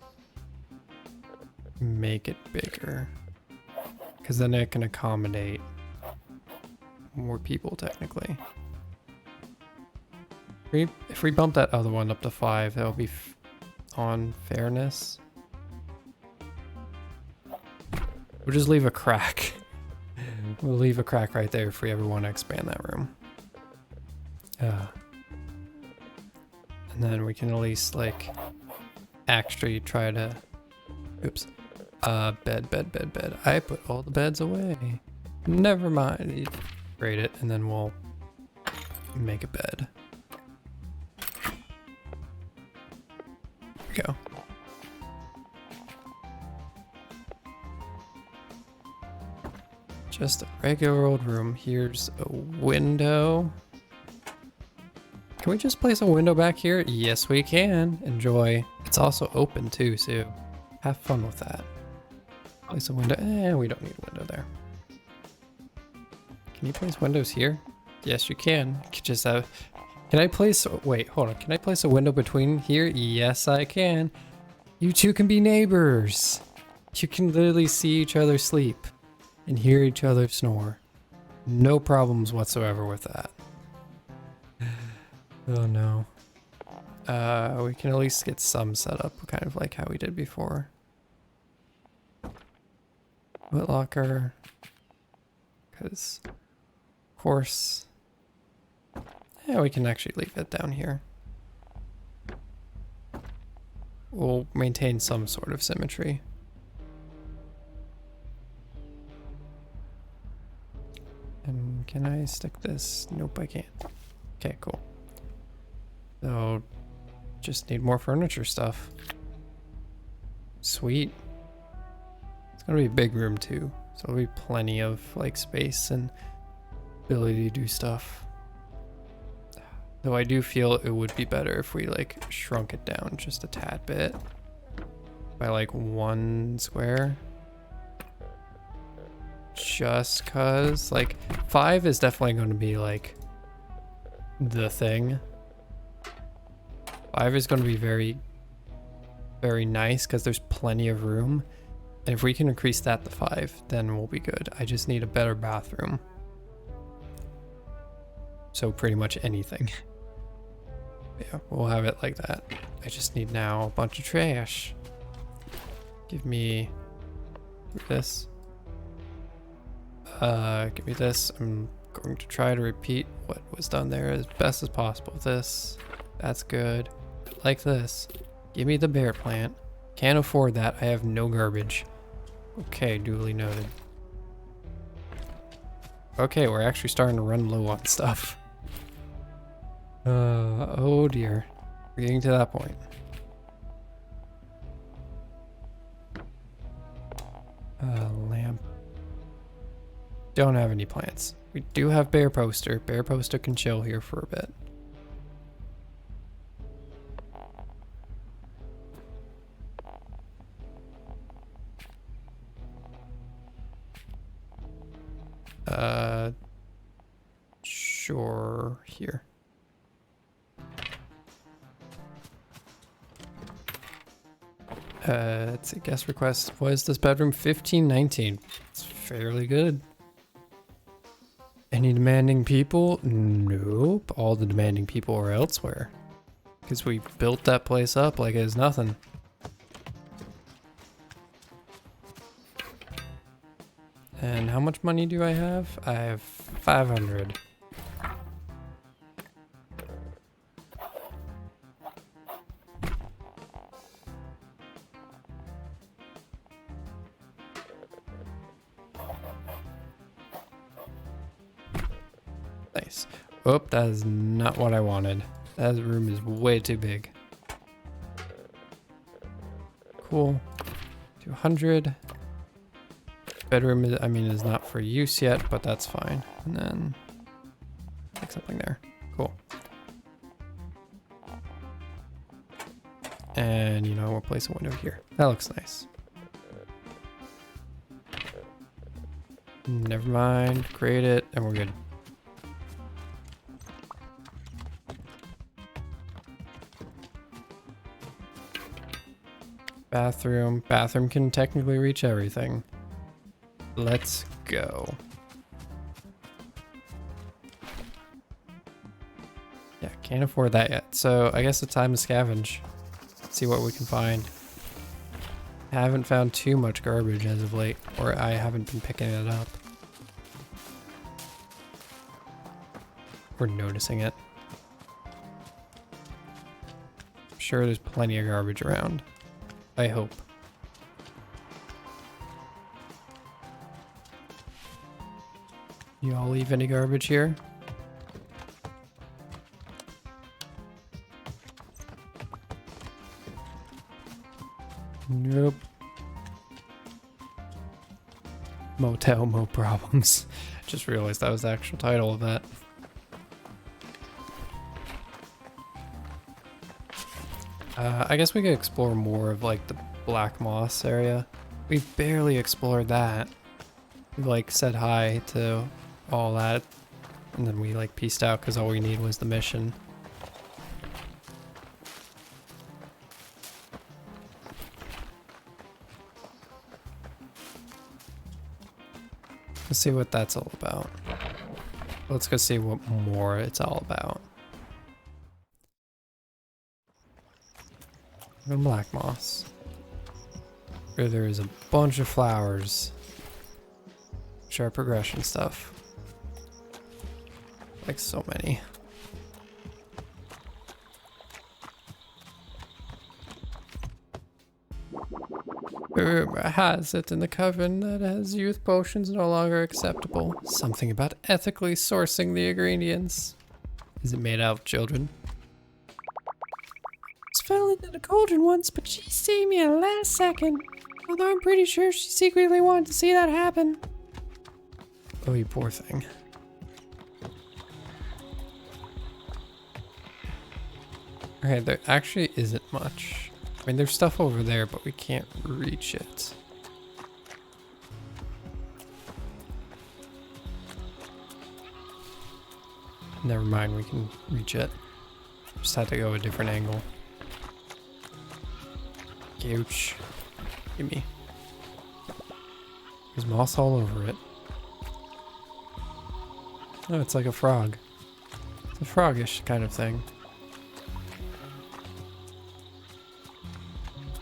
S1: make it bigger, because then it can accommodate more people technically. If we bump that other one up to 5, that'll be on fairness. We'll just leave a crack. We'll leave a crack right there if we ever want to expand that room. And then we can at least like actually try to, oops, bed. I put all the beds away. Never mind. You grade it and then we'll make a bed. There we go. Just a regular old room. Here's a window. Can we just place a window back here? Yes, we can. Enjoy. It's also open too, so have fun with that. Place a window. We don't need a window there. Can you place windows here? Yes, you can. You could just have... Can I place... Wait, hold on. Can I place a window between here? Yes, I can. You two can be neighbors. You can literally see each other sleep and hear each other snore. No problems whatsoever with that. Oh no. We can at least get some set up, kind of like how we did before. Foot locker. Because, of course... Yeah, we can actually leave it down here. We'll maintain some sort of symmetry. And can I stick this? Nope, I can't. Okay, cool. So, just need more furniture stuff. Sweet. It's gonna be a big room too, so there'll be plenty of like space and ability to do stuff. Though I do feel it would be better if we like shrunk it down just a tad bit by like 1 square. Just cause like 5 is definitely going to be like the thing. 5 is going to be very, very nice because there's plenty of room. And if we can increase that to 5, then we'll be good. I just need a better bathroom. So pretty much anything. Yeah, we'll have it like that. I just need now a bunch of trash. Give me this. Give me this. I'm going to try to repeat what was done there as best as possible. This, that's good. Like this. Give me the bear plant. Can't afford that. I have no garbage. Okay, duly noted. Okay, we're actually starting to run low on stuff. Oh dear. We're getting to that point. Lamp. Don't have any plants. We do have Bear Poster. Bear Poster can chill here for a bit. Sure, here. Let's see, guest request. Was this bedroom 1519? It's fairly good. Any demanding people? Nope. All the demanding people are elsewhere. Because we built that place up like it's nothing. And how much money do I have? I have 500. Nice. Oh, that is not what I wanted. That room is way too big. Cool. 200. Bedroom is, I mean, is not for use yet, but that's fine. And then like something there. Cool. And you know, we'll place a window here. That looks nice. Never mind. Create it, and we're good. Bathroom. Bathroom can technically reach everything. Let's go. Yeah, can't afford that yet. So I guess it's time to scavenge. See what we can find. I haven't found too much garbage as of late, or I haven't been picking it up. Or noticing it. I'm sure there's plenty of garbage around. I hope. You all leave any garbage here? Nope. Motel, Mo Problems. Just realized that was the actual title of that. I guess we could explore more of like the Black Moss area. We barely explored that. We like said hi to all that, and then we like pieced out because all we need was the mission. Let's see what that's all about. Let's go see what more it's all about. And Black Moss. Where there is a bunch of flowers. Which are progression stuff. Like so many. Rumor has it in the coven that has youth potions no longer acceptable. Something about ethically sourcing the ingredients. Is it made out of children? I fell into the cauldron once, but she saved me at the last second. Although I'm pretty sure she secretly wanted to see that happen. Oh, you poor thing. Okay, there actually isn't much. I mean, there's stuff over there, but we can't reach it. Never mind, we can reach it. Just had to go a different angle. Ouch. Gimme. There's moss all over it. Oh, it's like a frog. It's a froggish kind of thing.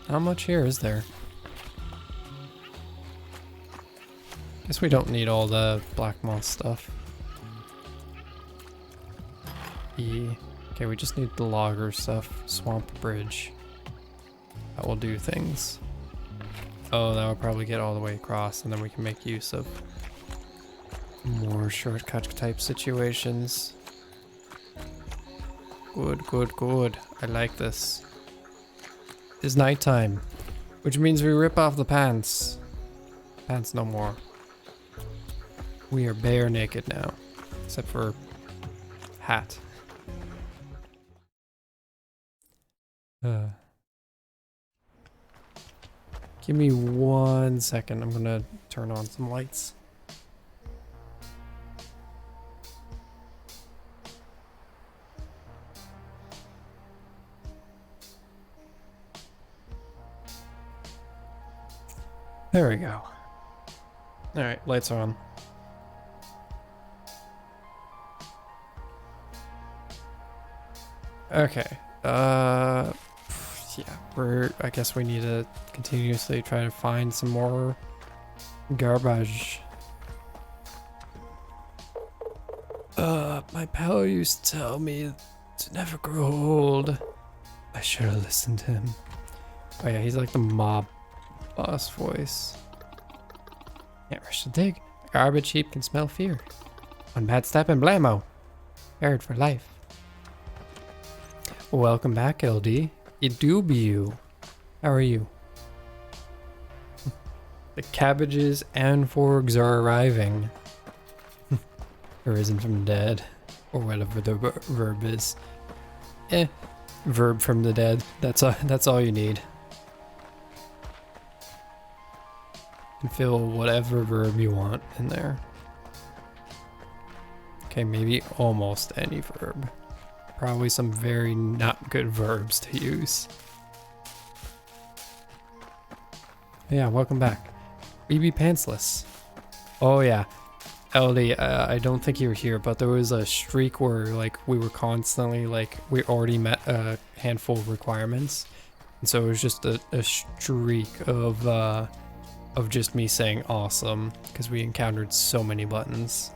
S1: How much here is there? Guess we don't need all the black moss stuff. Okay, we just need the logger stuff. Swamp bridge. That will do things. Oh, that will probably get all the way across, and then we can make use of more shortcut type situations. Good, good, good. I like this. It's nighttime, which means we rip off the pants. Pants no more. We are bare naked now, except for hat. Give me 1 second. I'm gonna turn on some lights. There we go. All right, lights are on. Okay. Yeah, I guess we need to continuously try to find some more garbage. My pal used to tell me to never grow old. I should have listened to him. Oh yeah, he's like the mob boss voice. Can't rush to dig. A garbage heap can smell fear. One bad step and blammo. Buried for life. Welcome back, LD. It do be you. How are you? The cabbages and forgs are arriving. Arisen from the dead. Or whatever the verb is. Verb from the dead. That's all you need. You can fill whatever verb you want in there. Okay, maybe almost any verb. Probably some very not good verbs to use. Yeah, welcome back. BB Pantsless. Oh yeah. LD, I don't think you were here, but there was a streak where like we were constantly like we already met a handful of requirements, and so it was just a streak of just me saying awesome because we encountered so many buttons.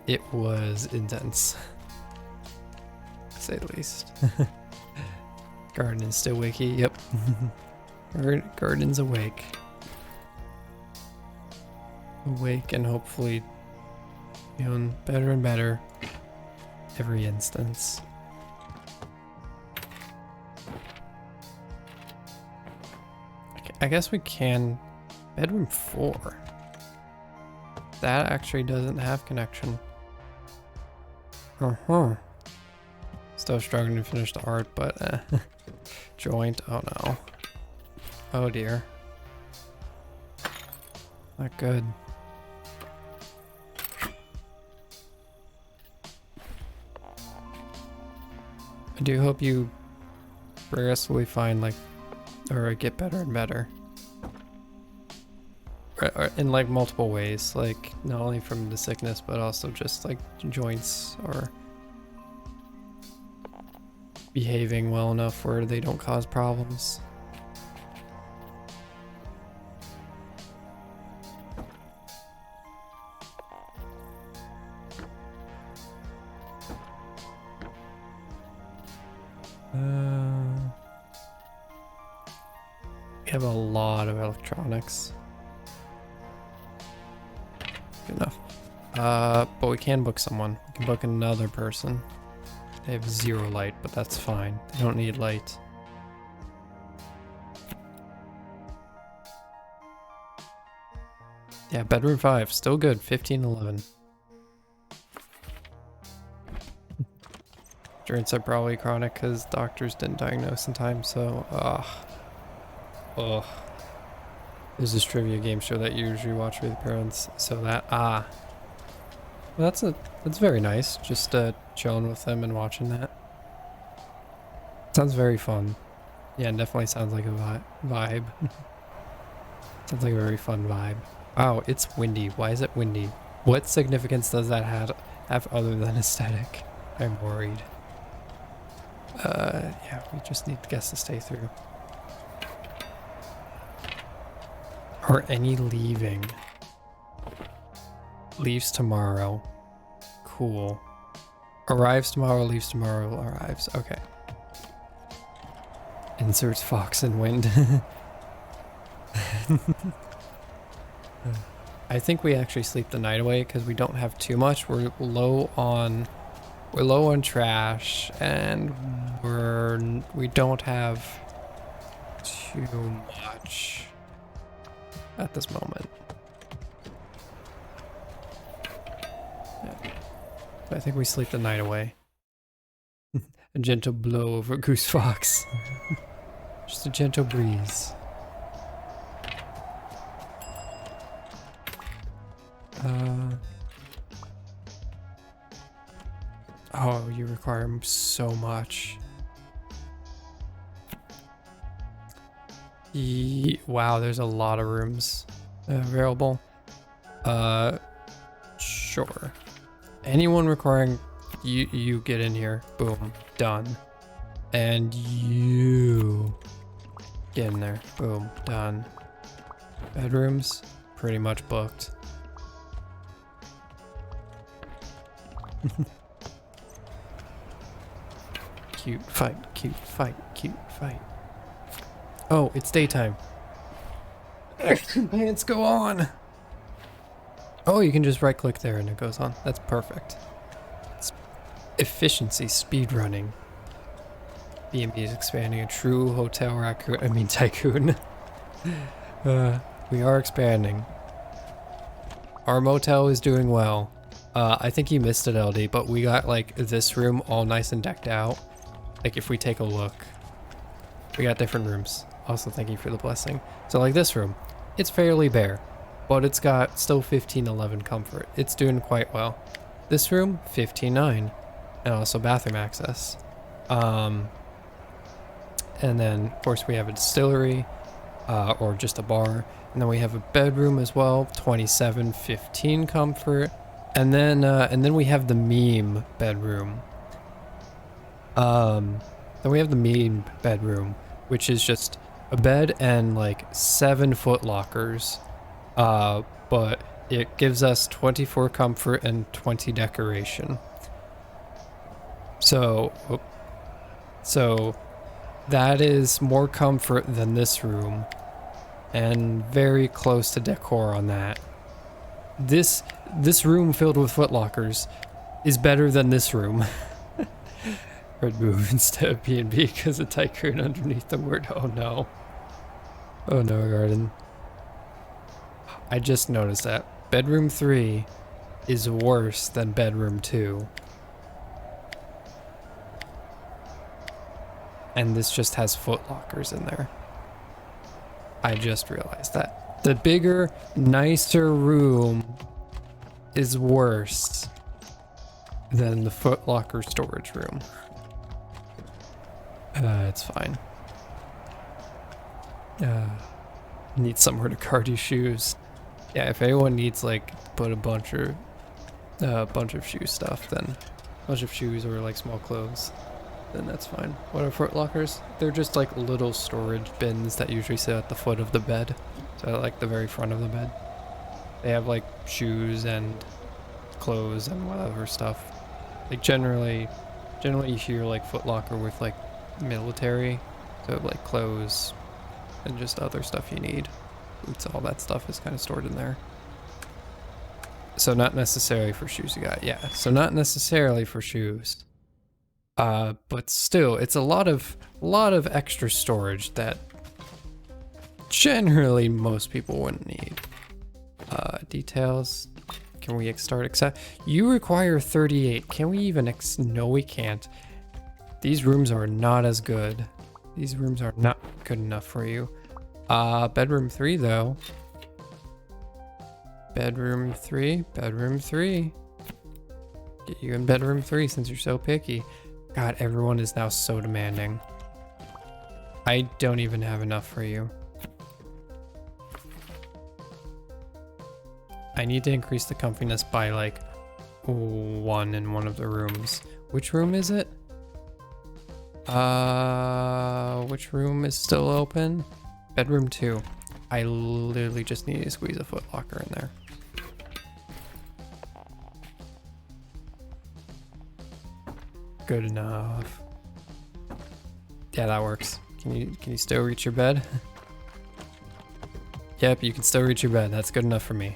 S1: It was intense, to say the least. Garden is still wakey. Yep. Garden's awake. Awake and hopefully doing better and better every instance. I guess we can. Bedroom 4. That actually doesn't have connection. Still struggling to finish the art, but joint. Oh no. Oh dear. Not good. I do hope you progressively find like, or get better and better. Or in like multiple ways, like not only from the sickness, but also just like joints or behaving well enough where they don't cause problems. We have a lot of electronics. Good enough. But we can book someone. We can book another person. They have 0 light, but that's fine. They don't need light. Yeah, bedroom 5, still good. 1511. Joints are probably chronic because doctors didn't diagnose in time, so there's this trivia game show that you usually watch with your parents, so that well, that's very nice. Just chilling with them and watching that. Sounds very fun. Yeah, it definitely sounds like a vibe. Sounds like a very fun vibe. Wow, it's windy. Why is it windy? What significance does that have other than aesthetic? I'm worried. Yeah, we just need guests to stay through. Or any leaving. Leaves tomorrow. Cool. Arrives tomorrow, leaves tomorrow, arrives. Okay. Inserts fox and wind. I think we actually sleep the night away because we don't have too much. We're low on trash, and we don't have too much at this moment. Yeah. I think we sleep the night away. A gentle blow over Goose Fox. Just a gentle breeze. Oh, you require so much. Wow, there's a lot of rooms available. Sure. Anyone requiring you get in here. Boom, done. And you get in there. Boom, done. Bedrooms pretty much booked. Cute fight, cute fight, cute fight. Oh, it's daytime. Pants go on. Oh, you can just right click there and it goes on. That's perfect. It's efficiency, speed running. B&B is expanding, a true hotel tycoon. We are expanding. Our motel is doing well. I think you missed it, LD, but we got like this room all nice and decked out. Like if we take a look, we got different rooms. Also, thank you for the blessing. So like this room, it's fairly bare, but it's got still 1511 comfort. It's doing quite well. This room, 15.9, and also bathroom access. And then of course we have a distillery, or just a bar. And then we have a bedroom as well, 2715 comfort. And then we have the meme bedroom. Then we have the meme bedroom, which is just a bed and like 7 foot lockers. But it gives us 24 comfort and 20 decoration. So that is more comfort than this room, and very close to decor on that. This room filled with footlockers is better than this room. Red move instead of B&B because of tycoon underneath the word. Oh no. Oh no, garden. I just noticed that bedroom 3 is worse than bedroom 2. And this just has footlockers in there. I just realized that. The bigger, nicer room is worse than the footlocker storage room. It's fine. Need somewhere to cart your shoes. Yeah, if anyone needs like put a bunch of shoe stuff, then a bunch of shoes or like small clothes, then that's fine. What are footlockers? They're just like little storage bins that usually sit at the foot of the bed. So like the very front of the bed. They have like shoes and clothes and whatever stuff. Like generally you hear like footlocker with like military, so like clothes and just other stuff you need. It's all that stuff is kind of stored in there. So not necessarily for shoes you got. Yeah, so not necessarily for shoes. But still, it's a lot of extra storage that generally most people wouldn't need. Details. Can we start accept? You require 38. Can we even no, we can't. These rooms are not as good. These rooms are not good enough for you. Bedroom 3 though. Bedroom 3. Get you in bedroom 3 since you're so picky. God, everyone is now so demanding. I don't even have enough for you. I need to increase the comfiness by like 1 in one of the rooms. Which room is it? Which room is still open? Bedroom 2. I literally just need to squeeze a footlocker in there. Good enough. Yeah, that works. Can you still reach your bed? Yep, you can still reach your bed. That's good enough for me.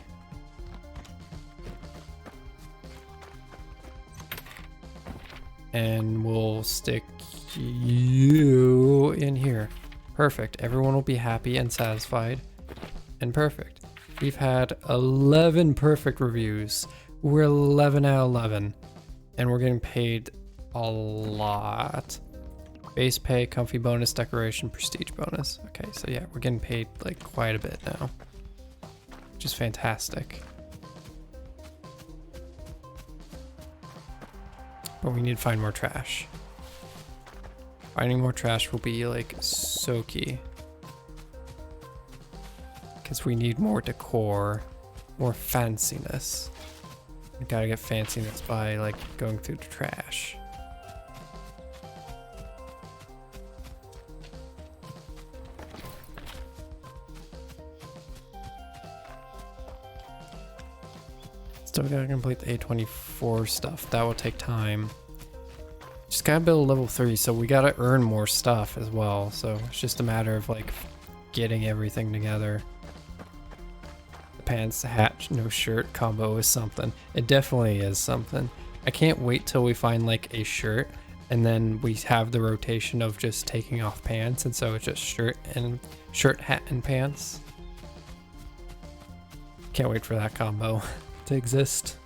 S1: And we'll stick you in here. Perfect. Everyone will be happy and satisfied. And perfect. We've had 11 perfect reviews. We're 11 out of 11. And we're getting paid a lot. Base pay, comfy bonus, decoration, prestige bonus. Okay, so yeah, we're getting paid like quite a bit now. Which is fantastic. But we need to find more trash. Finding more trash will be like so key. Because we need more decor, more fanciness. We gotta get fanciness by like going through the trash. Still gotta complete the A24 stuff. That will take time. Just gotta build level 3, so we gotta earn more stuff as well. So it's just a matter of like getting everything together. The pants, the hat, no shirt combo is something. It definitely is something. I can't wait till we find like a shirt and then we have the rotation of just taking off pants, and so it's just shirt, hat, and pants. Can't wait for that combo to exist.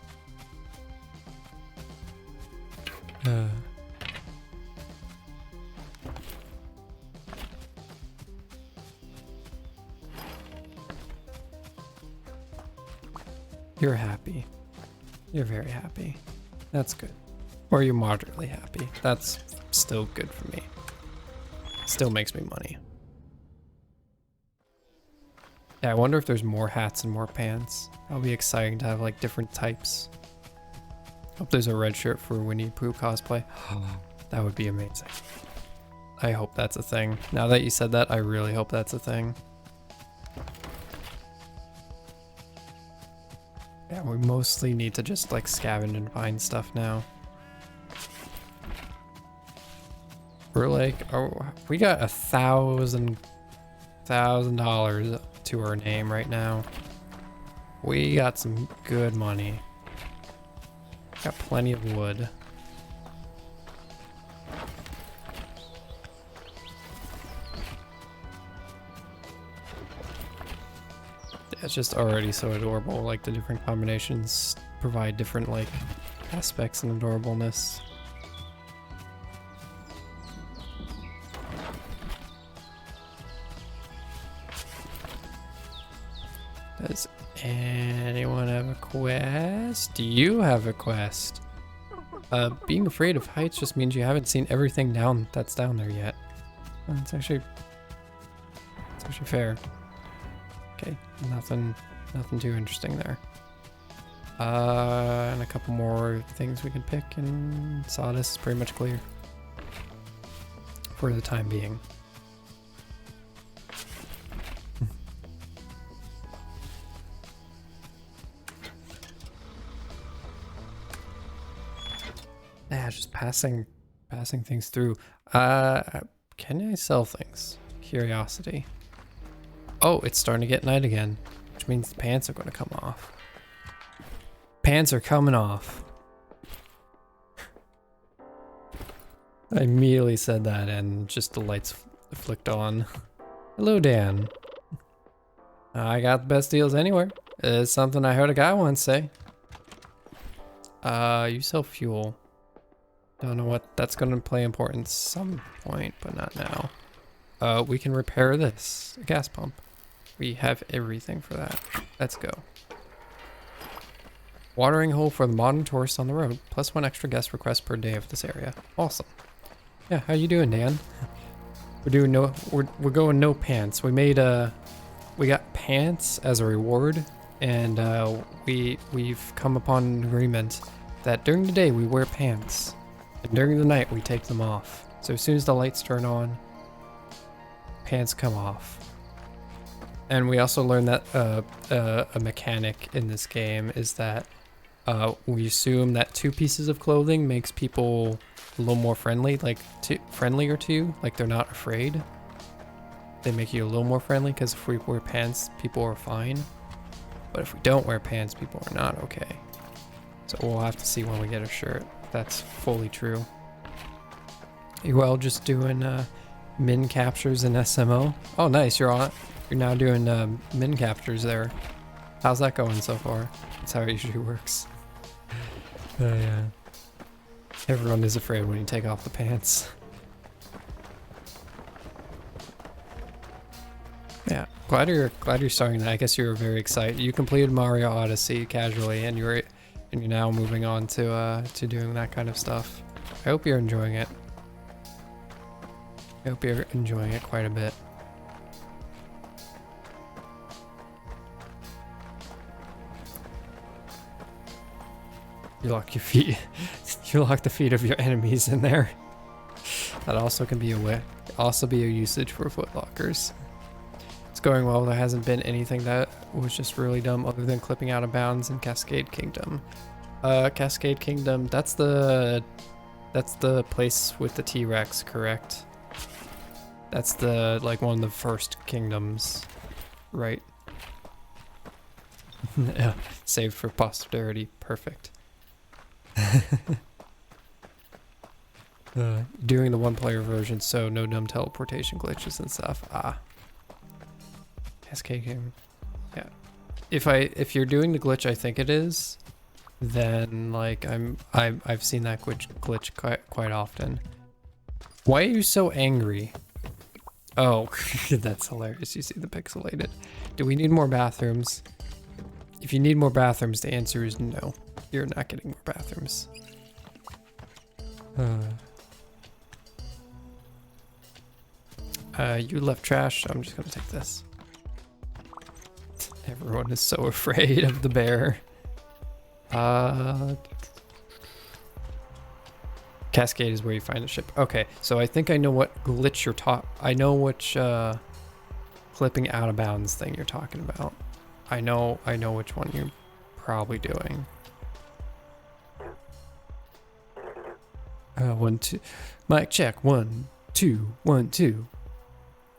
S1: You're happy. You're very happy. That's good. Or you're moderately happy. That's still good for me. Still makes me money. Yeah, I wonder if there's more hats and more pants. That'll be exciting to have like different types. Hope there's a red shirt for Winnie the Pooh cosplay. That would be amazing. I hope that's a thing. Now that you said that, I really hope that's a thing. Yeah, we mostly need to just like scavenge and find stuff now. We're like, oh, we got $1,000 to our name right now. We got some good money. Got plenty of wood. It's just already so adorable. Like the different combinations provide different like aspects and adorableness. Does anyone have a quest? Do you have a quest? Being afraid of heights just means you haven't seen everything that's down there yet. It's actually fair. Okay, nothing too interesting there. And a couple more things we can pick, and sawdust is pretty much clear for the time being. Yeah, just passing things through. Can I sell things? Curiosity. Oh, it's starting to get night again, which means the pants are going to come off. Pants are coming off. I immediately said that and just the lights flicked on. Hello, Dan. I got the best deals anywhere. It's something I heard a guy once say. You sell fuel. Don't know what that's going to play importance some point, but not now. We can repair this, a gas pump. We have everything for that. Let's go. Watering hole for the modern tourists on the road, plus 1 extra guest request per day of this area. Awesome. Yeah, how you doing, Dan? We're going no pants. We got pants as a reward, and we've come upon an agreement that during the day we wear pants, and during the night we take them off. So as soon as the lights turn on, pants come off. And we also learned that a mechanic in this game is that we assume that 2 pieces of clothing makes people a little more friendly, like friendlier to you, like they're not afraid. They make you a little more friendly, because if we wear pants, people are fine. But if we don't wear pants, people are not okay. So we'll have to see when we get a shirt if that's fully true. You all just doing min captures in SMO? Oh, nice. You're now doing min captures there. How's that going so far? That's how it usually works. Yeah. Everyone is afraid when you take off the pants. Yeah, glad you're starting that. I guess you were very excited. You completed Mario Odyssey casually, and you're now moving on to doing that kind of stuff. I hope you're enjoying it. I hope you're enjoying it quite a bit. You lock your feet. You lock the feet of your enemies in there. That also can be a usage for foot lockers. It's going well. There hasn't been anything that was just really dumb other than clipping out of bounds in Cascade Kingdom. Cascade Kingdom, that's the place with the T-Rex, correct? That's like one of the first kingdoms, right? Yeah, saved for posterity. Perfect. Doing the 1-player version, so no dumb teleportation glitches and stuff. Cascade game. Yeah. If you're doing the glitch I think it is, then like I've seen that glitch quite often. Why are you so angry? Oh, that's hilarious. You see the pixelated. Do we need more bathrooms? If you need more bathrooms, the answer is no. You're not getting more bathrooms. You left trash, so I'm just gonna take this. Everyone is so afraid of the bear. Cascade is where you find the ship. Okay, so I think I know what glitch you're I know which clipping out of bounds thing you're talking about. I know which one you're probably doing. 1, 2. Mic check. 1, 2, 1, 2.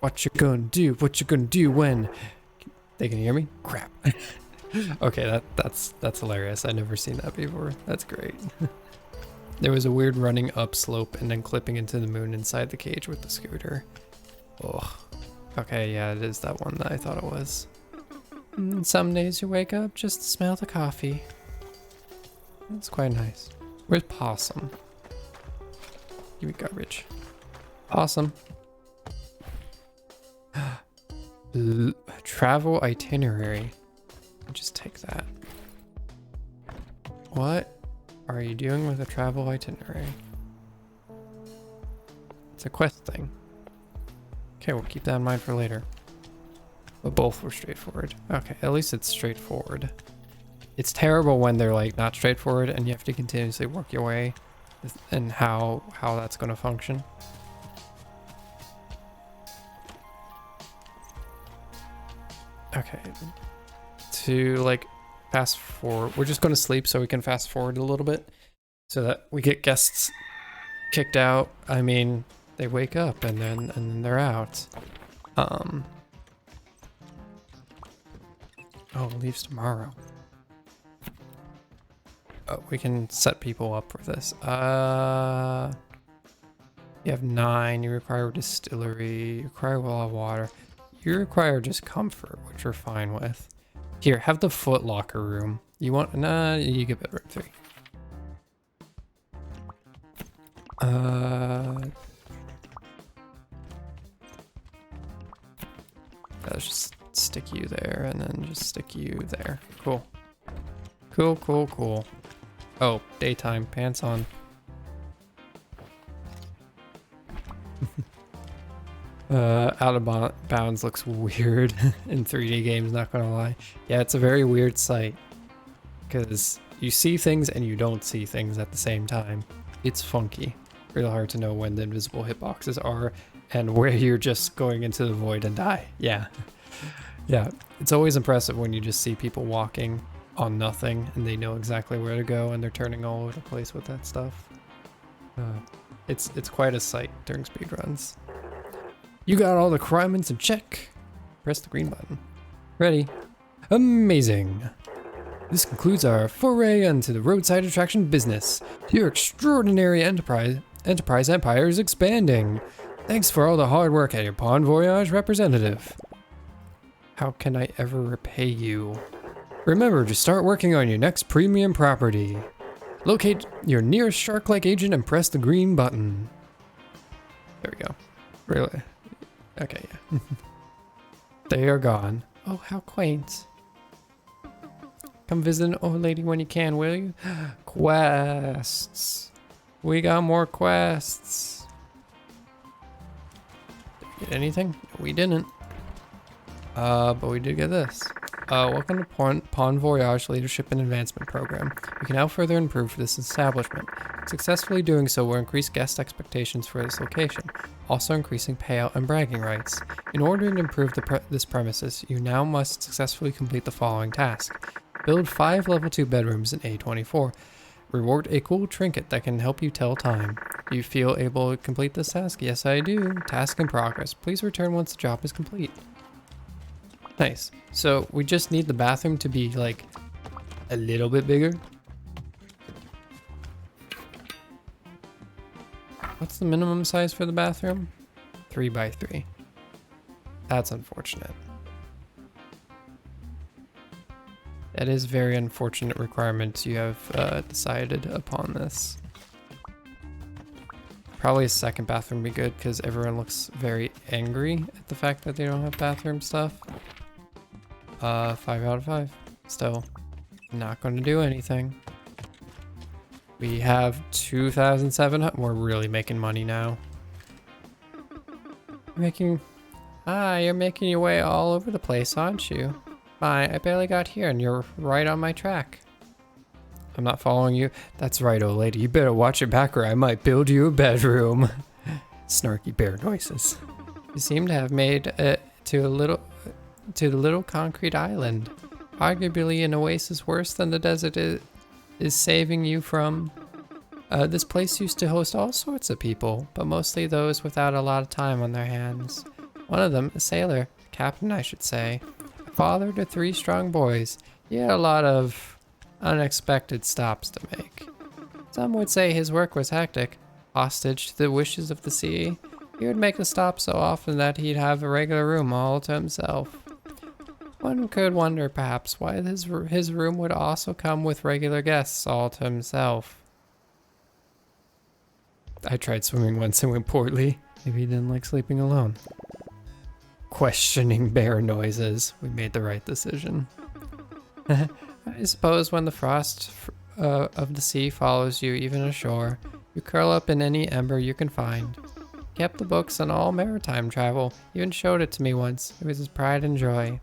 S1: What you gonna do? What you gonna do when? They can hear me? Crap. Okay, that's hilarious. I've never seen that before. That's great. There was a weird running up slope and then clipping into the moon inside the cage with the scooter. Oh. Okay, yeah, it is that one that I thought it was. Some days you wake up just to smell the coffee. It's quite nice. Where's Possum? Give me garbage. Possum. Travel itinerary. Just take that. What are you doing with a travel itinerary? It's a quest thing. Okay, we'll keep that in mind for later. But both were straightforward. Okay, at least it's straightforward. It's terrible when they're like not straightforward and you have to continuously work your way and how that's going to function. Okay. To like fast forward, we're just going to sleep so we can fast forward a little bit so that we get guests kicked out. I mean, they wake up and then they're out. Oh, leaves tomorrow. Oh, we can set people up for this. You have 9. You require Distillery. You require well of water. You require just comfort, which we're fine with. Here, have the foot locker room. You want? Nah, you get bedroom 3. Let's just stick you there and then just stick you there. Cool. Cool, cool, cool. Oh, daytime, pants on. Out of bounds looks weird in 3D games, not gonna lie. Yeah, it's a very weird sight because you see things and you don't see things at the same time. It's funky. Really hard to know when the invisible hitboxes are and where you're just going into the void and die. Yeah. Yeah, it's always impressive when you just see people walking on nothing and they know exactly where to go and they're turning all over the place with that stuff. It's quite a sight during speedruns. You got all the requirements in check. Press the green button. Ready. Amazing. This concludes our foray into the roadside attraction business. Your extraordinary enterprise empire is expanding. Thanks for all the hard work at your Bon Voyage representative. How can I ever repay you? Remember to start working on your next premium property. Locate your nearest shark-like agent and press the green button. There we go. Really? Okay, yeah. They are gone. Oh, how quaint. Come visit an old lady when you can, will you? Quests. We got more quests. Did we get anything? No, we didn't. But we did get this. Welcome to Bon Voyage Leadership and Advancement Program. We can now further improve this establishment. Successfully doing so will increase guest expectations for this location, also increasing payout and bragging rights. In order to improve this premises, you now must successfully complete the following task. Build 5 level 2 bedrooms in A24. Reward a cool trinket that can help you tell time. Do you feel able to complete this task? Yes, I do. Task in progress. Please return once the job is complete. Nice. So we just need the bathroom to be like a little bit bigger. What's the minimum size for the bathroom? 3 by 3. That's unfortunate. That is very unfortunate requirements you have decided upon this. Probably a second bathroom would be good because everyone looks very angry at the fact that they don't have bathroom stuff. 5 out of 5. Still, not going to do anything. We have 2,700. We're really making money now. You're making your way all over the place, aren't you? I barely got here and you're right on my track. I'm not following you. That's right, old lady. You better watch your back or I might build you a bedroom. Snarky bear noises. You seem to have made it to the little concrete island. Arguably an oasis worse than the desert is saving you from. This place used to host all sorts of people, but mostly those without a lot of time on their hands. One of them, a sailor, captain I should say, father to 3 strong boys. He had a lot of unexpected stops to make. Some would say his work was hectic, hostage to the wishes of the sea. He would make a stop so often that he'd have a regular room all to himself. One could wonder perhaps why his room would also come with regular guests all to himself. I tried swimming once and went poorly. Maybe he didn't like sleeping alone. Questioning bear noises. We made the right decision. I suppose when the frost of the sea follows you even ashore, you curl up in any ember you can find. He kept the books on all maritime travel, even showed it to me once. It was his pride and joy.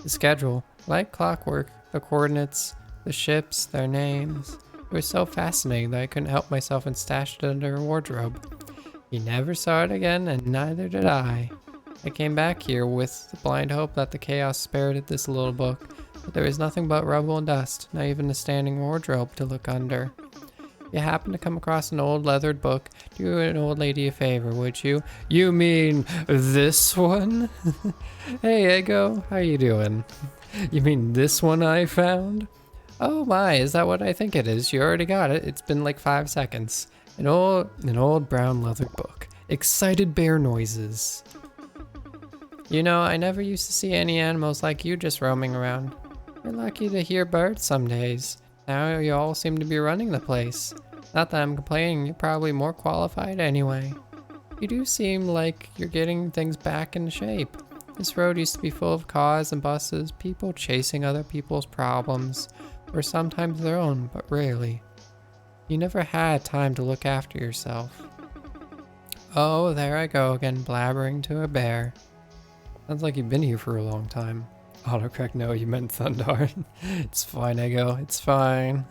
S1: The schedule, like clockwork, the coordinates, the ships, their names. It was so fascinating that I couldn't help myself and stashed it under a wardrobe. He never saw it again, and neither did I. I came back here with the blind hope that the chaos spared this little book, but there was nothing but rubble and dust, not even a standing wardrobe to look under. If you happen to come across an old leathered book, do an old lady a favor, would you? You mean this one? Hey, Ego, how you doing? You mean this one I found? Oh my, is that what I think it is? You already got it. It's been like 5 seconds. An old brown leather book. Excited bear noises. You know, I never used to see any animals like you just roaming around. You're lucky to hear birds some days. Now you all seem to be running the place. Not that I'm complaining, you're probably more qualified anyway. You do seem like you're getting things back in shape. This road used to be full of cars and buses, people chasing other people's problems. Or sometimes their own, but rarely. You never had time to look after yourself. Oh, there I go again, blabbering to a bear. Sounds like you've been here for a long time. Autocorrect, no, you meant Thundar. It's fine, Ego, it's fine.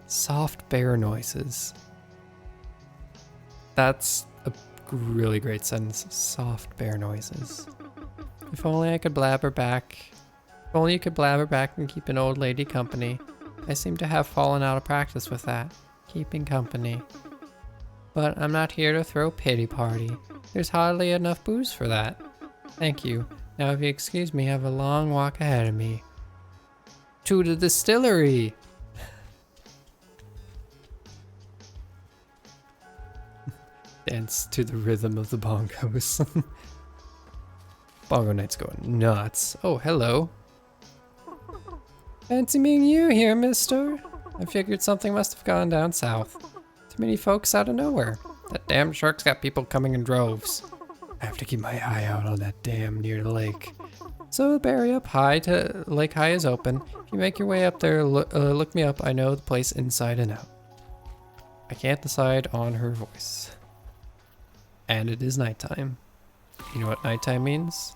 S1: Soft bear noises. That's a really great sentence. Soft bear noises. If only I could blabber back. If only you could blabber back and keep an old lady company. I seem to have fallen out of practice with that. Keeping company. But I'm not here to throw pity party. There's hardly enough booze for that. Thank you. Now if you excuse me, I have a long walk ahead of me. To the distillery! Dance to the rhythm of the bongos. Bongo night's going nuts. Oh, hello. Fancy meeting you here, mister. I figured something must have gone down south. Too many folks out of nowhere. That damn shark's got people coming in droves. I have to keep my eye out on that dam near the lake. So the barrier up high to Lake High is open. If you make your way up there, look me up. I know the place inside and out. I can't decide on her voice. And it is nighttime. You know what nighttime means?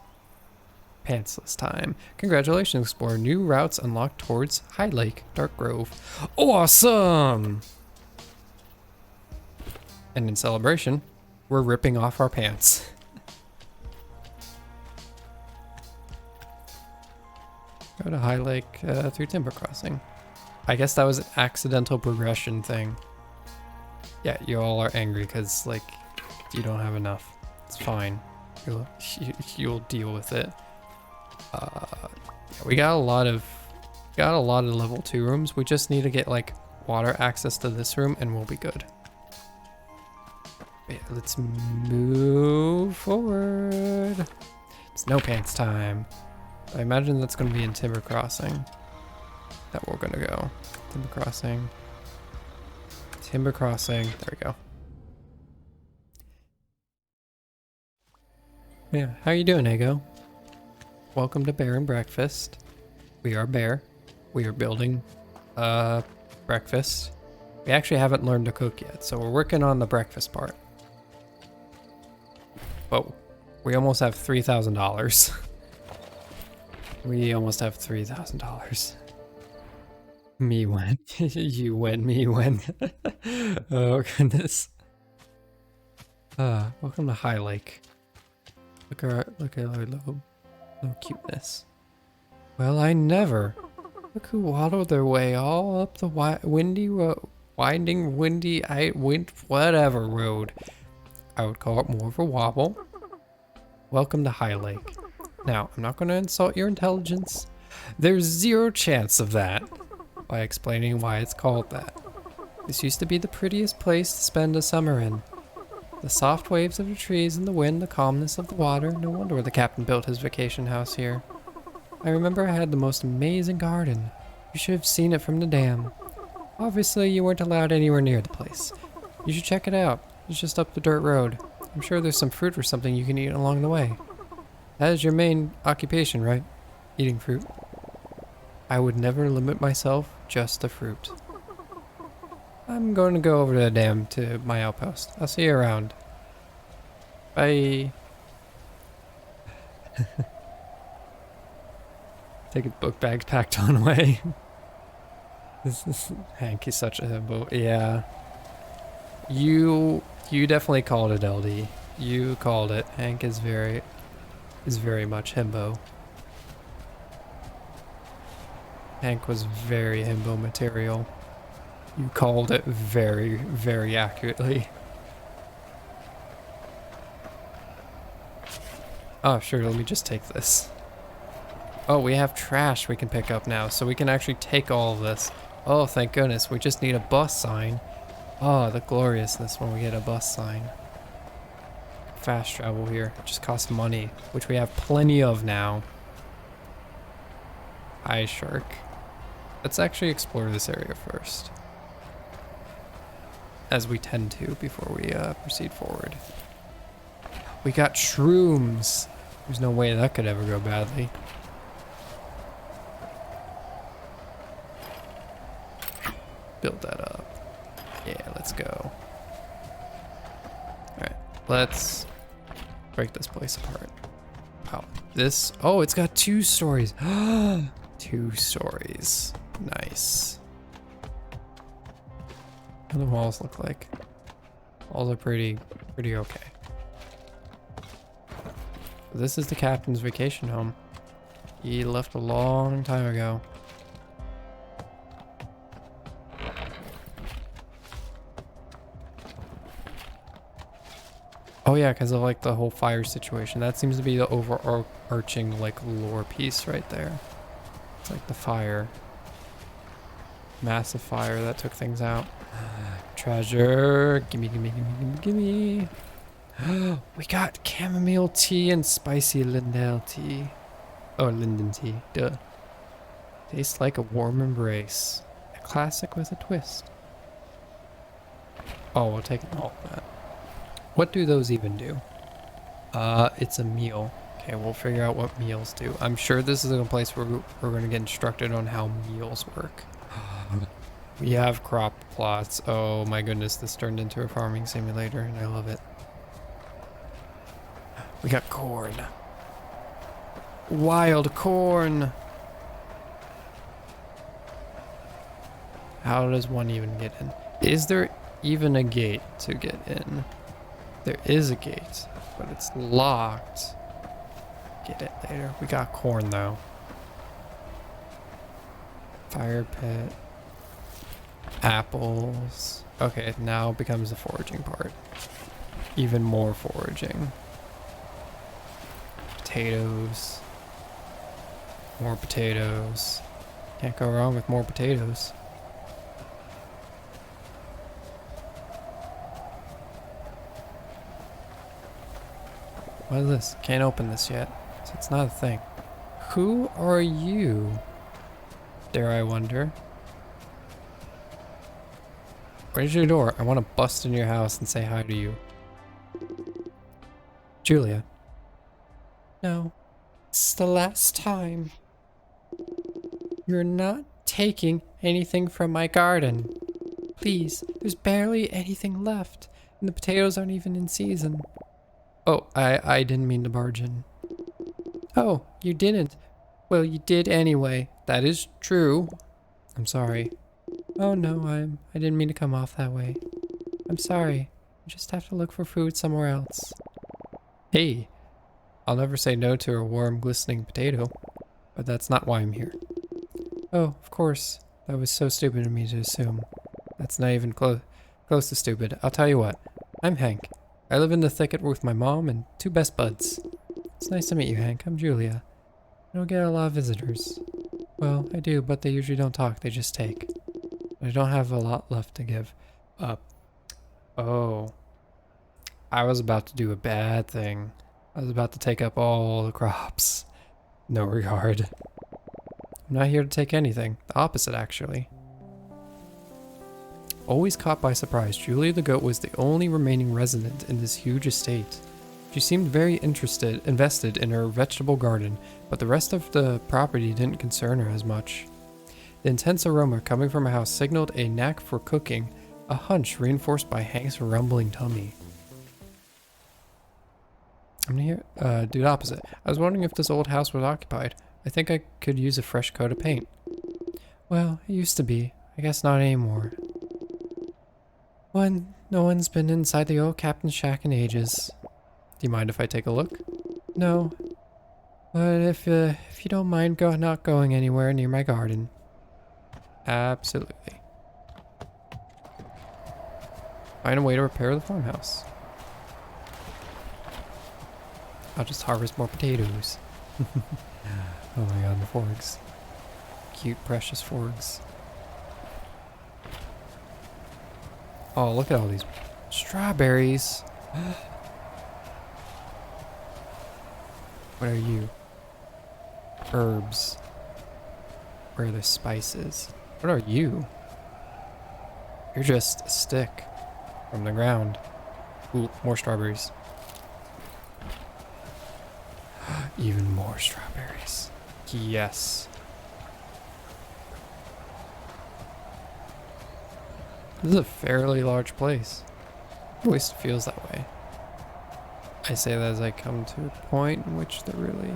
S1: Pantsless time. Congratulations, explore new routes unlocked towards High Lake, Dark Grove. Awesome! And in celebration, we're ripping off our pants. Go to High Lake through Timber Crossing. I guess that was an accidental progression thing. Yeah, you all are angry because, like, you don't have enough. It's fine. You'll deal with it. Yeah, we got a lot of level 2 rooms. We just need to get like water access to this room and we'll be good. But yeah, let's move forward. It's no pants time. I imagine that's going to be in Timber Crossing that we're going to go. Timber Crossing. Timber Crossing. There we go. Yeah, how you doing, Ego? Welcome to Bear and Breakfast. We are Bear. We are building breakfast. We actually haven't learned to cook yet, so we're working on the breakfast part. But we almost have $3,000. We almost have $3,000. Me win. You win, me win. Oh goodness. Welcome to High Lake. Look at our little cuteness. Well, I never. Look who waddled their way all up the winding, whatever road. I would call it more of a wobble. Welcome to High Lake. Now, I'm not going to insult your intelligence. There's zero chance of that by explaining why it's called that. This used to be the prettiest place to spend a summer in. The soft waves of the trees and the wind, the calmness of the water. No wonder the captain built his vacation house here. I remember I had the most amazing garden. You should have seen it from the dam. Obviously, you weren't allowed anywhere near the place. You should check it out. It's just up the dirt road. I'm sure there's some fruit or something you can eat along the way. That is your main occupation, right? Eating fruit. I would never limit myself just to fruit. I'm going to go over to the dam to my outpost. I'll see you around. Bye. Take a book bag packed on way. Hank is such a himbo. Yeah. You definitely called it, LD. You called it. Hank is very much himbo. Hank was very himbo material. You called it very, very accurately. Oh, sure, let me just take this. Oh, we have trash we can pick up now, so we can actually take all of this. Oh, thank goodness, we just need a bus sign. Oh, the gloriousness when we get a bus sign. Fast travel here, it just costs money, which we have plenty of now. Hi, shark. Let's actually explore this area first. As we tend to before we proceed forward. We got shrooms. There's no way that could ever go badly. Build that up. Yeah, let's go. Alright, let's break this place apart. Wow, this, oh, it's got 2 stories. 2 stories. Nice. What do the walls look like? Walls are pretty okay. This is the captain's vacation home. He left a long time ago. Oh yeah, because of like the whole fire situation. That seems to be the overarching like lore piece right there. It's like the fire. Massive fire that took things out. Treasure. Gimme, gimme, gimme, gimme, gimme. We got chamomile tea and spicy linden tea. Oh, linden tea. Duh. Tastes like a warm embrace. A classic with a twist. Oh, we'll take all of that. What do those even do? It's a meal. Okay, we'll figure out what meals do. I'm sure this is a place where we're going to get instructed on how meals work. We have crop plots. Oh my goodness, this turned into a farming simulator and I love it. We got corn. Wild corn. How does one even get in? Is there even a gate to get in? There is a gate, but it's locked. Get it later. We got corn though. Fire pit. Apples. Okay, now becomes the foraging part. Even more foraging. Potatoes. More potatoes. Can't go wrong with more potatoes. What is this? Can't open this yet. So it's not a thing. Who are you? Dare I wonder? Where's your door? I want to bust in your house and say hi to you. Julia. No. It's the last time. You're not taking anything from my garden. Please, there's barely anything left. And the potatoes aren't even in season. Oh, I didn't mean to barge in. Oh, you didn't. Well, you did anyway. That is true. I'm sorry. Oh no, I didn't mean to come off that way. I'm sorry. I just have to look for food somewhere else. Hey, I'll never say no to a warm, glistening potato, but that's not why I'm here. Oh, of course. That was so stupid of me to assume. That's not even close to stupid. I'll tell you what. I'm Hank. I live in the thicket with my mom and two best buds. It's nice to meet you, Hank. I'm Julia. I don't get a lot of visitors. Well, I do, but they usually don't talk. They just take. I don't have a lot left to give up. Oh. I was about to do a bad thing. I was about to take up all the crops. No regard. I'm not here to take anything. The opposite, actually. Always caught by surprise, Julia the goat was the only remaining resident in this huge estate. She seemed very invested in her vegetable garden, but the rest of the property didn't concern her as much. The intense aroma coming from her house signaled a knack for cooking, a hunch reinforced by Hank's rumbling tummy. I'm gonna do the opposite. I was wondering if this old house was occupied. I think I could use a fresh coat of paint. Well, it used to be. I guess not anymore. No one's been inside the old captain's shack in ages. Do you mind if I take a look? No. But if you don't mind not going anywhere near my garden. Absolutely. Find a way to repair the farmhouse. I'll just harvest more potatoes. Oh my god, the forks. Cute, precious forks. Oh, look at all these strawberries. What are you? Herbs. Where are the spices? What are you? You're just a stick from the ground. Ooh, more strawberries. Even more strawberries. Yes. This is a fairly large place. At least it feels that way. I say that as I come to a point in which they're really...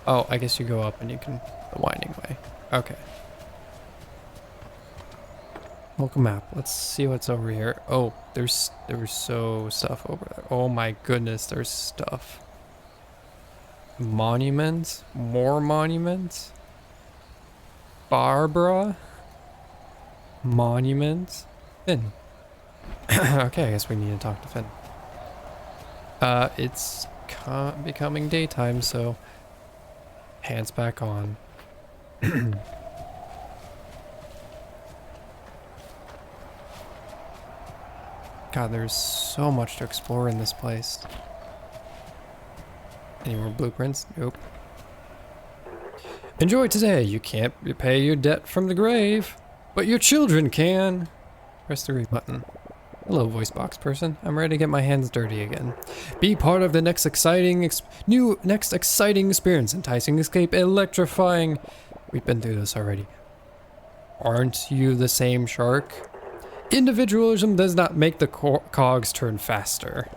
S1: Oh, I guess you go up and you can... The winding way. Okay. Welcome map. Let's see what's over here. Oh, there's so stuff over there. Oh my goodness, there's stuff. Monuments? More monuments? Barbara? Monuments? Finn. Okay, I guess we need to talk to Finn. It's becoming daytime, so hands back on. God, there's so much to explore in this place. Any more blueprints? Nope. Enjoy today. You can't repay your debt from the grave, but your children can. Press the read button. Hello, voice box person. I'm ready to get my hands dirty again. Be part of the next exciting experience. Enticing, escape, electrifying. We've been through this already. Aren't you the same shark? Individualism does not make the cogs turn faster.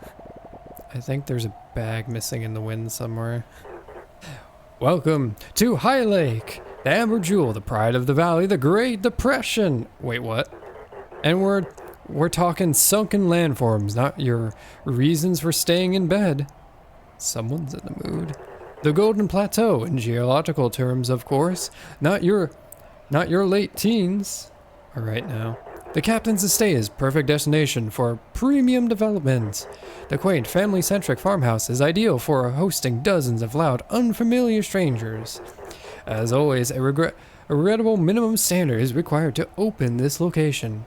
S1: I think there's a bag missing in the wind somewhere. Welcome to High Lake, the Amber Jewel, the pride of the valley, the Great Depression. Wait, what? And we're talking sunken landforms, not your reasons for staying in bed. Someone's in the mood. The Golden Plateau, in geological terms, of course. Not your late teens. All right now. The Captain's Estate is perfect destination for premium development. The quaint, family-centric farmhouse is ideal for hosting dozens of loud, unfamiliar strangers. As always, a regrettable minimum standard is required to open this location.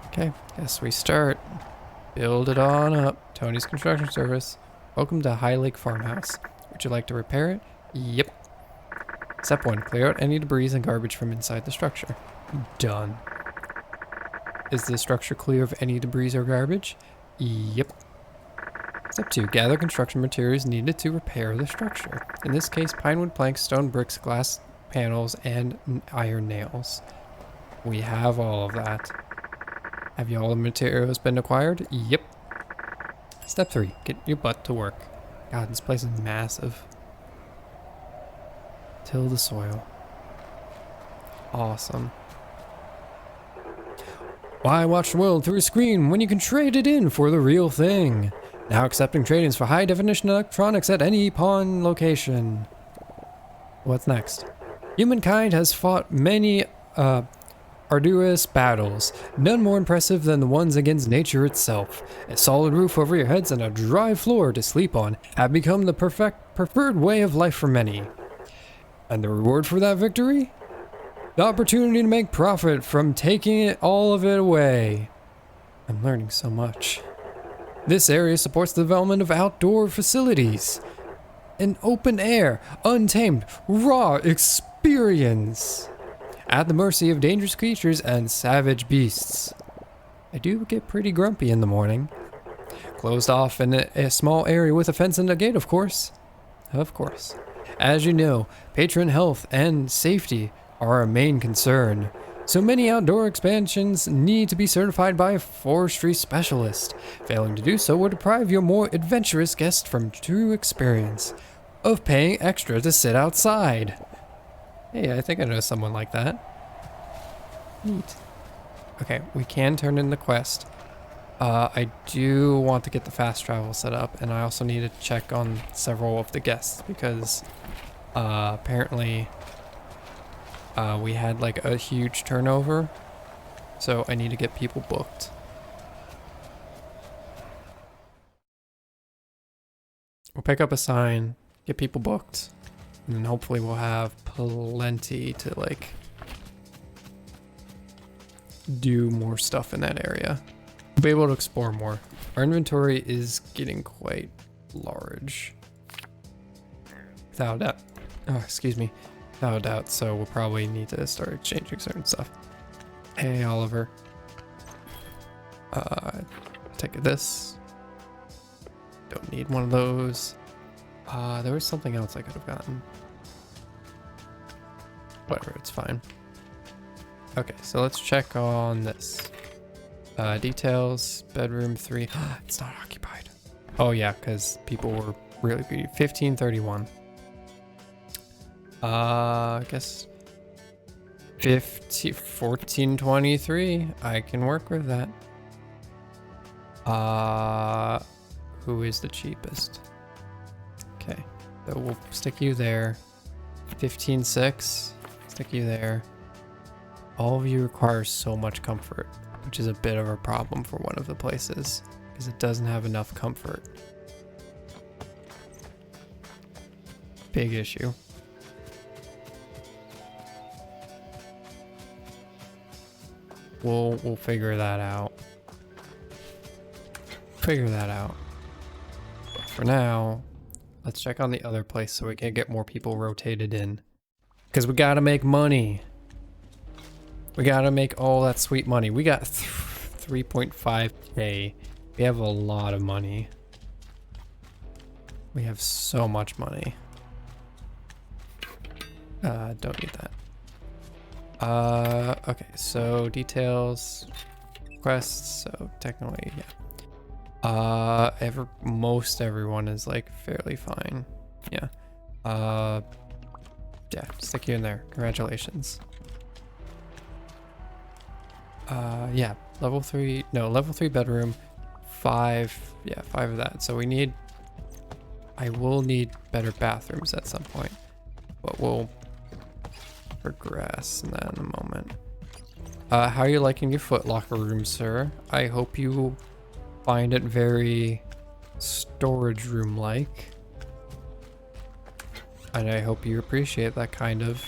S1: Okay, guess we start. Build it on up. Tony's Construction Service. Welcome to High Lake Farmhouse. Would you like to repair it? Yep. Step 1. Clear out any debris and garbage from inside the structure. Done. Is the structure clear of any debris or garbage? Yep. Step 2. Gather construction materials needed to repair the structure. In this case, pinewood planks, stone bricks, glass panels, and iron nails. We have all of that. Have all the materials been acquired? Yep. Step 3. Get your butt to work. God, this place is massive. till the soil. Awesome. Why watch the world through a screen when you can trade it in for the real thing? Now accepting trade-ins for high-definition electronics at any pawn location. What's next? Humankind has fought many arduous battles, none more impressive than the ones against nature itself. A solid roof over your heads and a dry floor to sleep on have become the preferred way of life for many. And the reward for that victory? The opportunity to make profit from taking all of it away. I'm learning so much. This area supports the development of outdoor facilities. An open air, untamed, raw experience. At the mercy of dangerous creatures and savage beasts. I do get pretty grumpy in the morning. Closed off in a small area with a fence and a gate, of course. Of course. As you know, patron health and safety are our main concern. So many outdoor expansions need to be certified by a forestry specialist. Failing to do so would deprive your more adventurous guests from true experience of paying extra to sit outside. Hey, I think I know someone like that. Neat. Okay, we can turn in the quest. I do want to get the fast travel set up, and I also need to check on several of the guests because apparently we had like a huge turnover, so I need to get people booked. We'll pick up a sign, get people booked, and then hopefully we'll have plenty to like do more stuff in that area. We'll be able to explore more. Our inventory is getting quite large. Without a doubt. Oh, excuse me. Without a doubt, so we'll probably need to start exchanging certain stuff. Hey, Oliver. Take this. Don't need one of those. There was something else I could have gotten. Whatever, it's fine. Okay, so let's check on this. Details, bedroom 3. It's not occupied. Oh yeah, because people were really greedy. 1531. I guess 1423. I can work with that. Who is the cheapest? Okay, so we'll stick you there. 15.6. Stick you there. All of you require so much comfort, which is a bit of a problem for one of the places because it doesn't have enough comfort. Big issue. We'll figure that out. Figure that out. But for now, let's check on the other place so we can get more people rotated in. Because we gotta make money. We gotta make all that sweet money. We got 3.5k. We have a lot of money. We have so much money. Don't need that. Okay, so details, quests, so technically, yeah. Most everyone is like fairly fine. Yeah. Yeah, stick you in there. Congratulations. Yeah, level 3 bedroom, 5, yeah, 5 of that. So I will need better bathrooms at some point, but we'll progress in that in a moment. How are you liking your foot locker room, sir? I hope you find it very storage room like, and I hope you appreciate that kind of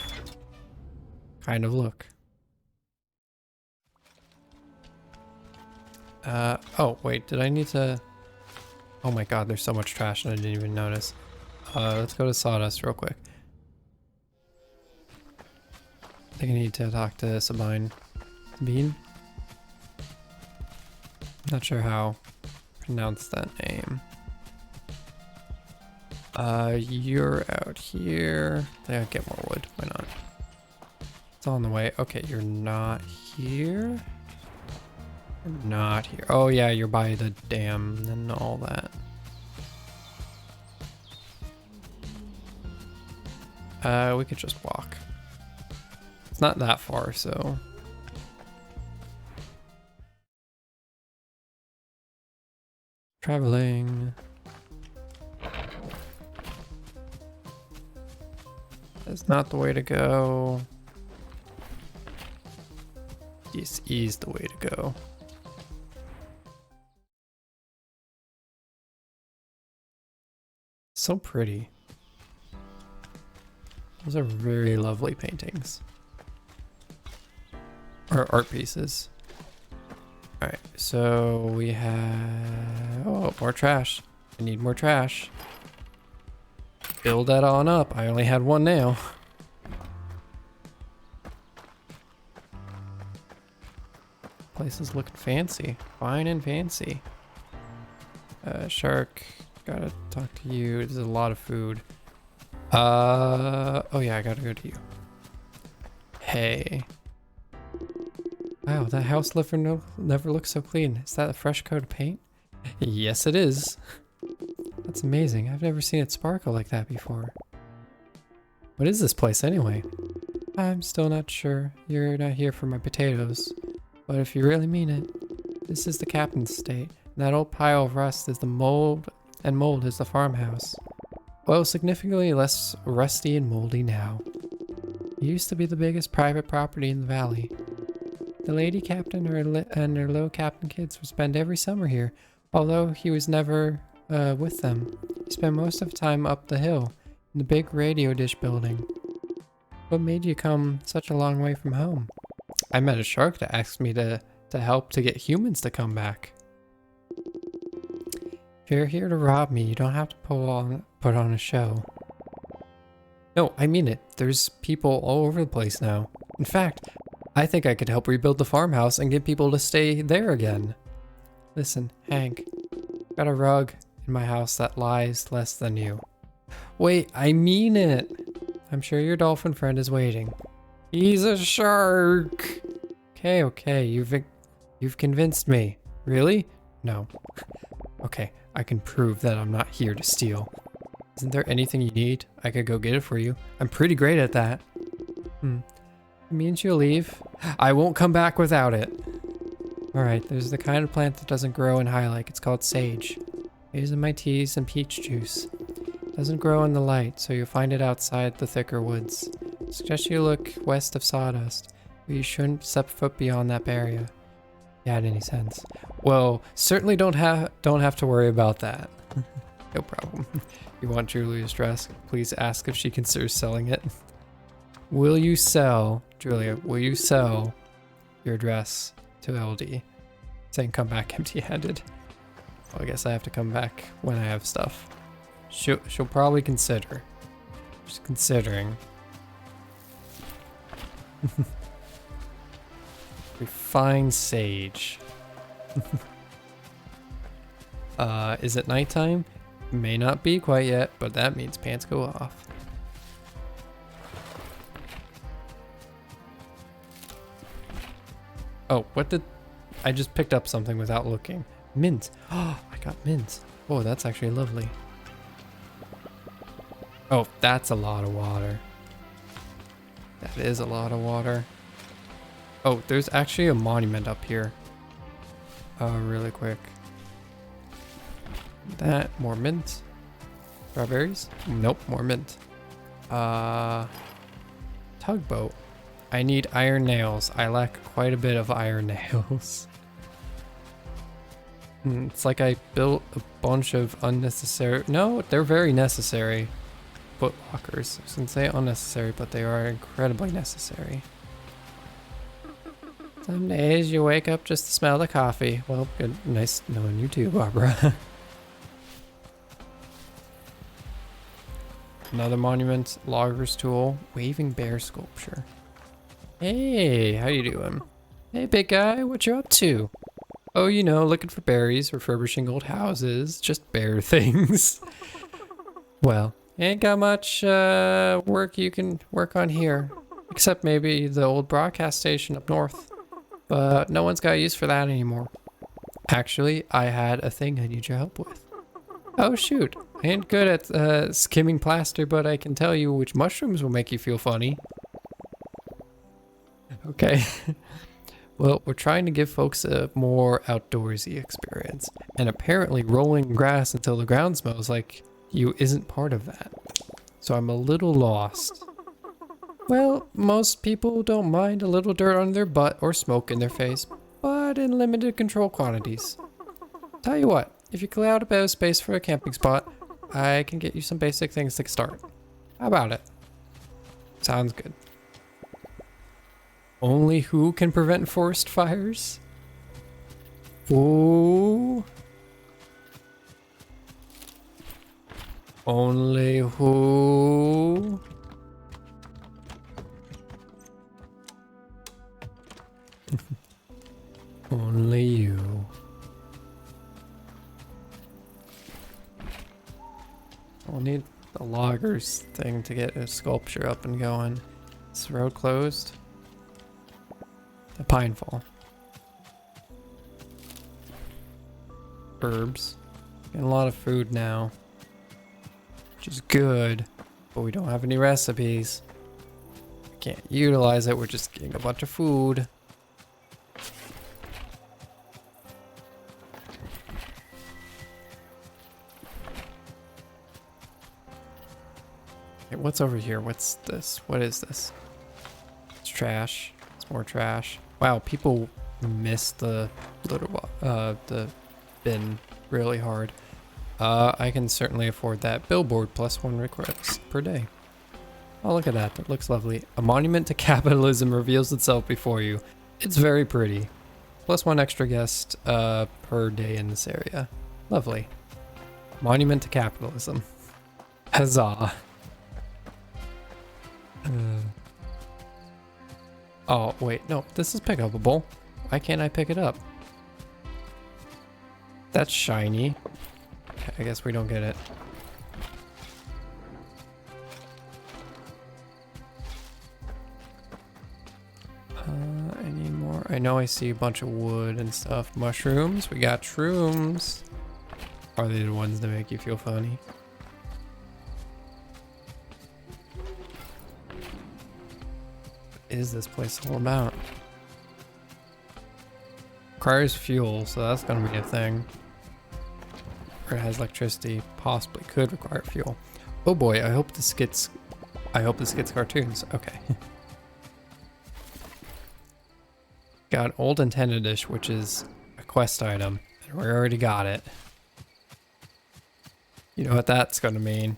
S1: look. Oh wait, did I need to? Oh my god, there's so much trash and I didn't even notice. Let's go to Sawdust real quick. I think I need to talk to Sabine. Bean? Not sure how to pronounce that name. You're out here. Yeah, get more wood. Why not? It's on the way. Okay, you're not here. You're not here. Oh yeah, you're by the dam and all that. We could just walk. It's not that far, so. Traveling. That's not the way to go. This is the way to go. So pretty. Those are very lovely paintings. Or art pieces. Alright, so we have... Oh, more trash. I need more trash. Build that on up. I only had one nail. Place is looking fancy. Fine and fancy. Shark. Gotta talk to you. There's a lot of food. Oh yeah, I gotta go to you. Hey. Wow, that house never looks so clean. Is that a fresh coat of paint? Yes, it is. That's amazing. I've never seen it sparkle like that before. What is this place anyway? I'm still not sure. You're not here for my potatoes. But if you really mean it, this is the captain's estate. And that old pile of rust is the mold, and mold is the farmhouse. Well, significantly less rusty and moldy now. It used to be the biggest private property in the valley. The lady captain and her little captain kids would spend every summer here, although he was never with them. He spent most of the time up the hill, in the big radio dish building. What made you come such a long way from home? I met a shark that asked me to help to get humans to come back. If you're here to rob me, you don't have to put on a show. No, I mean it. There's people all over the place now. In fact, I think I could help rebuild the farmhouse and get people to stay there again. Listen, Hank, got a rug in my house that lies less than you. Wait, I mean it. I'm sure your dolphin friend is waiting. He's a shark. Okay, you've convinced me. Really? No. Okay, I can prove that I'm not here to steal. Isn't there anything you need? I could go get it for you. I'm pretty great at that. It means you'll leave. I won't come back without it. Alright, there's the kind of plant that doesn't grow in high lake. It's called sage. I use in my teas and peach juice. It doesn't grow in the light, so you'll find it outside the thicker woods. I suggest you look west of Sawdust, but you shouldn't step foot beyond that barrier. If you had any sense. Well, certainly don't have to worry about that. No problem. You want Julia's dress? Please ask if she considers selling it. Will you sell, Julia, will you sell your dress to LD? Saying come back empty-handed. Well, I guess I have to come back when I have stuff. She'll probably consider. She's considering. Refined sage. Is it nighttime? May not be quite yet, but that means pants go off. Oh, what did... I just picked up something without looking. Mint. Oh, I got mint. Oh, that's actually lovely. Oh, that's a lot of water. That is a lot of water. Oh, there's actually a monument up here. Really quick. That, more mint. Strawberries? Nope, more mint. Tugboat. I need iron nails. I lack quite a bit of iron nails. It's like I built a bunch of unnecessary... No, they're very necessary. Foot lockers. I was gonna say unnecessary, but they are incredibly necessary. Some days you wake up just to smell the coffee. Well, good. Nice knowing you too, Barbara. Another monument. Logger's tool. Waving bear sculpture. Hey, how you doing? Hey, big guy, what you up to? Oh, you know, looking for berries, refurbishing old houses, just bear things. Well, ain't got much work you can work on here, except maybe the old broadcast station up north. But no one's got use for that anymore. Actually, I had a thing I need your help with. Oh shoot, Ain't good at skimming plaster, but I can tell you which mushrooms will make you feel funny. Okay. Well, we're trying to give folks a more outdoorsy experience, and apparently rolling grass until the ground smells like you isn't part of that. So I'm a little lost. Well, most people don't mind a little dirt on their butt or smoke in their face, but in limited control quantities. Tell you what, if you clear out a bit of space for a camping spot, I can get you some basic things to start. How about it? Sounds good. Only who can prevent forest fires? Ooh. Only who? Only you. We'll need the loggers thing to get a sculpture up and going. Is the road closed? The Pinefall. Herbs. Getting a lot of food now. Which is good. But we don't have any recipes. We can't utilize it. We're just getting a bunch of food. Okay, what's over here? What's this? What is this? It's trash. It's more trash. Wow, people miss the the bin really hard. I can certainly afford that. Billboard plus 1 request per day. Oh, look at that. That looks lovely. A monument to capitalism reveals itself before you. It's very pretty. Plus 1 extra guest per day in this area. Lovely. Monument to capitalism. Huzzah. Oh, wait, no, this is pickupable. Why can't I pick it up? That's shiny. Okay, I guess we don't get it. Any more? I know I see a bunch of wood and stuff. Mushrooms, we got shrooms. Are they the ones that make you feel funny? Is this place all about? Requires fuel, so that's gonna be a thing. Or it has electricity, possibly could require fuel. Oh boy, I hope this gets cartoons. Okay. Got Old Intended Dish, which is a quest item, and we already got it. You know what that's gonna mean?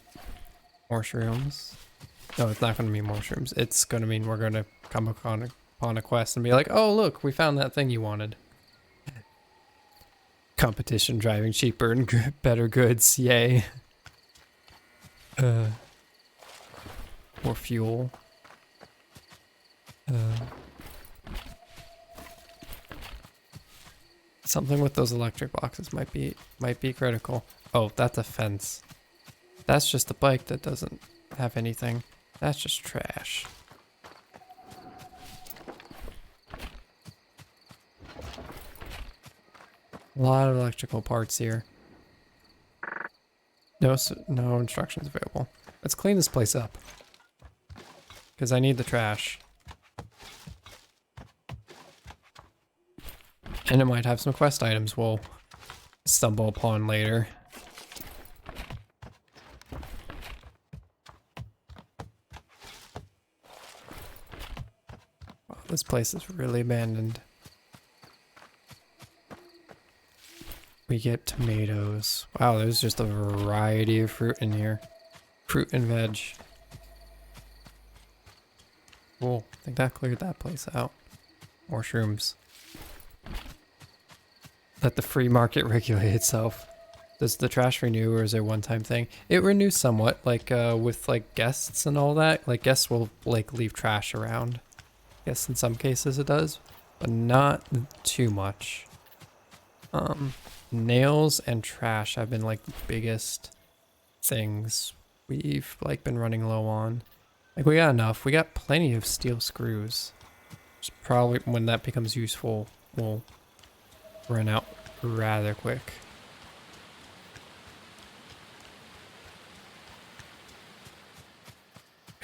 S1: More shrooms. No, it's not gonna mean more shrooms. It's gonna mean we're gonna come upon a quest and be like, oh look, we found that thing you wanted. Competition driving cheaper and better goods, yay. More fuel. Something with those electric boxes might be critical. Oh, that's a fence. That's just a bike that doesn't have anything. That's just trash. A lot of electrical parts here. No instructions available. Let's clean this place up. Because I need the trash. And it might have some quest items we'll stumble upon later. Wow, this place is really abandoned. We get tomatoes. Wow, there's just a variety of fruit in here. Fruit and veg. Cool. I think that cleared that place out. More shrooms. Let the free market regulate itself. Does the trash renew, or is it a one-time thing? It renews somewhat, like with like guests and all that. Like guests will like leave trash around. I guess in some cases it does, but not too much. Nails and trash have been like the biggest things we've like been running low on. Like we got enough. We got plenty of steel screws. Which probably when that becomes useful, we'll run out rather quick.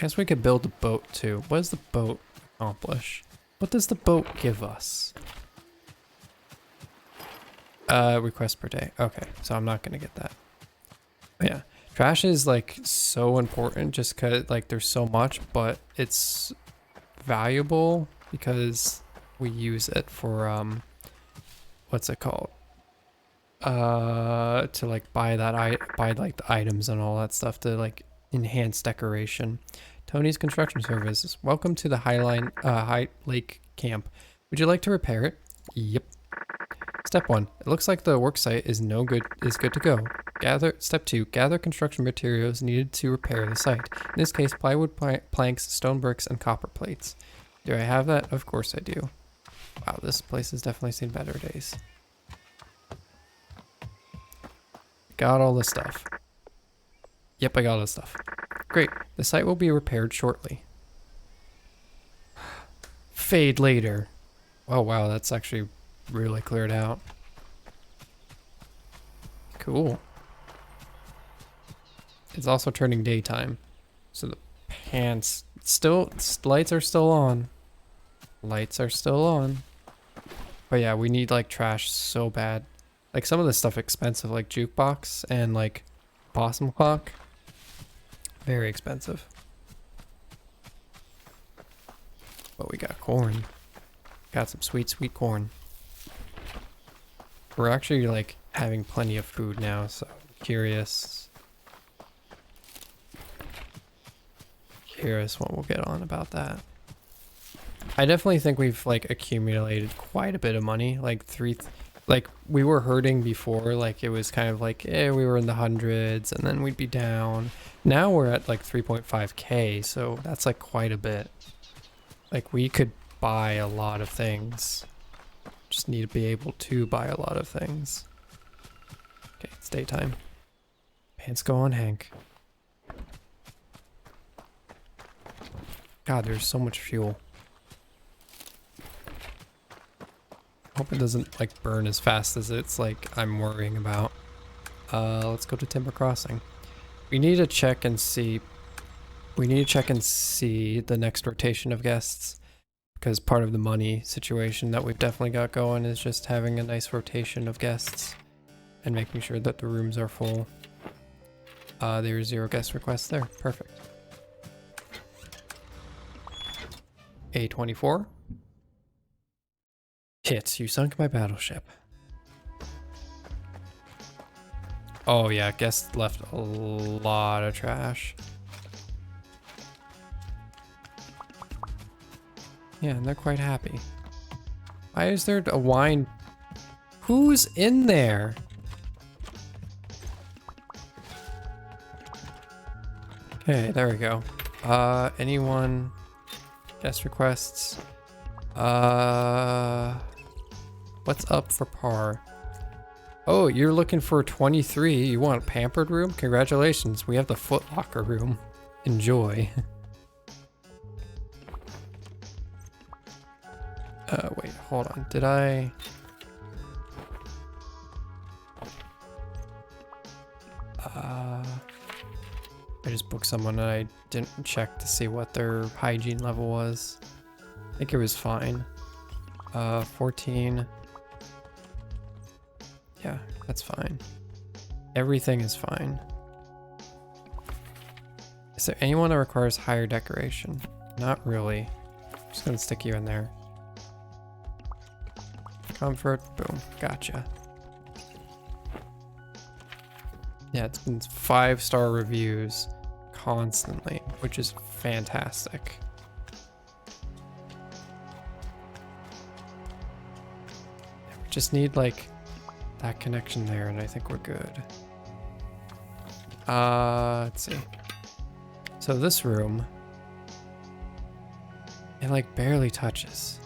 S1: guess we could build a boat too. What does the boat accomplish? What does the boat give us? Request per day. Okay, so I'm not gonna get that. But yeah, trash is like so important just cause like there's so much, but it's valuable because we use it for what's it called? To like buy like the items and all that stuff to like enhance decoration. Tony's Construction Services. Welcome to the High Lake Camp. Would you like to repair it? Yep. Step 1. It looks like the worksite is good to go. Step 2. Gather construction materials needed to repair the site. In this case, plywood planks, stone bricks, and copper plates. Do I have that? Of course I do. Wow, this place has definitely seen better days. Got all the stuff. Yep, I got all the stuff. Great. The site will be repaired shortly. Fade later. Oh wow, that's actually really cleared out. Cool. It's also turning daytime. So the pants lights are still on. Lights are still on. But yeah, we need like trash so bad. Like some of this stuff expensive, like jukebox and like possum clock. Very expensive. But we got corn. Got some sweet, sweet corn. We're actually like having plenty of food now, so curious what we'll get on about that. I definitely think we've like accumulated quite a bit of money, like like we were hurting before, like it was kind of like, we were in the hundreds and then we'd be down. Now we're at like 3.5k, so that's like quite a bit. Like we could buy a lot of things. Just need to be able to buy a lot of things. Okay, it's daytime. Pants go on, Hank. God, there's so much fuel. Hope it doesn't like burn as fast as it's like I'm worrying about. Let's go to Timber Crossing. We need to check and see. We need to check and see the next rotation of guests, because part of the money situation that we've definitely got going is just having a nice rotation of guests and making sure that the rooms are full. There's 0 guest requests there. Perfect. A24. Hits, you sunk my battleship. Oh yeah, guests left a lot of trash. Yeah, and they're quite happy. Why is there a wine? Who's in there? Okay, there we go. Anyone? Guest requests? What's up for par? Oh, you're looking for 23. You want a pampered room? Congratulations, we have the Foot Locker room. Enjoy. Wait, hold on. Did I just booked someone and I didn't check to see what their hygiene level was. I think it was fine. 14. Yeah, that's fine. Everything is fine. Is there anyone that requires higher decoration? Not really. I'm just gonna stick you in there. Comfort, boom, gotcha. Yeah, it's been 5-star reviews constantly, which is fantastic. We just need like that connection there and I think we're good. Let's see. So this room, it like barely touches.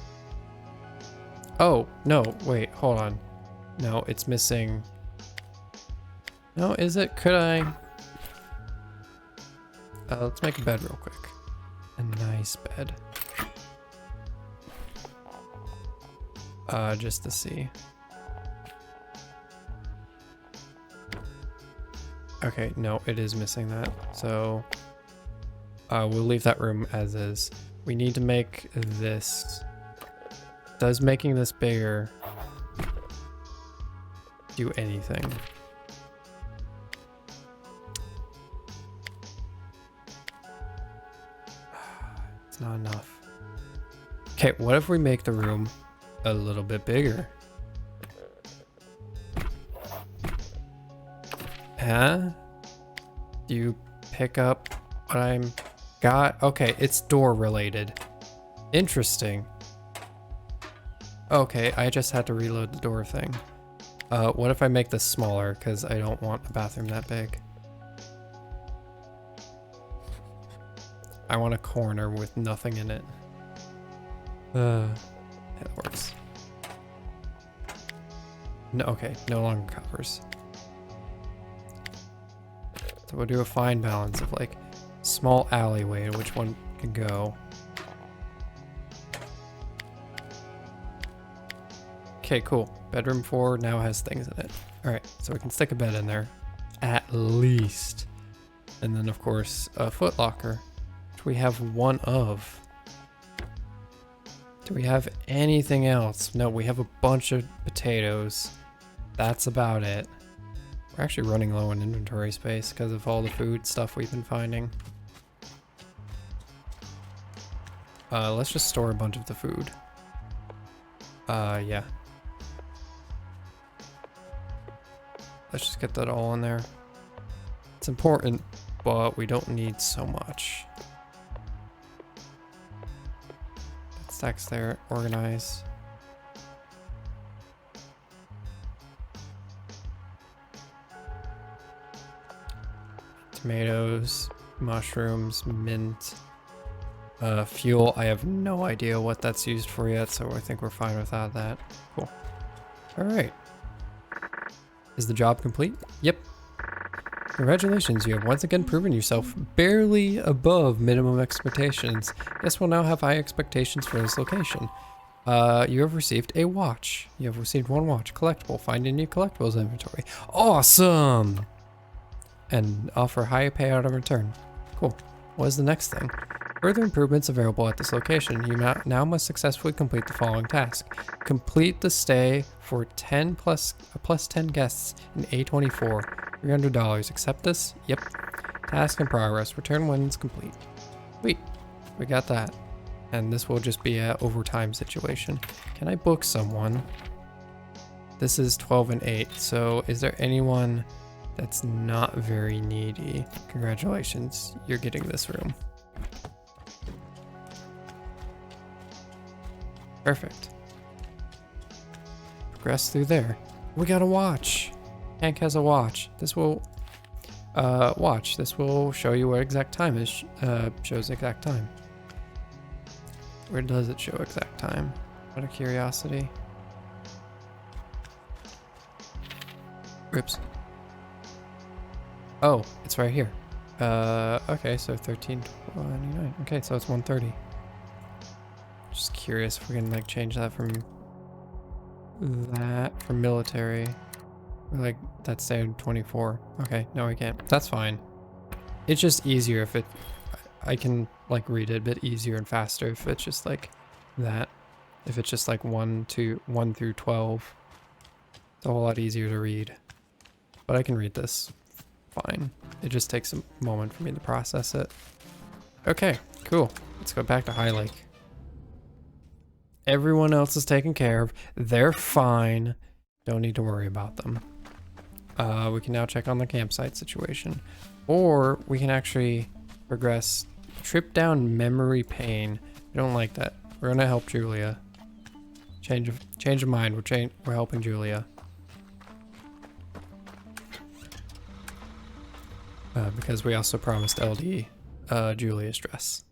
S1: Oh, no, wait, hold on. No, it's missing. No, is it? Could I? Let's make a bed real quick. A nice bed. Just to see. Okay, no, it is missing that. So We'll leave that room as is. We need to make this. Does making this bigger do anything? It's not enough. Okay, what if we make the room a little bit bigger? Huh? Do you pick up what I'm got? Okay, it's door related. Interesting. Okay, I just had to reload the door thing. What if I make this smaller? Because I don't want a bathroom that big. I want a corner with nothing in it. Yeah, that works. No, okay, no longer covers. So we'll do a fine balance of like small alleyway and which one can go. Okay, cool. Bedroom 4 now has things in it. All right, so we can stick a bed in there, at least. And then of course a foot locker, which we have one of. Do we have anything else? No, we have a bunch of potatoes. That's about it. We're actually running low on inventory space because of all the food stuff we've been finding. Let's just store a bunch of the food. Yeah. Let's just get that all in there. It's important, but we don't need so much. That stacks there, organize. Tomatoes, mushrooms, mint. Fuel, I have no idea what that's used for yet, so I think we're fine without that. Cool. All right. Is the job complete? Yep. Congratulations, you have once again proven yourself barely above minimum expectations. Guess we'll now have high expectations for this location. You have received a watch. You have received one watch. Collectible. Find a new collectibles inventory. Awesome! And offer high payout in return. Cool. What is the next thing? Further improvements available at this location. You now must successfully complete the following task. Complete the stay for 10 plus 10 guests in A24. $300. Accept this? Yep. Task in progress. Return when it's complete. Sweet. We got that. And this will just be an overtime situation. Can I book someone? This is 12 and 8. So is there anyone that's not very needy? Congratulations. You're getting this room. Perfect. Progress through there. We got a watch. Hank has a watch. This will watch. This will show you what exact time is. Shows exact time. Where does it show exact time? Out of curiosity. Oops. Oh, it's right here. Okay, so 13:29. Okay, so it's 1:30. Just curious if we can like change that from military. Or like that's standard 24. Okay, no we can't. That's fine. It's just easier if I can like read it a bit easier and faster if it's just like that. If it's just like 1 through 12. It's a whole lot easier to read. But I can read this fine. It just takes a moment for me to process it. Okay, cool. Let's go back to High Lake. Everyone else is taken care of. They're fine. Don't need to worry about them. We can now check on the campsite situation. Or we can actually progress. Trip down memory pain. I don't like that. We're gonna help Julia. Change of mind. We're helping Julia. Because we also promised LD Julia's dress.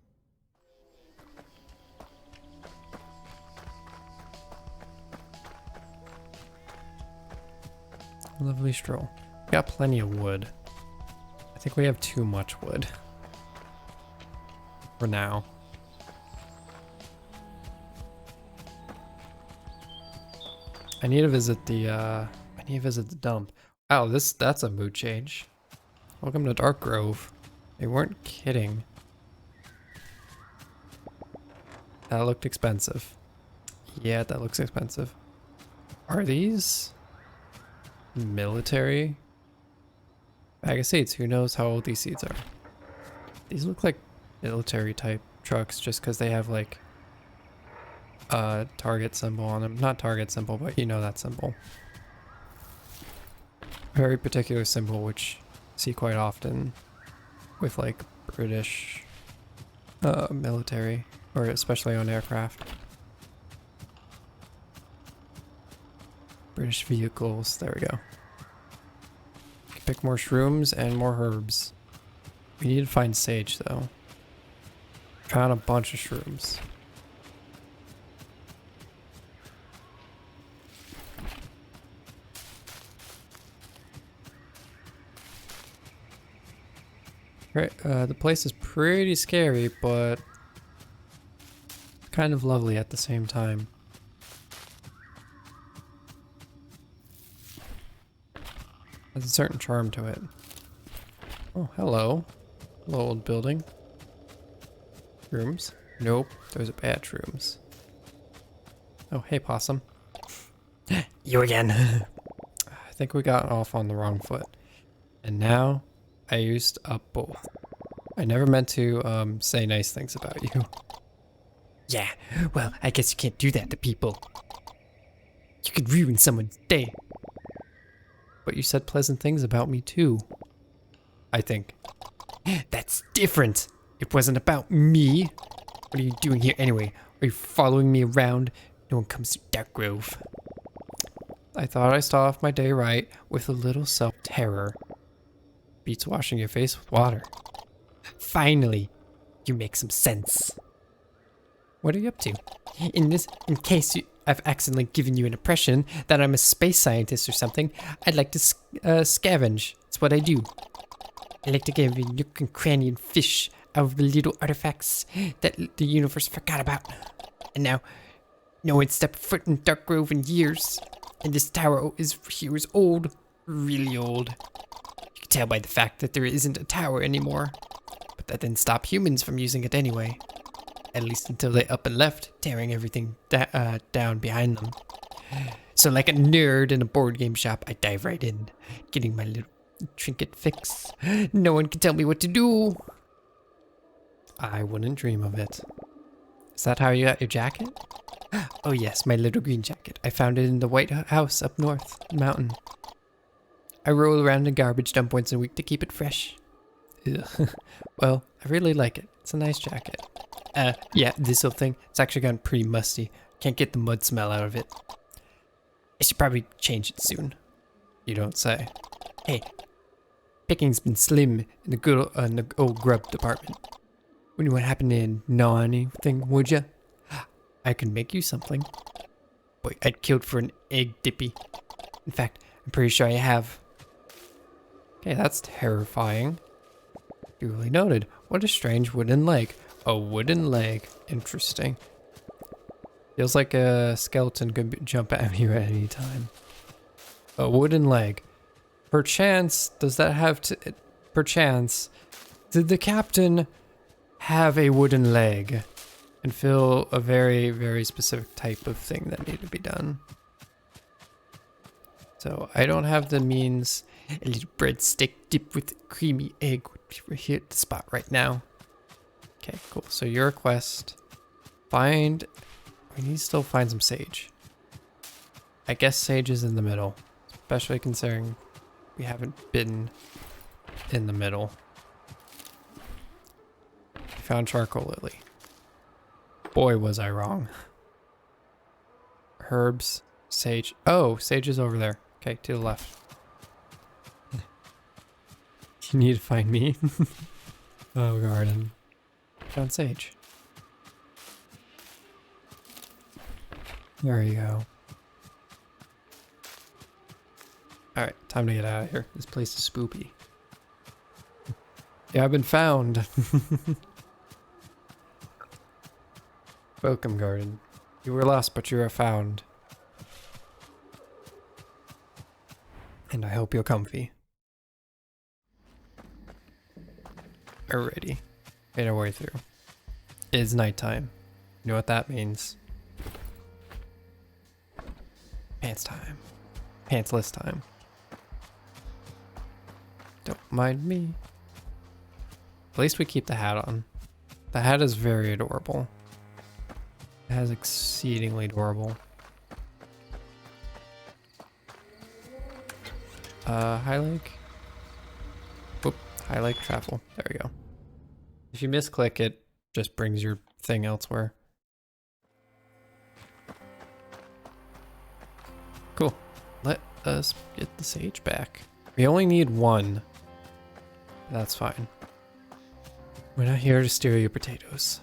S1: Lovely stroll. We got plenty of wood. I think we have too much wood. For now. I need to visit the dump. Wow, that's a mood change. Welcome to Dark Grove. They weren't kidding. That looked expensive. Yeah, that looks expensive. Are these military bag of seeds? Who knows how old these seeds are? These look like military type trucks just because they have like a target symbol on them. Not target symbol, but you know that symbol. Very particular symbol which you see quite often with like British military, or especially on aircraft. British vehicles. There we go. Pick more shrooms and more herbs. We need to find sage though. Found a bunch of shrooms. Right, the place is pretty scary, but kind of lovely at the same time. There's a certain charm to it. Oh, hello. Hello, old building. Rooms? Nope, those are bad shrooms. Oh, hey, possum. You again. I think we got off on the wrong foot. And now I used up both. I never meant to say nice things about you.
S2: Yeah, well, I guess you can't do that to people. You could ruin someone's day.
S1: But you said pleasant things about me too. I think.
S2: That's different. It wasn't about me. What are you doing here anyway? Are you following me around? No one comes to Dark Grove.
S1: I thought I started off my day right with a little self-terror. Beats washing your face with water.
S2: Finally, you make some sense.
S1: What are you up to?
S2: In case I've accidentally given you an impression that I'm a space scientist or something, I'd like to scavenge. It's what I do. I like to get nook and cranny and fish out of the little artifacts that the universe forgot about. And now, no one stepped foot in Dark Grove in years. And this tower here is old. Really old. You can tell by the fact that there isn't a tower anymore. But that didn't stop humans from using it anyway. At least until they up and left, tearing everything down behind them. So like a nerd in a board game shop, I dive right in, getting my little trinket fix. No one can tell me what to do.
S1: I wouldn't dream of it. Is that how you got your jacket?
S2: Oh yes, my little green jacket. I found it in the White House up north, mountain. I roll around in garbage dump once a week to keep it fresh.
S1: Well, I really like it. It's a nice jacket.
S2: Yeah, this whole thing, it's actually gotten pretty musty. Can't get the mud smell out of it. I should probably change it soon.
S1: You don't say.
S2: Hey, picking's been slim in the old grub department. Wouldn't want to happen to gnaw anything, would ya? I can make you something. Boy, I'd killed for an egg dippy. In fact, I'm pretty sure I have.
S1: Okay, that's terrifying. Duly noted. What a strange wooden leg. A wooden leg. Interesting. Feels like a skeleton could jump at me at any time. A wooden leg. Perchance, does that have to... Perchance, did the captain have a wooden leg and fill a very, very specific type of thing that needed to be done? So I don't have the means.
S2: A little breadstick dipped with creamy egg would be here at the spot right now.
S1: Okay, cool. So your quest, we need to still find some sage. I guess sage is in the middle, especially considering we haven't been in the middle. We found charcoal lily. Boy, was I wrong. Herbs, sage. Oh, sage is over there. Okay, to the left. You need to find me. Oh, garden. Found sage. There you go. Alright, time to get out of here. This place is spoopy. Yeah, I've been found. Welcome, garden. You were lost, but you are found. And I hope you're comfy. Alrighty. Made our way through. It is nighttime. You know what that means? Pants time. Pantsless time. Don't mind me. At least we keep the hat on. The hat is very adorable. It has exceedingly adorable. High Lake. Whoop, High Lake travel. There we go. If you misclick, it just brings your thing elsewhere. Cool. Let us get the sage back. We only need one. That's fine. We're not here to steal your potatoes.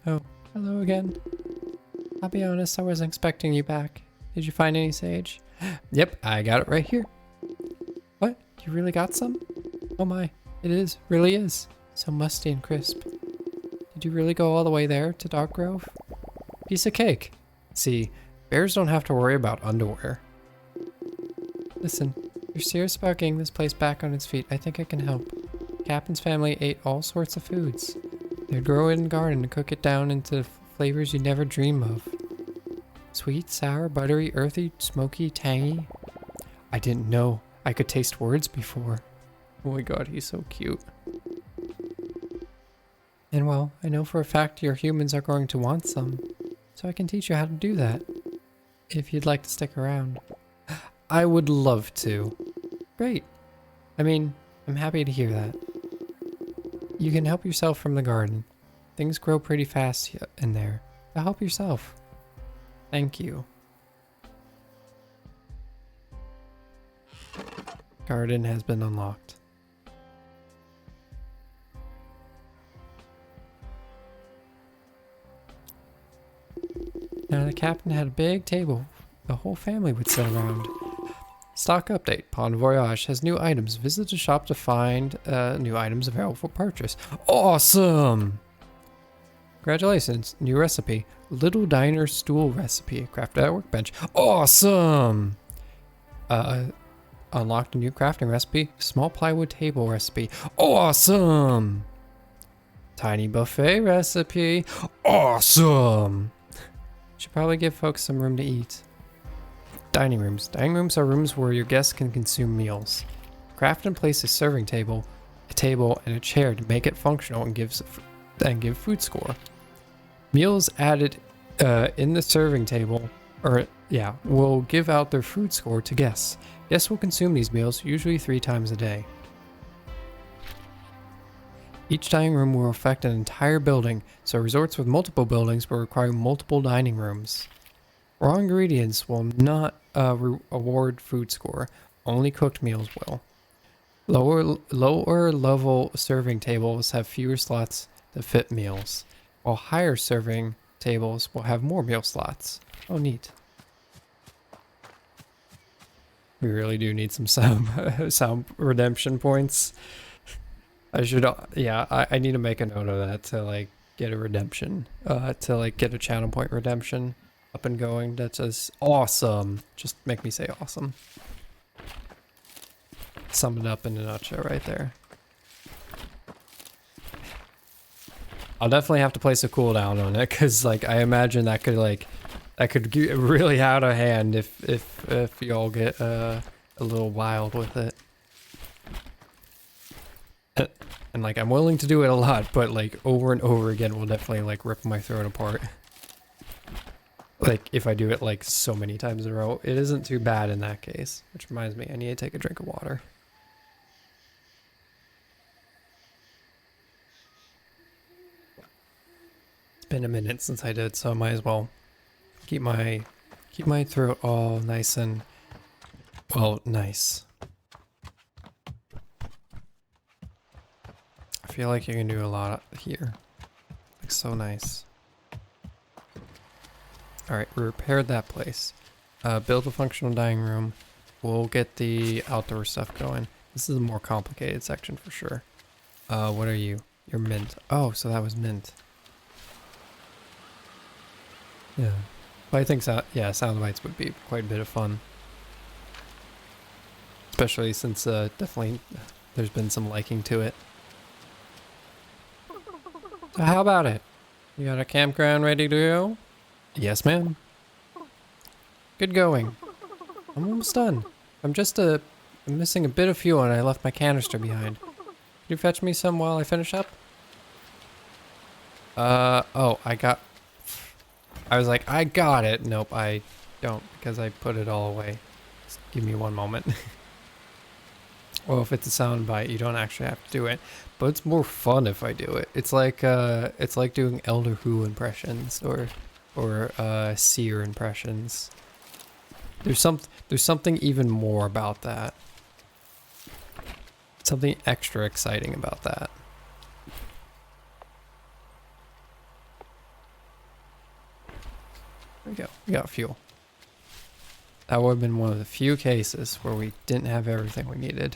S1: Oh, hello again. I'll be honest, I wasn't expecting you back. Did you find any sage? Yep, I got it right here. What? You really got some? Oh my, really is. So musty and crisp. Did you really go all the way there to Dark Grove? Piece of cake. See, bears don't have to worry about underwear. Listen, if you're serious about getting this place back on its feet, I think I can help. Captain's family ate all sorts of foods. They'd grow it in the garden and cook it down into flavors you never dream of. Sweet, sour, buttery, earthy, smoky, tangy. I didn't know I could taste words before. Oh my god, he's so cute. And well, I know for a fact your humans are going to want some, so I can teach you how to do that. If you'd like to stick around. I would love to. Great. I mean, I'm happy to hear that. You can help yourself from the garden. Things grow pretty fast in there. So help yourself. Thank you. Garden has been unlocked. Now the captain had a big table. The whole family would sit around. Stock update. Pond Voyage has new items. Visit the shop to find new items available for purchase. Awesome! Congratulations. New recipe. Little diner stool recipe. Crafted at workbench. Awesome! Unlocked a new crafting recipe. Small plywood table recipe. Awesome! Tiny buffet recipe. Awesome! Should probably give folks some room to eat. Dining rooms. Dining rooms are rooms where your guests can consume meals. Craft and place a serving table, and a chair to make it functional and give food score. Meals added in the serving table, will give out their food score to guests. Guests will consume these meals usually 3 times a day. Each dining room will affect an entire building, so resorts with multiple buildings will require multiple dining rooms. Raw ingredients will not award food score, only cooked meals will. Lower level serving tables have fewer slots to fit meals, while higher serving tables will have more meal slots. Oh, neat. We really do need some sound redemption points. I should, I need to make a note of that to like get a redemption, to like get a channel point redemption up and going. That says awesome. Just make me say awesome. Sum it up in a nutshell right there. I'll definitely have to place a cooldown on it because like I imagine that could get really out of hand if y'all get a little wild with it. And like I'm willing to do it a lot, but like over and over again will definitely like rip my throat apart. Like if I do it like so many times in a row, it isn't too bad in that case. Which reminds me, I need to take a drink of water. It's been a minute since I did, so I might as well keep my throat all nice and nice. I feel like you can do a lot here. Like so nice. Alright, we repaired that place. Build a functional dining room. We'll get the outdoor stuff going. This is a more complicated section for sure. What are you? You're mint. Oh, so that was mint. Yeah. But I think sound bites would be quite a bit of fun. Especially since definitely there's been some liking to it. So how about it? You got a campground ready to go? Yes, ma'am. Good going. I'm almost done. I'm missing a bit of fuel and I left my canister behind. Can you fetch me some while I finish up? Oh, I was like, I got it. Nope, I don't because I put it all away. Just give me one moment. Well, if it's a sound bite, you don't actually have to do it, but it's more fun if I do it. It's like doing Elder Who impressions or Seer impressions. There's something even more about that. Something extra exciting about that. There we go. We got fuel. That would have been one of the few cases where we didn't have everything we needed.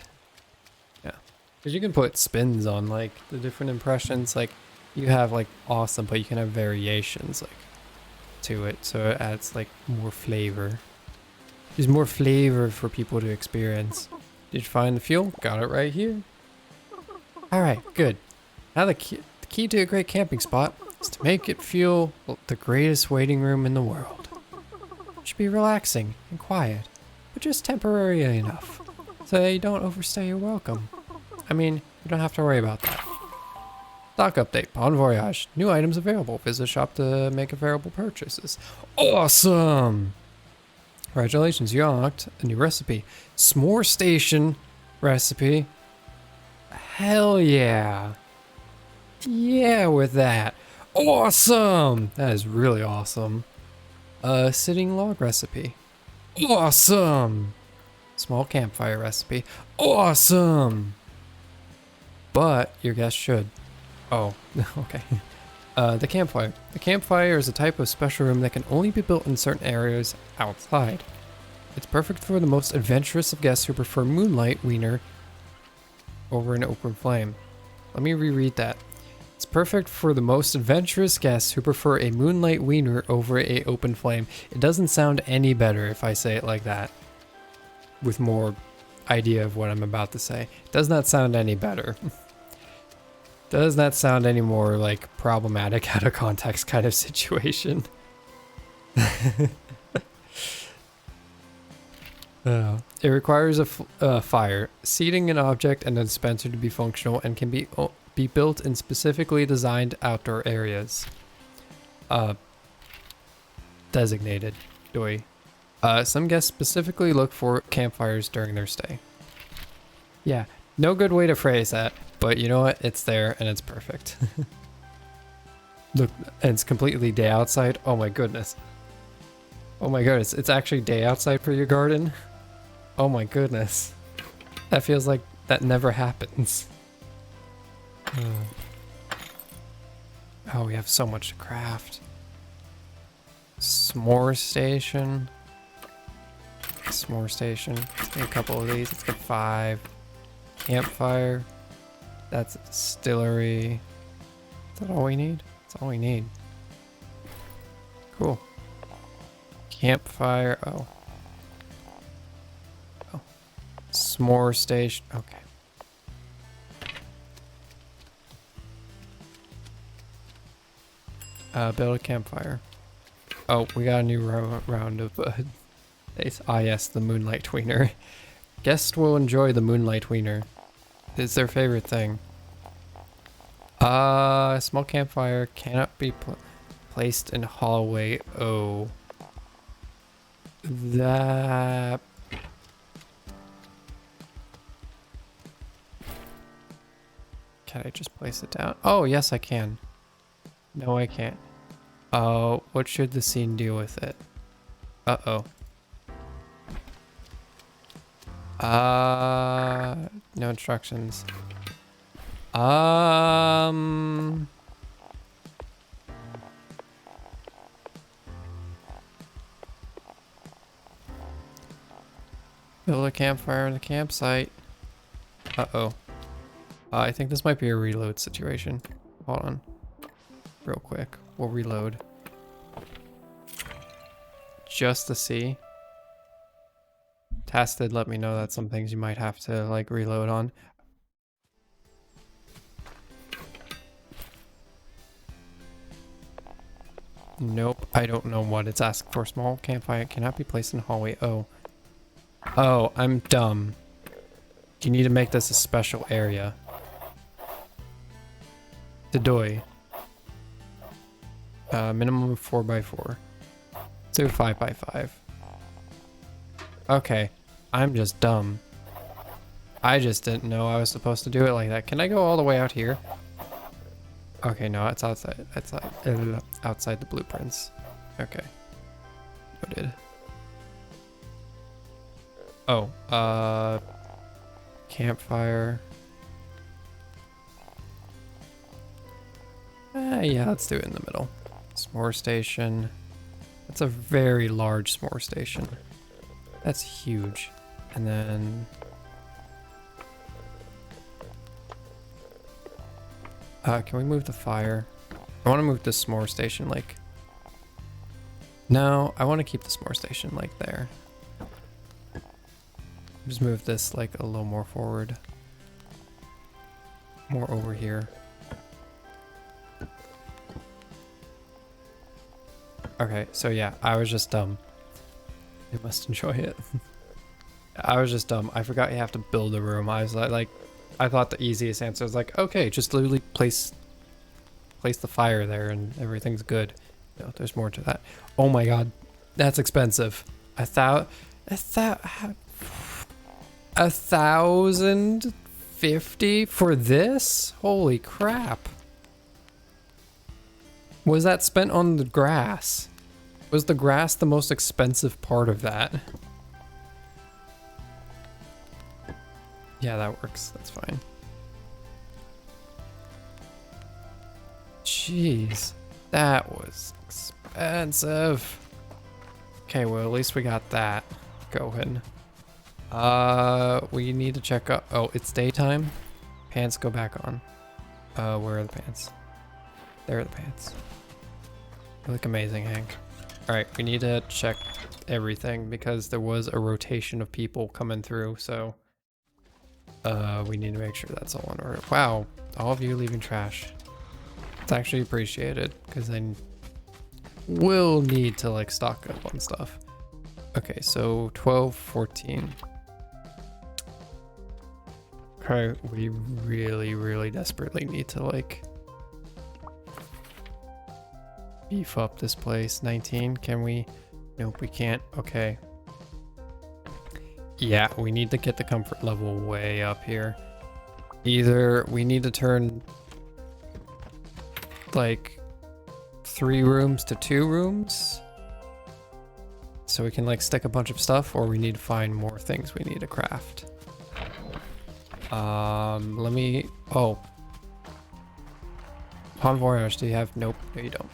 S1: Yeah. Because you can put spins on like the different impressions. Like you have like awesome, but you can have variations like to it. So it adds like more flavor. There's more flavor for people to experience. Did you find the fuel? Got it right here. Alright, good. Now the key to a great camping spot is to make it feel the greatest waiting room in the world. It should be relaxing and quiet, but just temporary enough, so that you don't overstay your welcome. I mean, you don't have to worry about that. Stock update, Bon Voyage. New items available. Visit shop to make available purchases. Awesome! Congratulations, you unlocked a new recipe. S'more Station recipe. Hell yeah. Yeah, with that. Awesome! That is really awesome. Sitting log recipe. Awesome! Small campfire recipe. Awesome! But your guest should. Oh, okay. The campfire. The campfire is a type of special room that can only be built in certain areas outside. It's perfect for the most adventurous of guests who prefer moonlight wiener over an open flame. Let me reread that. It's perfect for the most adventurous guests who prefer a moonlight wiener over a open flame. It doesn't sound any better if I say it like that. With more idea of what I'm about to say. It does not sound any better. Does not sound any more like problematic out of context kind of situation. It requires a fire, seating an object and a dispenser to be functional and can be built in specifically designed outdoor areas. Designated. Doi. Some guests specifically look for campfires during their stay. Yeah, no good way to phrase that, but you know what? It's there and it's perfect. Look, and it's completely day outside. Oh my goodness. Oh my goodness, it's actually day outside for your garden? Oh my goodness. That feels like that never happens. Oh, we have so much to craft. S'more station. S'more station. Let's get a couple of these. Let's get 5. Campfire. That's a distillery. Is that all we need? That's all we need. Cool. Campfire. Oh. Oh. S'more station. Okay. Build a campfire. Oh, we got a new round of yes, the moonlight tweener. Guests will enjoy the moonlight wiener. It's their favorite thing. Small campfire cannot be placed in hallway. Oh. That... Can I just place it down? Oh, yes, I can. No, I can't. Oh, what should the scene do with it? Uh-oh. No instructions. Build a campfire in the campsite. Uh-oh. I think this might be a reload situation. Hold on. Real quick. We'll reload. Just to see. Task did let me know that some things you might have to like reload on. Nope, I don't know what it's asking for. Small campfire cannot be placed in the hallway. Oh. Oh, I'm dumb. You need to make this a special area. Doy. Minimum of 4x4. Let's do 5x5. Okay, I'm just dumb. I just didn't know I was supposed to do it like that. Can I go all the way out here? Okay, no, it's outside. Outside the blueprints. Okay. Noted. Oh, campfire. Yeah, let's do it in the middle. S'more station. That's a very large s'more station. That's huge. And then... can we move the fire? I want to move the s'more station, like... No, I want to keep the s'more station, like, there. Just move this, like, a little more forward. More over here. Okay, so yeah, I was just dumb. You must enjoy it. I was just dumb. I forgot you have to build a room. I was like, I thought the easiest answer was like, okay, just literally place the fire there and everything's good. No, there's more to that. Oh my god, that's expensive. 1,050 for this? Holy crap. Was that spent on the grass? Was the grass the most expensive part of that? Yeah, that works. That's fine. Jeez, that was expensive. Okay, well, at least we got that going. We need to check up. Oh, it's daytime. Pants go back on. Where are the pants? There are the pants. You look amazing, Hank. All right, we need to check everything because there was a rotation of people coming through, so we need to make sure that's all in order. Wow, all of you leaving trash. It's actually appreciated because I will need to like stock up on stuff. Okay, so 12, 14. Okay, we really desperately need to like beef up this place. 19, can we? Nope, we can't. Okay. Yeah, we need to get the comfort level way up here. Either we need to turn like 3 rooms to 2 rooms so we can like stick a bunch of stuff, or we need to find more things we need to craft. Let me, oh. Pawn Voyage, do you have? Nope, no you don't.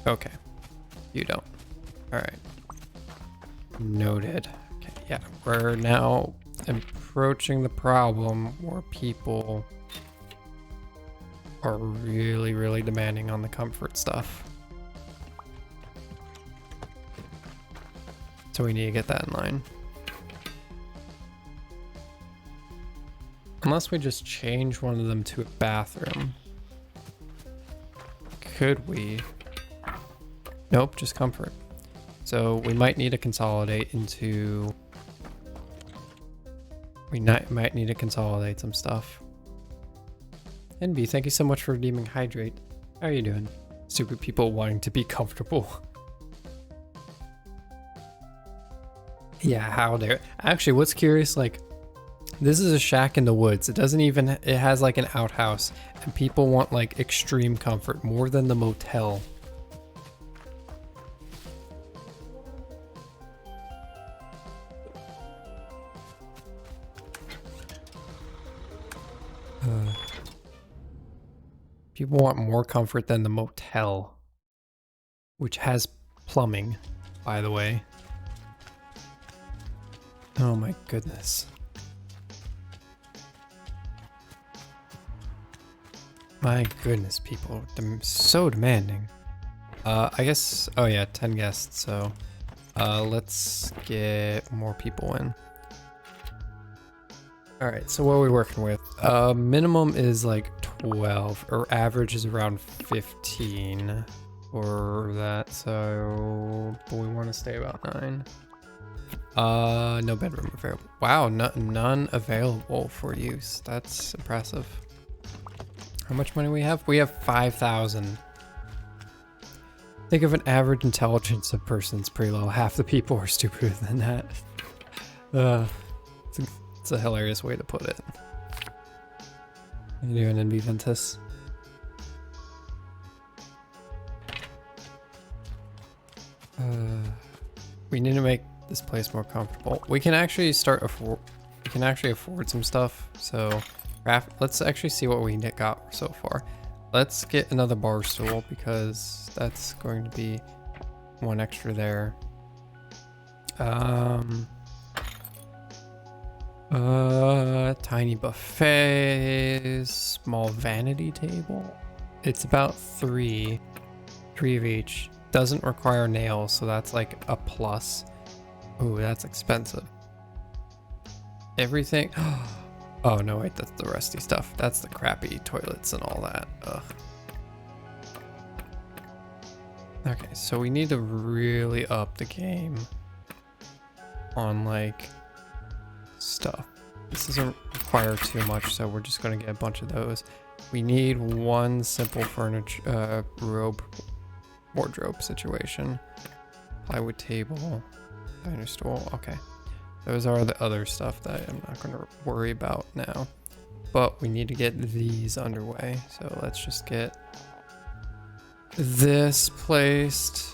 S1: Okay, you don't. All right. Noted. Okay, yeah, we're now approaching the problem where people are really demanding on the comfort stuff. So we need to get that in line. Unless we just change one of them to a bathroom. Could we? Nope, just comfort. So we might need to consolidate into... We might need to consolidate some stuff. NB, thank you so much for redeeming Hydrate. How are you doing? Stupid people wanting to be comfortable. Yeah, how dare. Actually, what's curious, like, this is a shack in the woods. It doesn't even, it has like an outhouse, and people want like extreme comfort more than the motel. People want more comfort than the motel, which has plumbing, by the way. Oh my goodness. My goodness, people, so demanding. I guess, oh yeah, 10 guests, so let's get more people in. All right, so what are we working with? Minimum is like 12, or average is around 15. for that, so but we want to stay about 9. No bedroom available. Wow, none available for use. That's impressive. How much money we have? We have 5,000. Think of an average intelligence of persons pretty low. Half the people are stupider than that. It's a hilarious way to put it. How you doing, NB Ventus? We need to make this place more comfortable. We can actually afford some stuff. So let's actually see what we got so far. Let's get another bar stool because that's going to be one extra there. Tiny buffets, small vanity table. It's about 3 of each. Doesn't require nails, so that's like a plus. Ooh, that's expensive. Everything. Oh no, wait, that's the rusty stuff. That's the crappy toilets and all that. Ugh. Okay, so we need to really up the game on like stuff. This doesn't require too much, so we're just gonna get a bunch of those. We need one simple furniture, wardrobe situation. Plywood table, diner stool. Okay, those are the other stuff that I'm not gonna worry about now. But we need to get these underway, so let's just get this placed.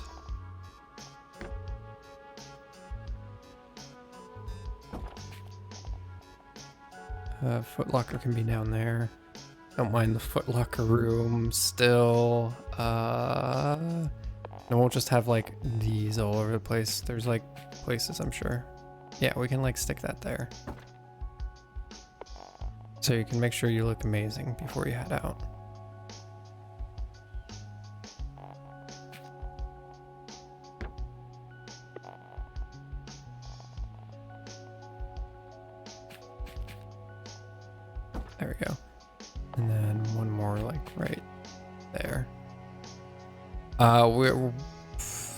S1: Foot locker can be down there. Don't mind the foot locker room still. And we'll just have like these all over the place. There's like places, I'm sure. Yeah, we can like stick that there. So you can make sure you look amazing before you head out. There we go. And then one more like right there.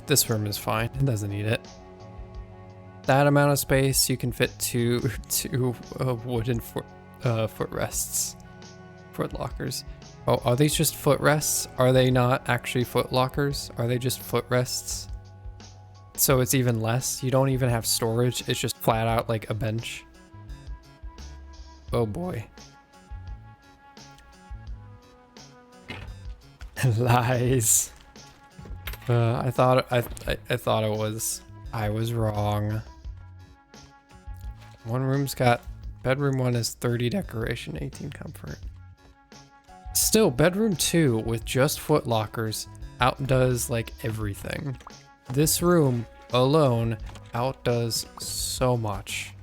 S1: This room is fine. It doesn't need it. That amount of space, you can fit two wooden footrests, foot lockers. Oh, are these just footrests? Are they not actually foot lockers? Are they just footrests? So it's even less. You don't even have storage. It's just flat out like a bench. Oh boy. Lies. I thought I was wrong. One room's got bedroom 1 is 30 decoration, 18 comfort. Still, bedroom 2 with just foot lockers outdoes like everything. This room alone outdoes so much.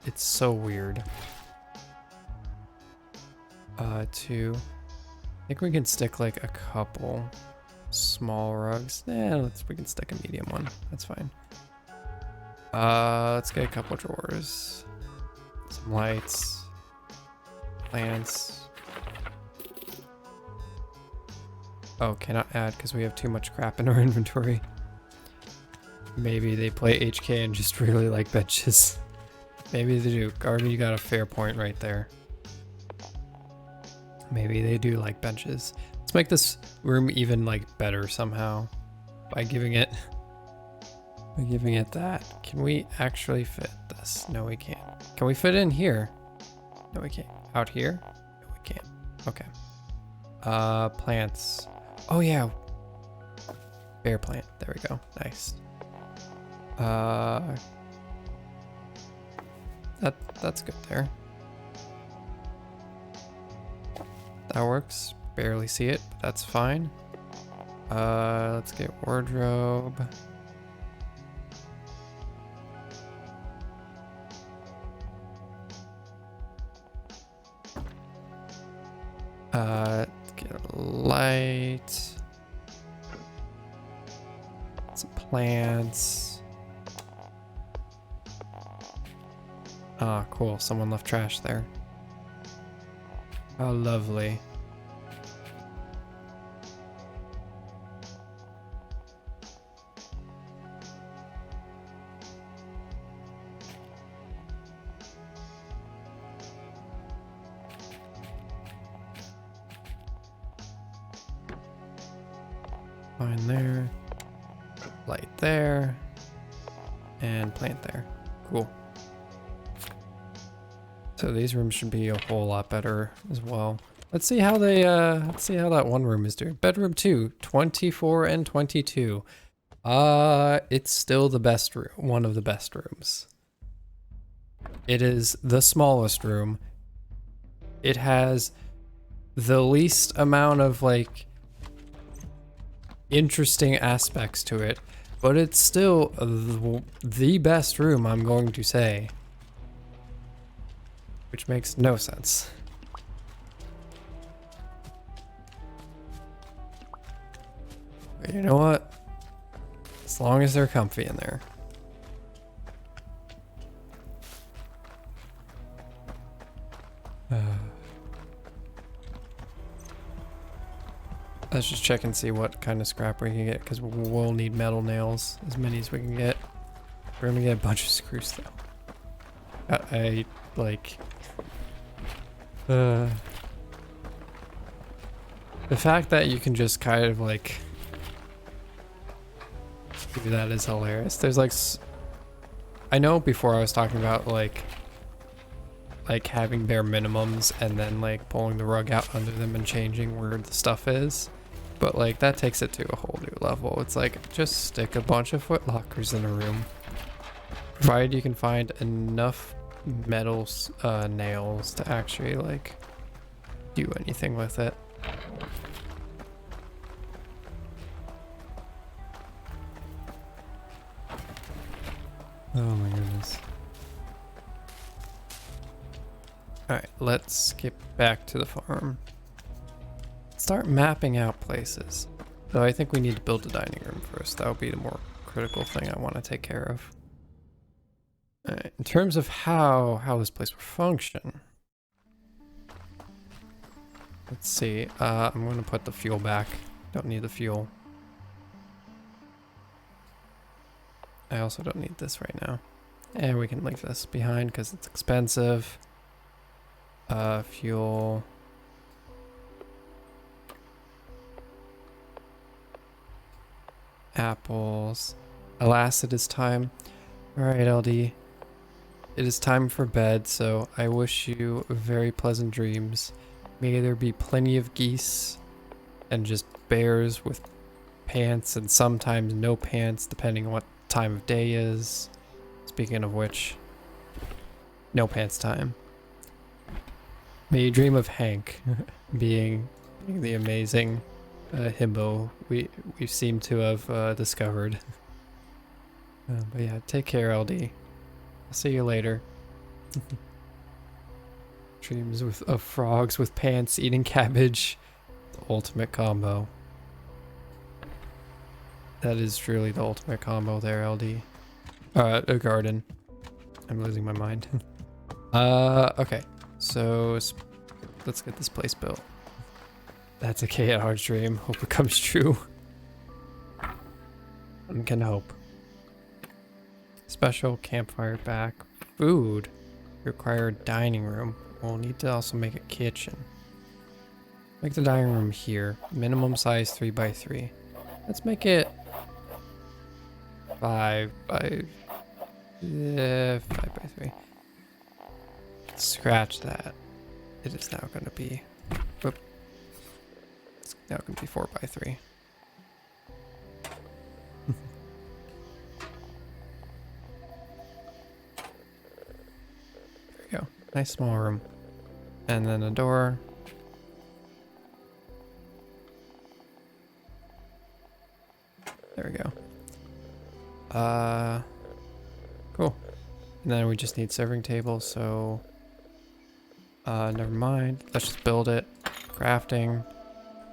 S1: It's so weird. 2. I think we can stick like a couple small rugs. We can stick a medium one. That's fine. Let's get a couple drawers. Some lights. Plants. Oh, cannot add because we have too much crap in our inventory. Maybe they play HK and just really like benches. Maybe they do. Garden, you got a fair point right there. Maybe they do like benches. Let's make this room even like better somehow by giving it that. Can we actually fit this? No, we can't. Can we fit in here? No, we can't. Out here? No, we can't. Okay. Plants. Oh yeah. Bear plant. There we go. Nice. That's good there. That works. Barely see it, but that's fine. Let's get wardrobe. Get a light. Some plants. Ah, cool. Someone left trash there. How lovely. Fine there. Light there. And plant there. Cool. So these rooms should be a whole lot better as well. Let's see how they let's see how that one room is doing. Bedroom 2, 24 and 22. It's still the best room, one of the best rooms. It is the smallest room. It has the least amount of like interesting aspects to it, but it's still the best room, I'm going to say. Which makes no sense. But you know what? As long as they're comfy in there. Let's just check and see what kind of scrap we can get, because we'll need metal nails, as many as we can get. We're gonna get a bunch of screws though. I like... the fact that you can just kind of like... do that is hilarious. There's like... I know before I was talking about like having bare minimums and then like pulling the rug out under them and changing where the stuff is. But like that takes it to a whole new level. It's like just stick a bunch of foot lockers in a room. Provided you can find enough metal nails to actually like do anything with it. Oh my goodness. Alright, let's get back to the farm. Start mapping out places. So I think we need to build a dining room first. That would be the more critical thing I want to take care of. Alright, in terms of how this place will function. Let's see. I'm going to put the fuel back. Don't need the fuel. I also don't need this right now. And we can leave this behind because it's expensive. Fuel. Apples. Alas, it is time. Alright, LD. It is time for bed, so I wish you very pleasant dreams. May there be plenty of geese and just bears with pants and sometimes no pants, depending on what time of day is. Speaking of which, no pants time. May you dream of Hank being the amazing himbo we seem to have discovered. But yeah, take care, LD. I'll see you later. Dreams of frogs with pants eating cabbage. The ultimate combo. That is truly the ultimate combo there, LD. A garden. I'm losing my mind. Okay. So let's get this place built. That's a KR dream. Hope it comes true. One can hope. Special campfire back. Food. Required dining room. We'll need to also make a kitchen. Make the dining room here. Minimum size 3x3. Let's make it 5x3. Scratch that. It is now going to be. Whoop. It's now going to be 4x3. There we go. Nice small room. And then a door. There we go. Cool. And then we just need serving tables, so never mind. Let's just build it. Crafting.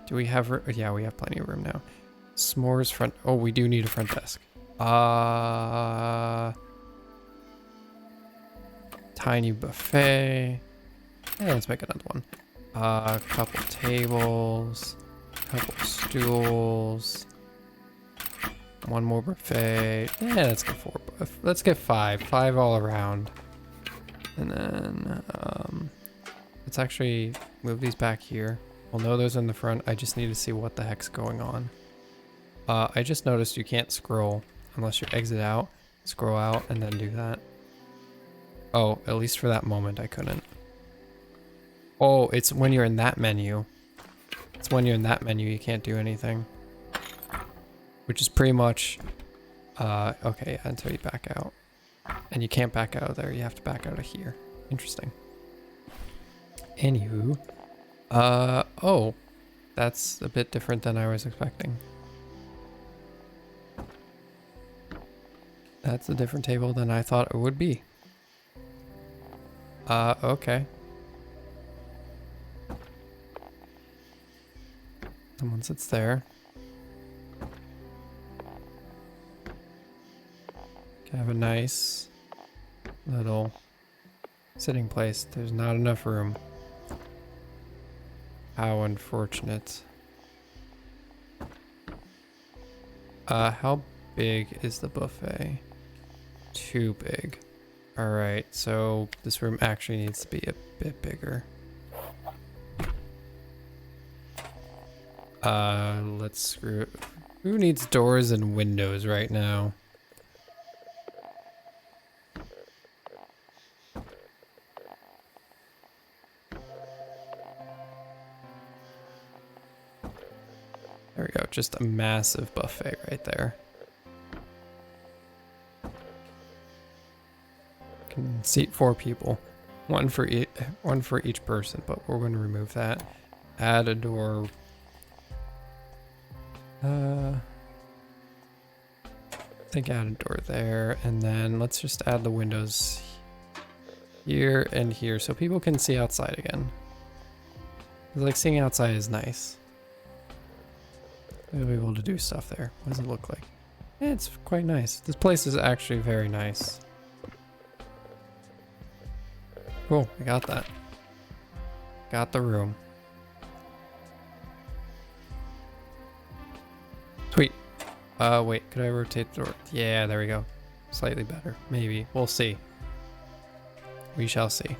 S1: Do we have yeah, we have plenty of room now. S'mores front. Oh, we do need a front desk. Tiny buffet. Yeah, let's make another one. Couple tables. Couple stools. One more buffet. Yeah, let's get 4. Let's get 5. 5 all around. And then let's actually move these back here. We'll know those in the front. I just need to see what the heck's going on. I just noticed you can't scroll unless you exit out, scroll out, and then do that. Oh, at least for that moment I couldn't. Oh, it's when you're in that menu. It's when you're in that menu you can't do anything. Which is pretty much, okay, until you back out. And you can't back out of there, you have to back out of here. Interesting. Anywho, oh, that's a bit different than I was expecting. That's a different table than I thought it would be. Okay. And once it's there, can have a nice little sitting place. There's not enough room. How unfortunate. How big is the buffet? Too big. Alright, so this room actually needs to be a bit bigger. Let's screw it. Who needs doors and windows right now? There we go, just a massive buffet right there. Can seat 4 people. One for each person, but we're going to remove that. Add a door. I think add a door there, and then let's just add the windows here and here so people can see outside again. 'Cause, like, seeing outside is nice. They'll be able to do stuff there. What does it look like? Yeah, it's quite nice. This place is actually very nice. Cool, I got that. Got the room. Sweet. Wait, could I rotate the door? Yeah, there we go. Slightly better. Maybe. We'll see. We shall see.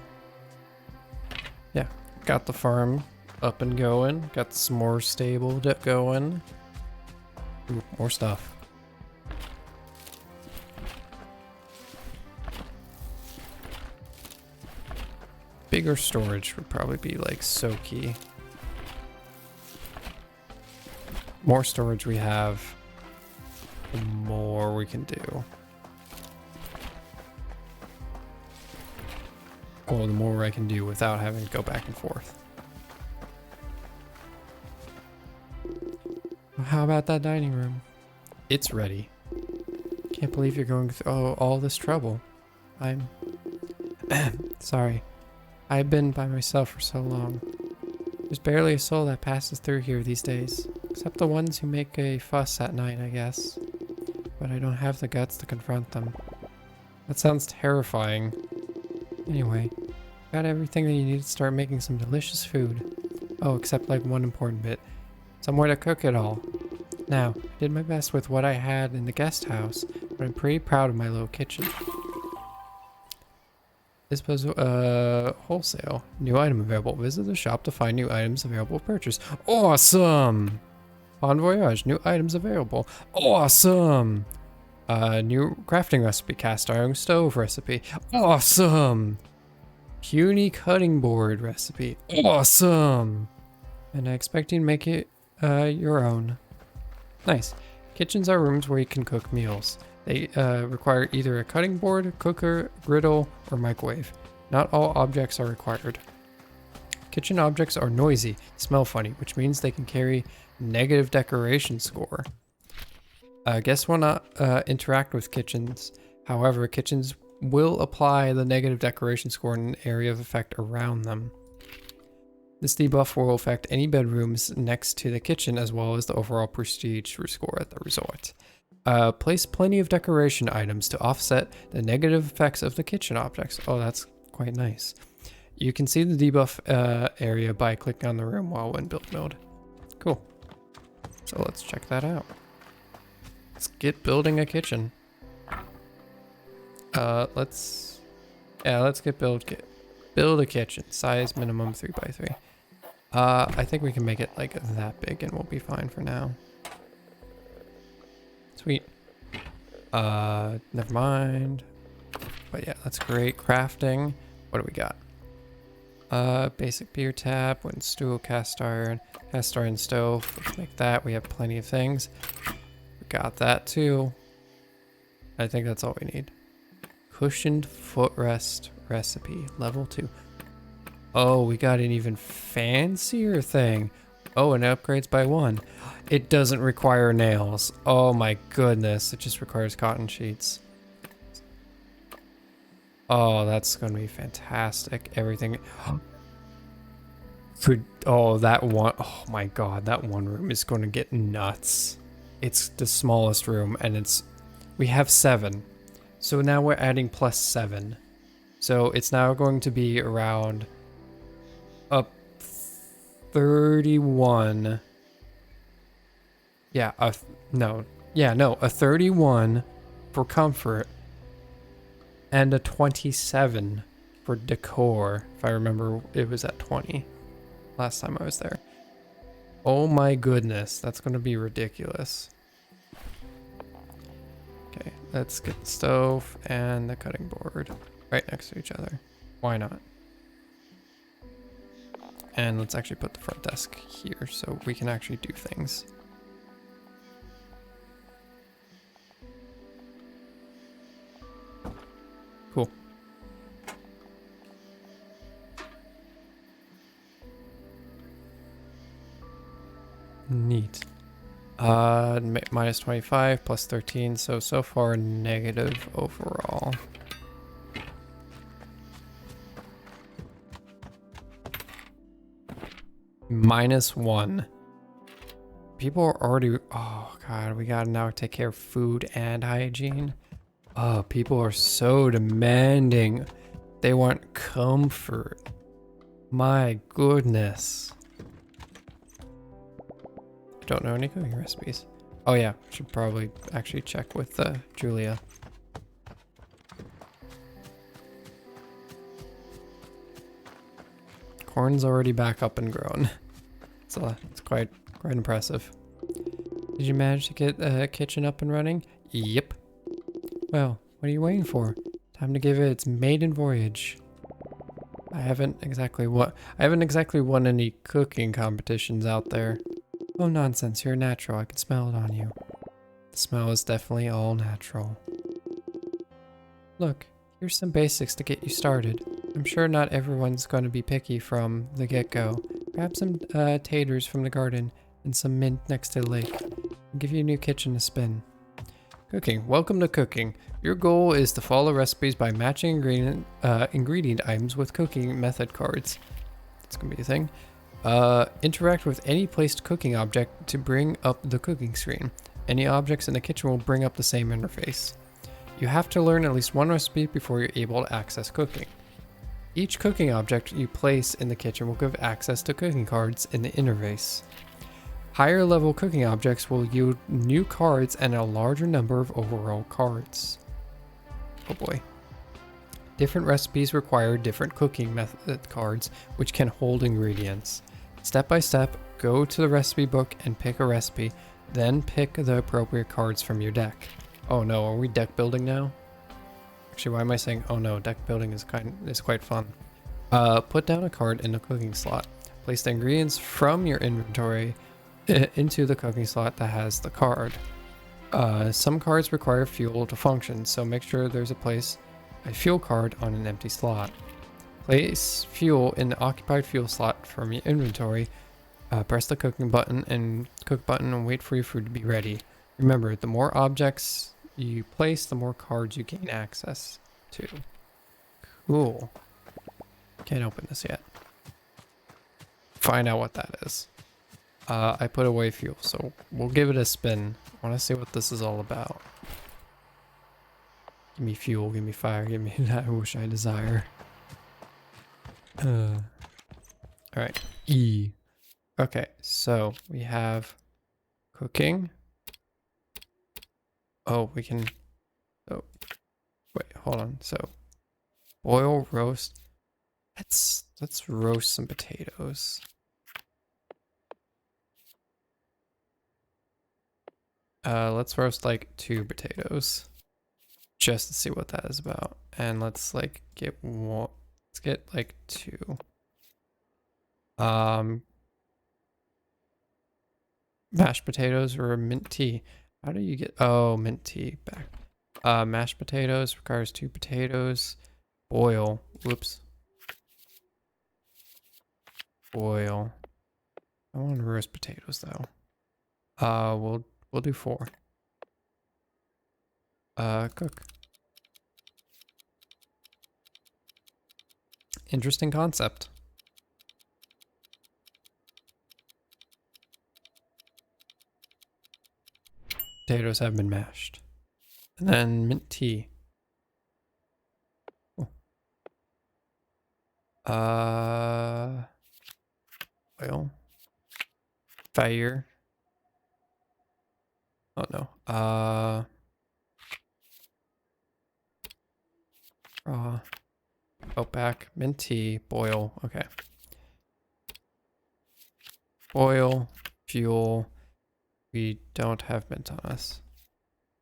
S1: Yeah, got the farm up and going. Got some more stable going. Ooh, more stuff. Bigger storage would probably be like so key. More storage we have, the more we can do. Or the more I can do without having to go back and forth. How about that dining room? It's ready. Can't believe you're going through all this trouble. I'm sorry. I've been by myself for so long. There's barely a soul that passes through here these days. Except the ones who make a fuss at night, I guess. But I don't have the guts to confront them. That sounds terrifying. Anyway, got everything that you need to start making some delicious food. Oh, except like one important bit. Somewhere to cook it all. Now, I did my best with what I had in the guest house, but I'm pretty proud of my little kitchen. This was wholesale. New item available. Visit the shop to find new items available to purchase. Awesome! Bon voyage. New items available. Awesome! New crafting recipe. Cast iron stove recipe. Awesome! Puny cutting board recipe. Awesome! And I expect you to make it your own. Nice. Kitchens are rooms where you can cook meals. They require either a cutting board, cooker, griddle, or microwave. Not all objects are required. Kitchen objects are noisy, smell funny, which means they can carry negative decoration score. Guests will not interact with kitchens. However, kitchens will apply the negative decoration score in an area of effect around them. This debuff will affect any bedrooms next to the kitchen as well as the overall prestige score at the resort. Place plenty of decoration items to offset the negative effects of the kitchen objects. Oh, that's quite nice. You can see the debuff area by clicking on the room while in build mode. Cool. So let's check that out. Let's get building a kitchen. Let's get build a kitchen. Size minimum 3x3. I think we can make it like that big and we'll be fine for now. Sweet. Never mind. But yeah, that's great. Crafting. What do we got? Basic beer tap, wooden stool, cast iron stove. Let's make that. We have plenty of things. We got that too. I think that's all we need. Cushioned footrest recipe, level 2. Oh, we got an even fancier thing. Oh, and it upgrades by 1. It doesn't require nails. Oh my goodness, it just requires cotton sheets. Oh, that's gonna be fantastic. Everything. Oh, that one. Oh my god, that one room is gonna get nuts. It's the smallest room, and we have 7. So now we're adding plus 7. So it's now going to be around a 31. Yeah, a 31 for comfort and a 27 for decor. If I remember, it was at 20 last time I was there. Oh my goodness, that's going to be ridiculous. Okay, let's get the stove and the cutting board right next to each other. Why not? And let's actually put the front desk here so we can actually do things. Cool. Neat. Minus 25 plus 13, so far negative overall. -1. People are already, oh god, we gotta now take care of food and hygiene. Oh, people are so demanding. They want comfort. My goodness. Don't know any cooking recipes. Oh yeah, should probably actually check with Julia. Corn's already back up and grown. So it's quite impressive. Did you manage to get the kitchen up and running? Yep. Well, what are you waiting for? Time to give it its maiden voyage. I haven't exactly won any cooking competitions out there. Oh nonsense, you're natural. I can smell it on you. The smell is definitely all natural. Look, here's some basics to get you started. I'm sure not everyone's going to be picky from the get-go. Grab some taters from the garden and some mint next to the lake. I'll give you a new kitchen to spin. Cooking. Welcome to cooking. Your goal is to follow recipes by matching ingredient items with cooking method cards. That's going to be a thing. Interact with any placed cooking object to bring up the cooking screen. Any objects in the kitchen will bring up the same interface. You have to learn at least one recipe before you're able to access cooking. Each cooking object you place in the kitchen will give access to cooking cards in the interface. Higher level cooking objects will yield new cards and a larger number of overall cards. Oh boy. Different recipes require different cooking method cards, which can hold ingredients. Step by step, go to the recipe book and pick a recipe, then pick the appropriate cards from your deck. Oh no, are we deck building now? Actually, why am I saying oh no? Deck building is quite fun. Put down a card in the cooking slot. Place the ingredients from your inventory into the cooking slot that has the card. Some cards require fuel to function, so make sure there's a fuel card on an empty slot. Place fuel in the occupied fuel slot from your inventory. Press the cooking button and wait for your food to be ready. Remember, the more objects you place, the more cards you gain access to. Cool. Can't open this yet. Find out what that is. I put away fuel, so we'll give it a spin. I want to see what this is all about. Give me fuel, give me fire, give me that which I desire. Alright, E. Okay, so we have cooking. Oh, we can... Oh, wait, hold on. So, boil, roast. Let's roast some potatoes. Let's roast like 2 potatoes just to see what that is about. And let's like get one. Let's get like 2. Mashed potatoes or mint tea. How do you get? Oh, mint tea back. Mashed potatoes requires 2 potatoes. Boil. Whoops. Boil. I want roast potatoes though. We'll do 4. Cook. Interesting concept. Potatoes have been mashed. And then mint tea. Oh. Oil. Fire. Oh no. Back. Mint tea. Boil. Okay. Boil. Fuel. We don't have mint on us.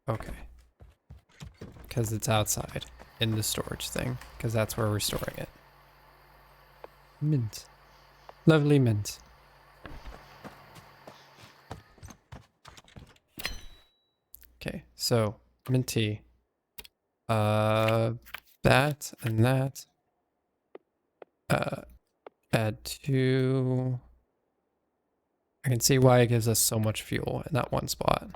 S1: Okay. Because it's outside in the storage thing. Because that's where we're storing it. Mint. Lovely mint. Okay, so mint tea. That and that. Add 2. I can see why it gives us so much fuel in that one spot.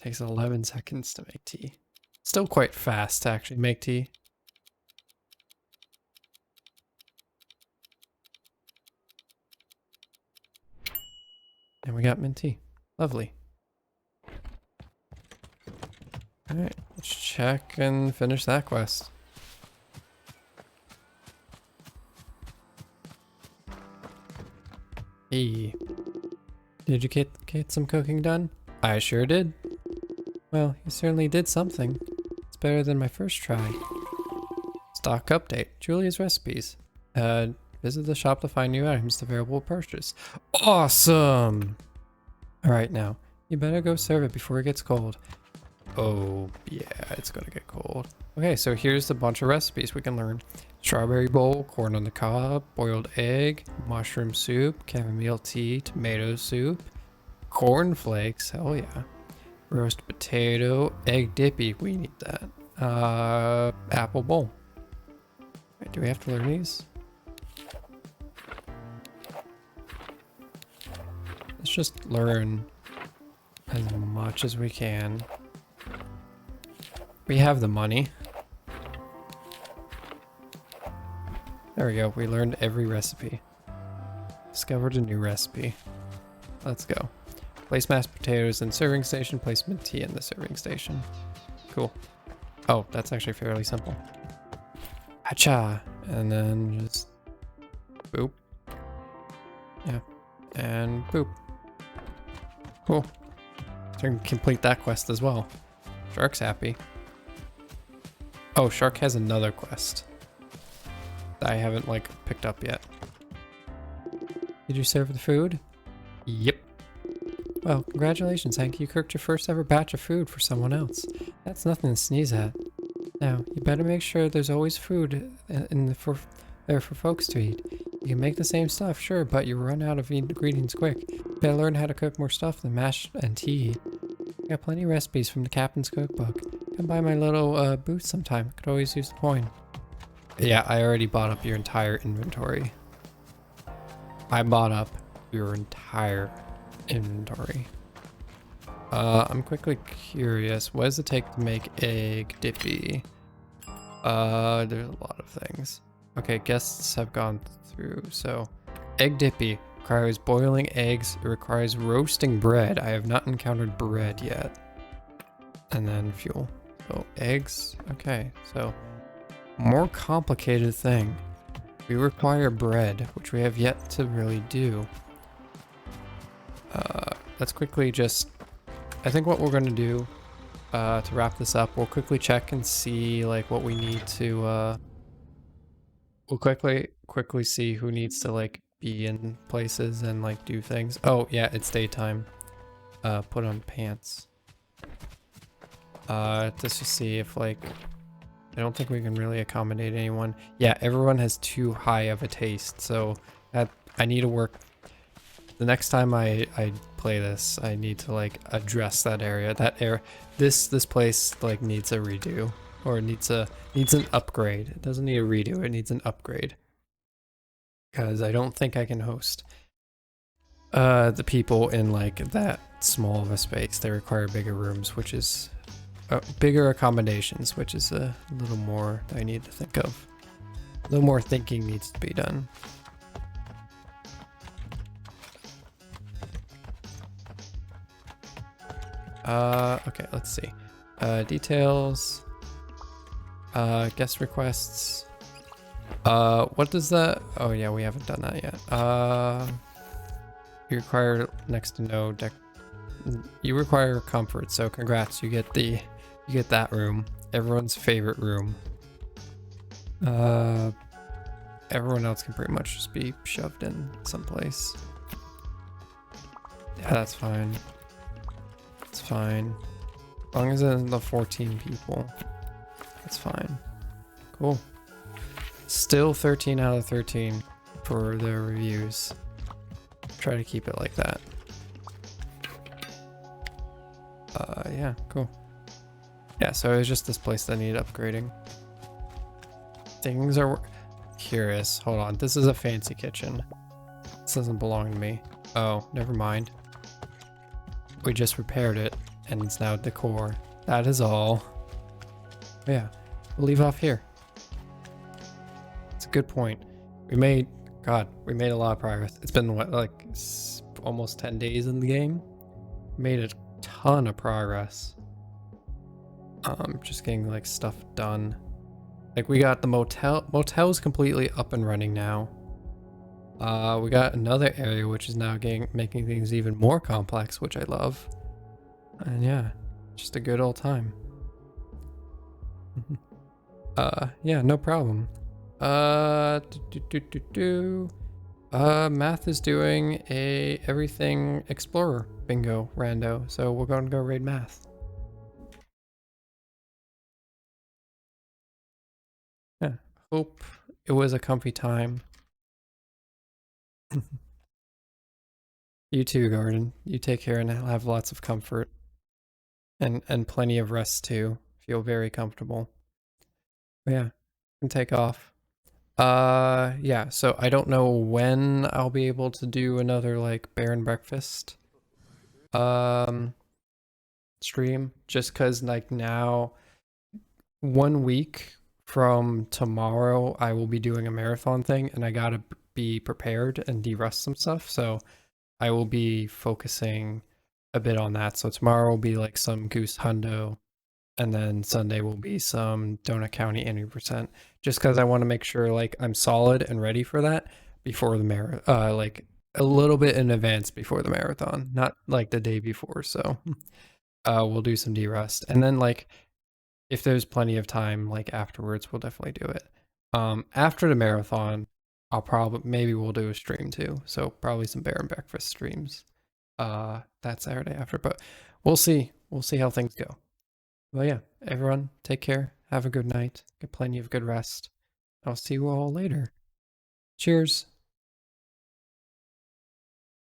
S1: Takes 11 seconds to make tea. Still quite fast to actually make tea. And we got mint tea. Lovely. Alright, let's check and finish that quest. Hey. Did you get some cooking done? I sure did. Well, you certainly did something. It's better than my first try. Stock update. Julia's recipes. Visit the shop to find new items available to purchase. Awesome! Alright now, you better go serve it before it gets cold. Oh, yeah, it's gonna get cold. Okay, so here's a bunch of recipes we can learn. Strawberry bowl, corn on the cob, boiled egg, mushroom soup, chamomile tea, tomato soup, cornflakes, hell yeah. Roast potato, egg dippy, we need that. Apple bowl. Wait, do we have to learn these? Let's just learn as much as we can. We have the money. There we go. We learned every recipe. Discovered a new recipe. Let's go. Place mashed potatoes in serving station. Place mint tea in the serving station. Cool. Oh, that's actually fairly simple. Hacha! And then just boop. Yeah. And boop. Cool. So I can complete that quest as well. Shark's happy. Oh, Shark has another quest that I haven't like picked up yet. Did you serve the food? Yep. Well, congratulations, Hank. You cooked your first ever batch of food for someone else. That's nothing to sneeze at. Now, you better make sure there's always food there for folks to eat. You can make the same stuff, sure, but you run out of ingredients quick. You better learn how to cook more stuff than mash and tea. I got plenty of recipes from the captain's cookbook. Come by my little booth sometime. Could always use the coin. Yeah, I already bought up your entire inventory. I bought up your entire inventory. I'm quickly curious. What does it take to make egg dippy? There's a lot of things. Okay, guests have gone through. So, egg dippy requires boiling eggs. It requires roasting bread. I have not encountered bread yet. And then fuel. So, eggs. Okay, so more complicated thing. We require bread, which we have yet to really do. Let's quickly just... I think what we're going to do to wrap this up, we'll quickly check and see like what we need to... we'll quickly see who needs to like be in places and like do things. Oh yeah, it's daytime. Put on pants. Let's just see if like, I don't think we can really accommodate anyone. Yeah, everyone has too high of a taste, so I need to work. The next time I play this, I need to like address that area. This place like needs a redo, or needs an upgrade. It doesn't need a redo, it needs an upgrade. Because I don't think I can host the people in like that small of a space. They require bigger rooms, which is bigger accommodations, which is a little more I need to think of. A little more thinking needs to be done. Okay, let's see. Details. Guest requests. What does that? Oh yeah, we haven't done that yet. You require next to no deck. You require comfort, so congrats. You get that room. Everyone's favorite room. Everyone else can pretty much just be shoved in someplace. Yeah, that's fine. It's fine. As long as it's the 14 people. That's fine. Cool. Still 13 out of 13 for the reviews. Try to keep it like that. Yeah, cool. Yeah, so it was just this place that needed upgrading. Things are curious. Hold on. This is a fancy kitchen. This doesn't belong to me. Oh, never mind. We just repaired it, and it's now decor. That is all. Yeah, we'll leave off here. It's a good point. We made a lot of progress. It's been what, like almost 10 days in the game? Made a ton of progress. Just getting like stuff done. Like we got the motel's completely up and running now. We got another area which is now making things even more complex, which I love. And yeah, just a good old time. Yeah, no problem. Math is doing a everything explorer bingo rando, so we're going to go raid Math. Yeah, hope it was a comfy time. You too, Garden. You take care and have lots of comfort. And plenty of rest too. Feel very comfortable. But yeah, can take off. Yeah, so I don't know when I'll be able to do another like bear and breakfast stream, just cuz like now 1 week from tomorrow I will be doing a marathon thing and I got to be prepared and de-rust some stuff, so I will be focusing a bit on that. So tomorrow will be like some Goose Hundo, and then Sunday will be some Donut County 80%, just because I want to make sure like I'm solid and ready for that before the marathon, like a little bit in advance before the marathon, not like the day before. So we'll do some de-rust, and then like if there's plenty of time like afterwards, we'll definitely do it. After the marathon, maybe we'll do a stream too. So probably some bear and breakfast streams that Saturday after, but we'll see how things go. Well, yeah, everyone take care, have a good night, get plenty of good rest. I'll see you all later. Cheers.